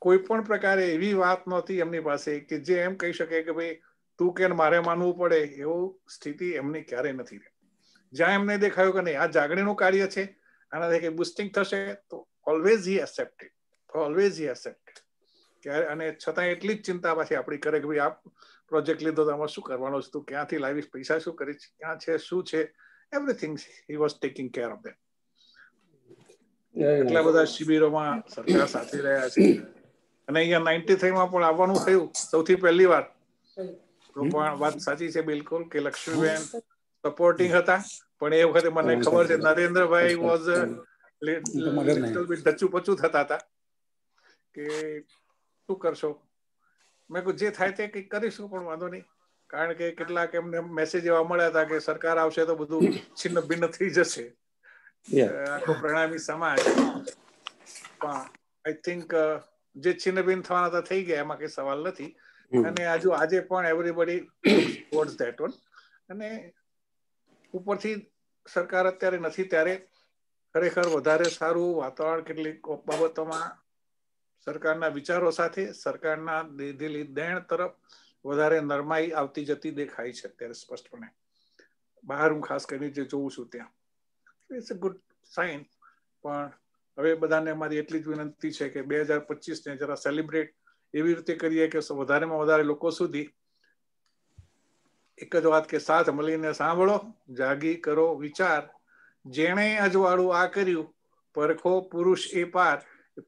કોઈ પણ પ્રકારે એવી વાત નહોતી એમની પાસે કે જે એમ કહી શકે કે ભાઈ તું કે મારે માનવું પડે એવું સ્થિતિ એમની ક્યારેય નથી. જ્યાં એમને દેખાયું કે નહીં આ જાગણીનું કાર્ય છે, આનાથી કઈ બુસ્ટિંગ થશે તો ઓલવેઝ હી એક્સેપ્ટેડ, ઓલવેઝ હી એક્સેપ્ટેડ. અને છતાં એટલી જ ચિંતા પાછી આપણી કરે કે ભાઈ આ પ્રોજેક્ટ લીધો તો આમાં શું કરવાનો છે, તું ક્યાંથી લાવીશ, પૈસા શું કરીશ, ક્યાં છે, શું છે, everything he was taking care of that. એટલા બધા શિબિરોમાં સરકાર સાથે રહ્યા છે અને અહીંયા 93માં પણ આવવાનું થયું સૌથી પહેલી વાર. તો પણ વાત સાચી છે બિલકુલ કે લક્ષ્મીબેન સપોર્ટિંગ હતા. પણ એ વખતે મને ખબર છે નરેન્દ્રભાઈ વોઝ લિટલ બીટ ડચુપચુ થતા હતા કે શું કરશો. મેં કહ્યું જે થાય તે કંઈક કરીશું પણ વાંધો નહીં. કારણ કે કેટલાક એમને મેસેજ એવા મળ્યા હતા કે સરકાર આવશે તો બધું છિન્ન ભિન્ન થઈ જશે આખો પ્રણામી સમાજ. આઈ થિંક જે છિન્ન ભિન્ન થવાના હતા થઈ ગયા એમાં કઈ સવાલ નથી. અને આજે પણ everybody looks towards that one. અને ઉપરથી સરકાર અત્યારે નથી ત્યારે ખરેખર વધારે સારું વાતાવરણ કેટલીક બાબતોમાં સરકારના વિચારો સાથે સરકારના દીધેલી દેણ તરફ વધારે નરમાઈ આવતી જતી દેખાય છે અત્યારે સ્પષ્ટપણે. બહાર હું ખાસ કરીને જે જોઉં છું ત્યાં ઇટ્સ અ ગુડ સાઇન. પણ હવે બધાને મારી એટલી જ વિનંતી છે કે 2025 જરા સેલિબ્રેટ એવી રીતે કરીએ કે વધારેમાં વધારે લોકો સુધી એક જ વાત કે સાથ મળીને સાંભળો, જાગી કરો વિચાર. જેણે અજવાળું આ કર્યું પરખો પુરુષ એ પાર,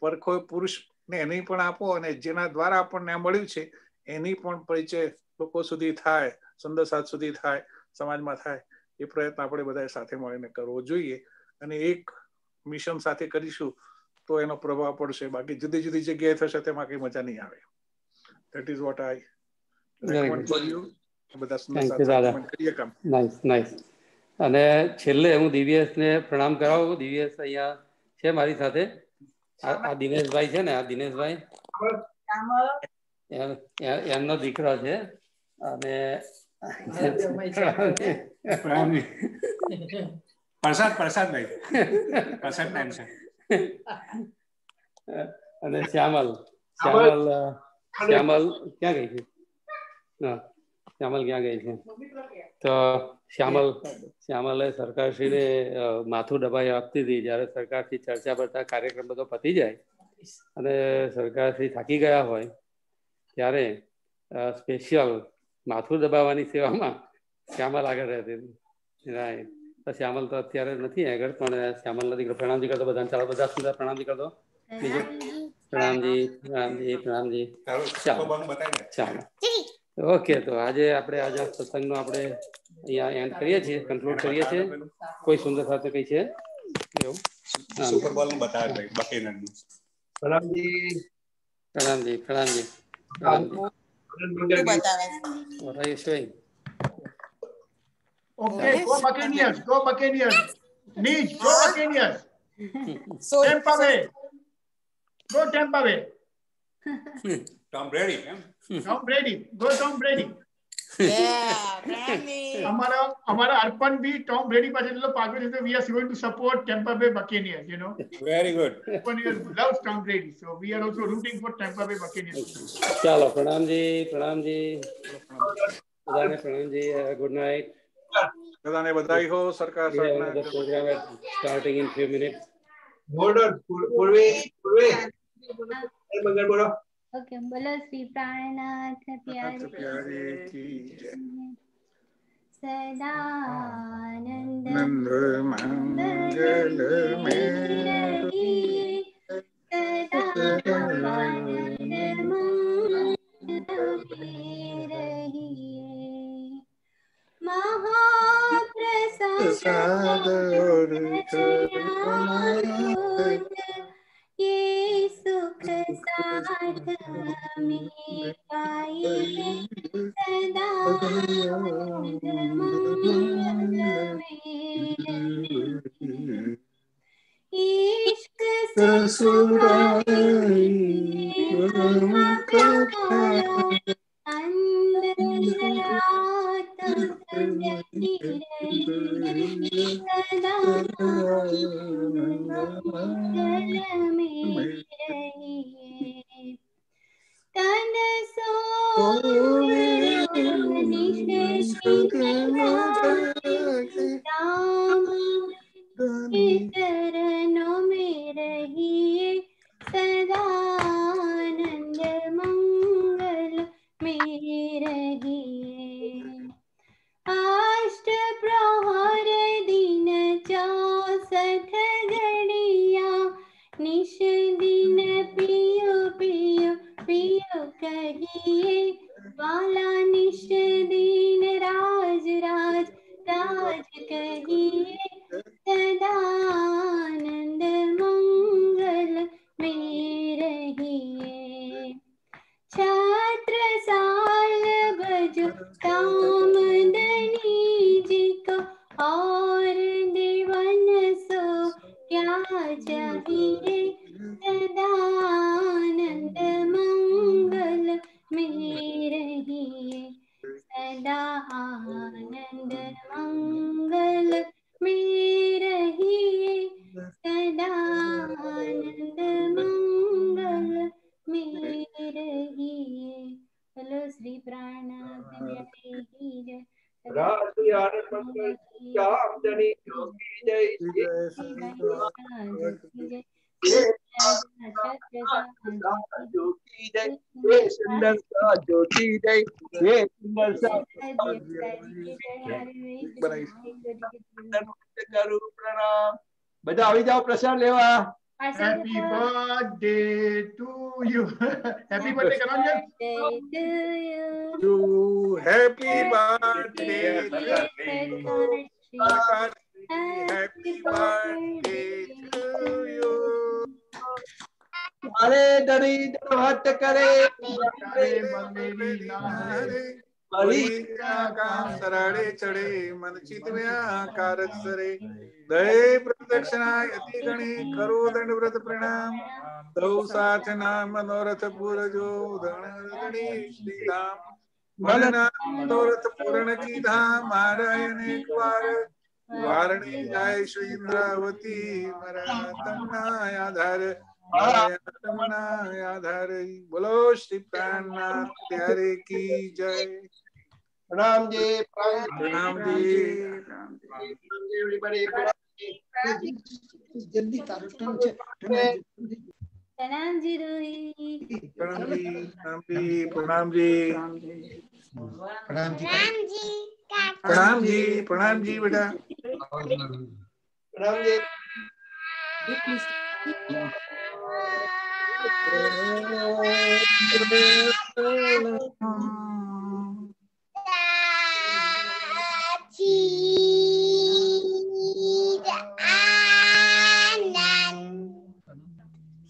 પરખો પુરુષને એની પણ આપો અને જેના દ્વારા આપણને મળ્યું છે એની પણ પરિચય લોકો સુધી થાય, સુંદર સાથ સુધી થાય, સમાજમાં થાય. એ પ્રયત્ન આપણે બધા સાથે મળીને કરવો જોઈએ અને એક મિશન સાથે કરીશું તો એનો પ્રભાવ પડશે. બાકી જુદી જુદી જગ્યાએ થશે તેમાં કઈ મજા નહીં આવે. That is what I recommend for you. બધા સુંદર સાથે કરીએ કામ. Nice nice. અને છેલ્લે હું દિવ્યેશને પ્રણામ કરાવું. દિવ્યેશ અહીંયા છે મારી સાથે. આ દિનેશભાઈ છે ને, આ દિનેશભાઈ એમનો દીકરો છે. અને પ્રસાદભાઈ નામ છે. અને શ્યામલ ક્યાં ગઈ છે? શ્યામલ ક્યાં ગઈ છે? તો શ્યામલે સરકારશ્રીને માથું દબાઈ આપતી હતી. જ્યારે સરકારથી ચર્ચા કરતા કાર્યક્રમ બધો પતી જાય અને સરકારશ્રી થાકી ગયા હોય ત્યારે સ્પેશિયલ માથું દબાવવાની સેવામાં શ્યામલ આગળ રહેતી હતી. શ્યામલ તો અત્યારે નથી આગળ, પણ શ્યામલ નથી. પ્રણામજી કરતો બધાને. ચાલો બધા સુંદર પ્રણામજી કરતો. બીજું પ્રણામજી પ્રણામજી પ્રણામજી. ચાલો ચાલો ઓકે. તો આજે આપણે આજે સત્સંગનો આપણે અહીંયા એન્ડ કરીએ છીએ, કન્ક્લુડ કરીએ છીએ. કોઈ સુંદર સાથે કઈ છે એવું? સુપરબોલનું બતાવે બાકી પ્રણામજી પ્રણામજી પ્રણામજી પ્રણામજી. Okay, go Buccaneers, go Buccaneers. Neej, go Buccaneers. Tampa Bay. Go Tampa Bay. Tom Brady. Tom Brady. Go Tom Brady. हमारा अर्पण भी टॉम ब्रेडी पास पागल है. We are going to support Tampa Bay Buccaneers, you know. Very good. Arpan loves Tom Brady, so we are also rooting for Tampa Bay Buccaneers. ચાલો પ્રણામજી પ્રણામજી બધાને પ્રણામજી. Good night બધાને બધાઈ હો. સરકાર programme starting in few minutes. બોર્ડર પૂર્વે મંગળ બોલો. ઓકે, બોલો શ્રી પ્રાણનાથ પ્યારી સદાનંદ મંગલ મેરી સદાનંદ રહીએ. મહાપ્રસાદ ये सुख साध में पाए सदानंद मंगल में. इश्क ससुराल अंदर आत्म जगी रही सदानंद मंगल में रहिए. तन सोए निश राम के चरणों में रहिए सदानंद मंगल में रहिए. अष्ट प्रहर दिन 64 घड़िया निश दिन पियो पियो पियो कहिए. वाला निश दिन राज राज राज कहिए सदानंद मंगल में रहिए. छत्रसाल बजो कामदनी जी को और देवन सो क्या चाहिए सदानंद मंगल में रहिए. सदा आनंद मंगल में रहिए सदा आनंद मंगल આનંદ મંગલ જામજની જોગી જય જોગી જય હે સુંદર સા જોગી જય હે સુંદર સા કરું પ્રણામ. બધા આવી જાઓ પ્રસાદ લેવા. Happy birthday to you. Happy birthday Kananjan. Happy birthday to Happy birthday to you. अरे डरी हट करे सराड़े चढ़े मन चित में आकार सरे दय प्रदक्षिणा यति गणी करो दंड व्रत प्रणाम दौ साथ नाम मनोरथ पूर जो धनी श्री धाम मन नाम मनोरथ पूर्ण की धाम नारायण एक बार वारणी जाय श्री इंद्रावती मरातमना आधार आधार बोलो श्री प्राणनाथ प्यारे की जय. प्रणाम जी प्रणाम जी जल्दी तारो टन છે प्रणाम जी रोही. प्रणाम जी प्रणाम जी प्रणाम जी प्रणाम जी प्रणाम जी बेटा प्रणाम जी.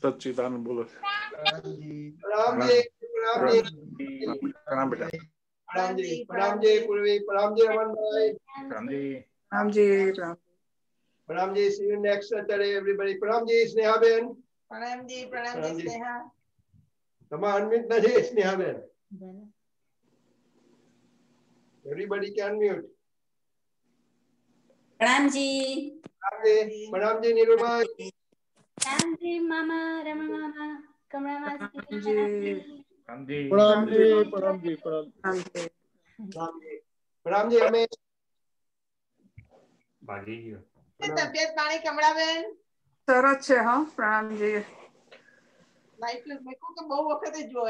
सच्चिदानंद बोलो. प्रणाम जी प्रणाम बेटा. प्रणाम जी पूर्वी. प्रणाम जी रमन भाई. प्रणाम जी प्रणाम जी. See you next Saturday everybody. प्रणाम जी स्नेहा बेन. प्रणाम जी स्नेहा. તમે અનમ્યુટ નથી સ્નેહા બેન. Everybody can mute. प्रणाम जी. प्रणाम जी नीरू भाई. प्रणाम जी मामा रमण मामा कमला मासी. प्रणाम जी प्रणाम जी प्रणाम जी हमें ભાગી ગયો. તબિયત પાણી કમળાબેન સરસ છે. હા પ્રણામ જી. લાઈફ મેં કહું કે બહુ વખતે જોયા.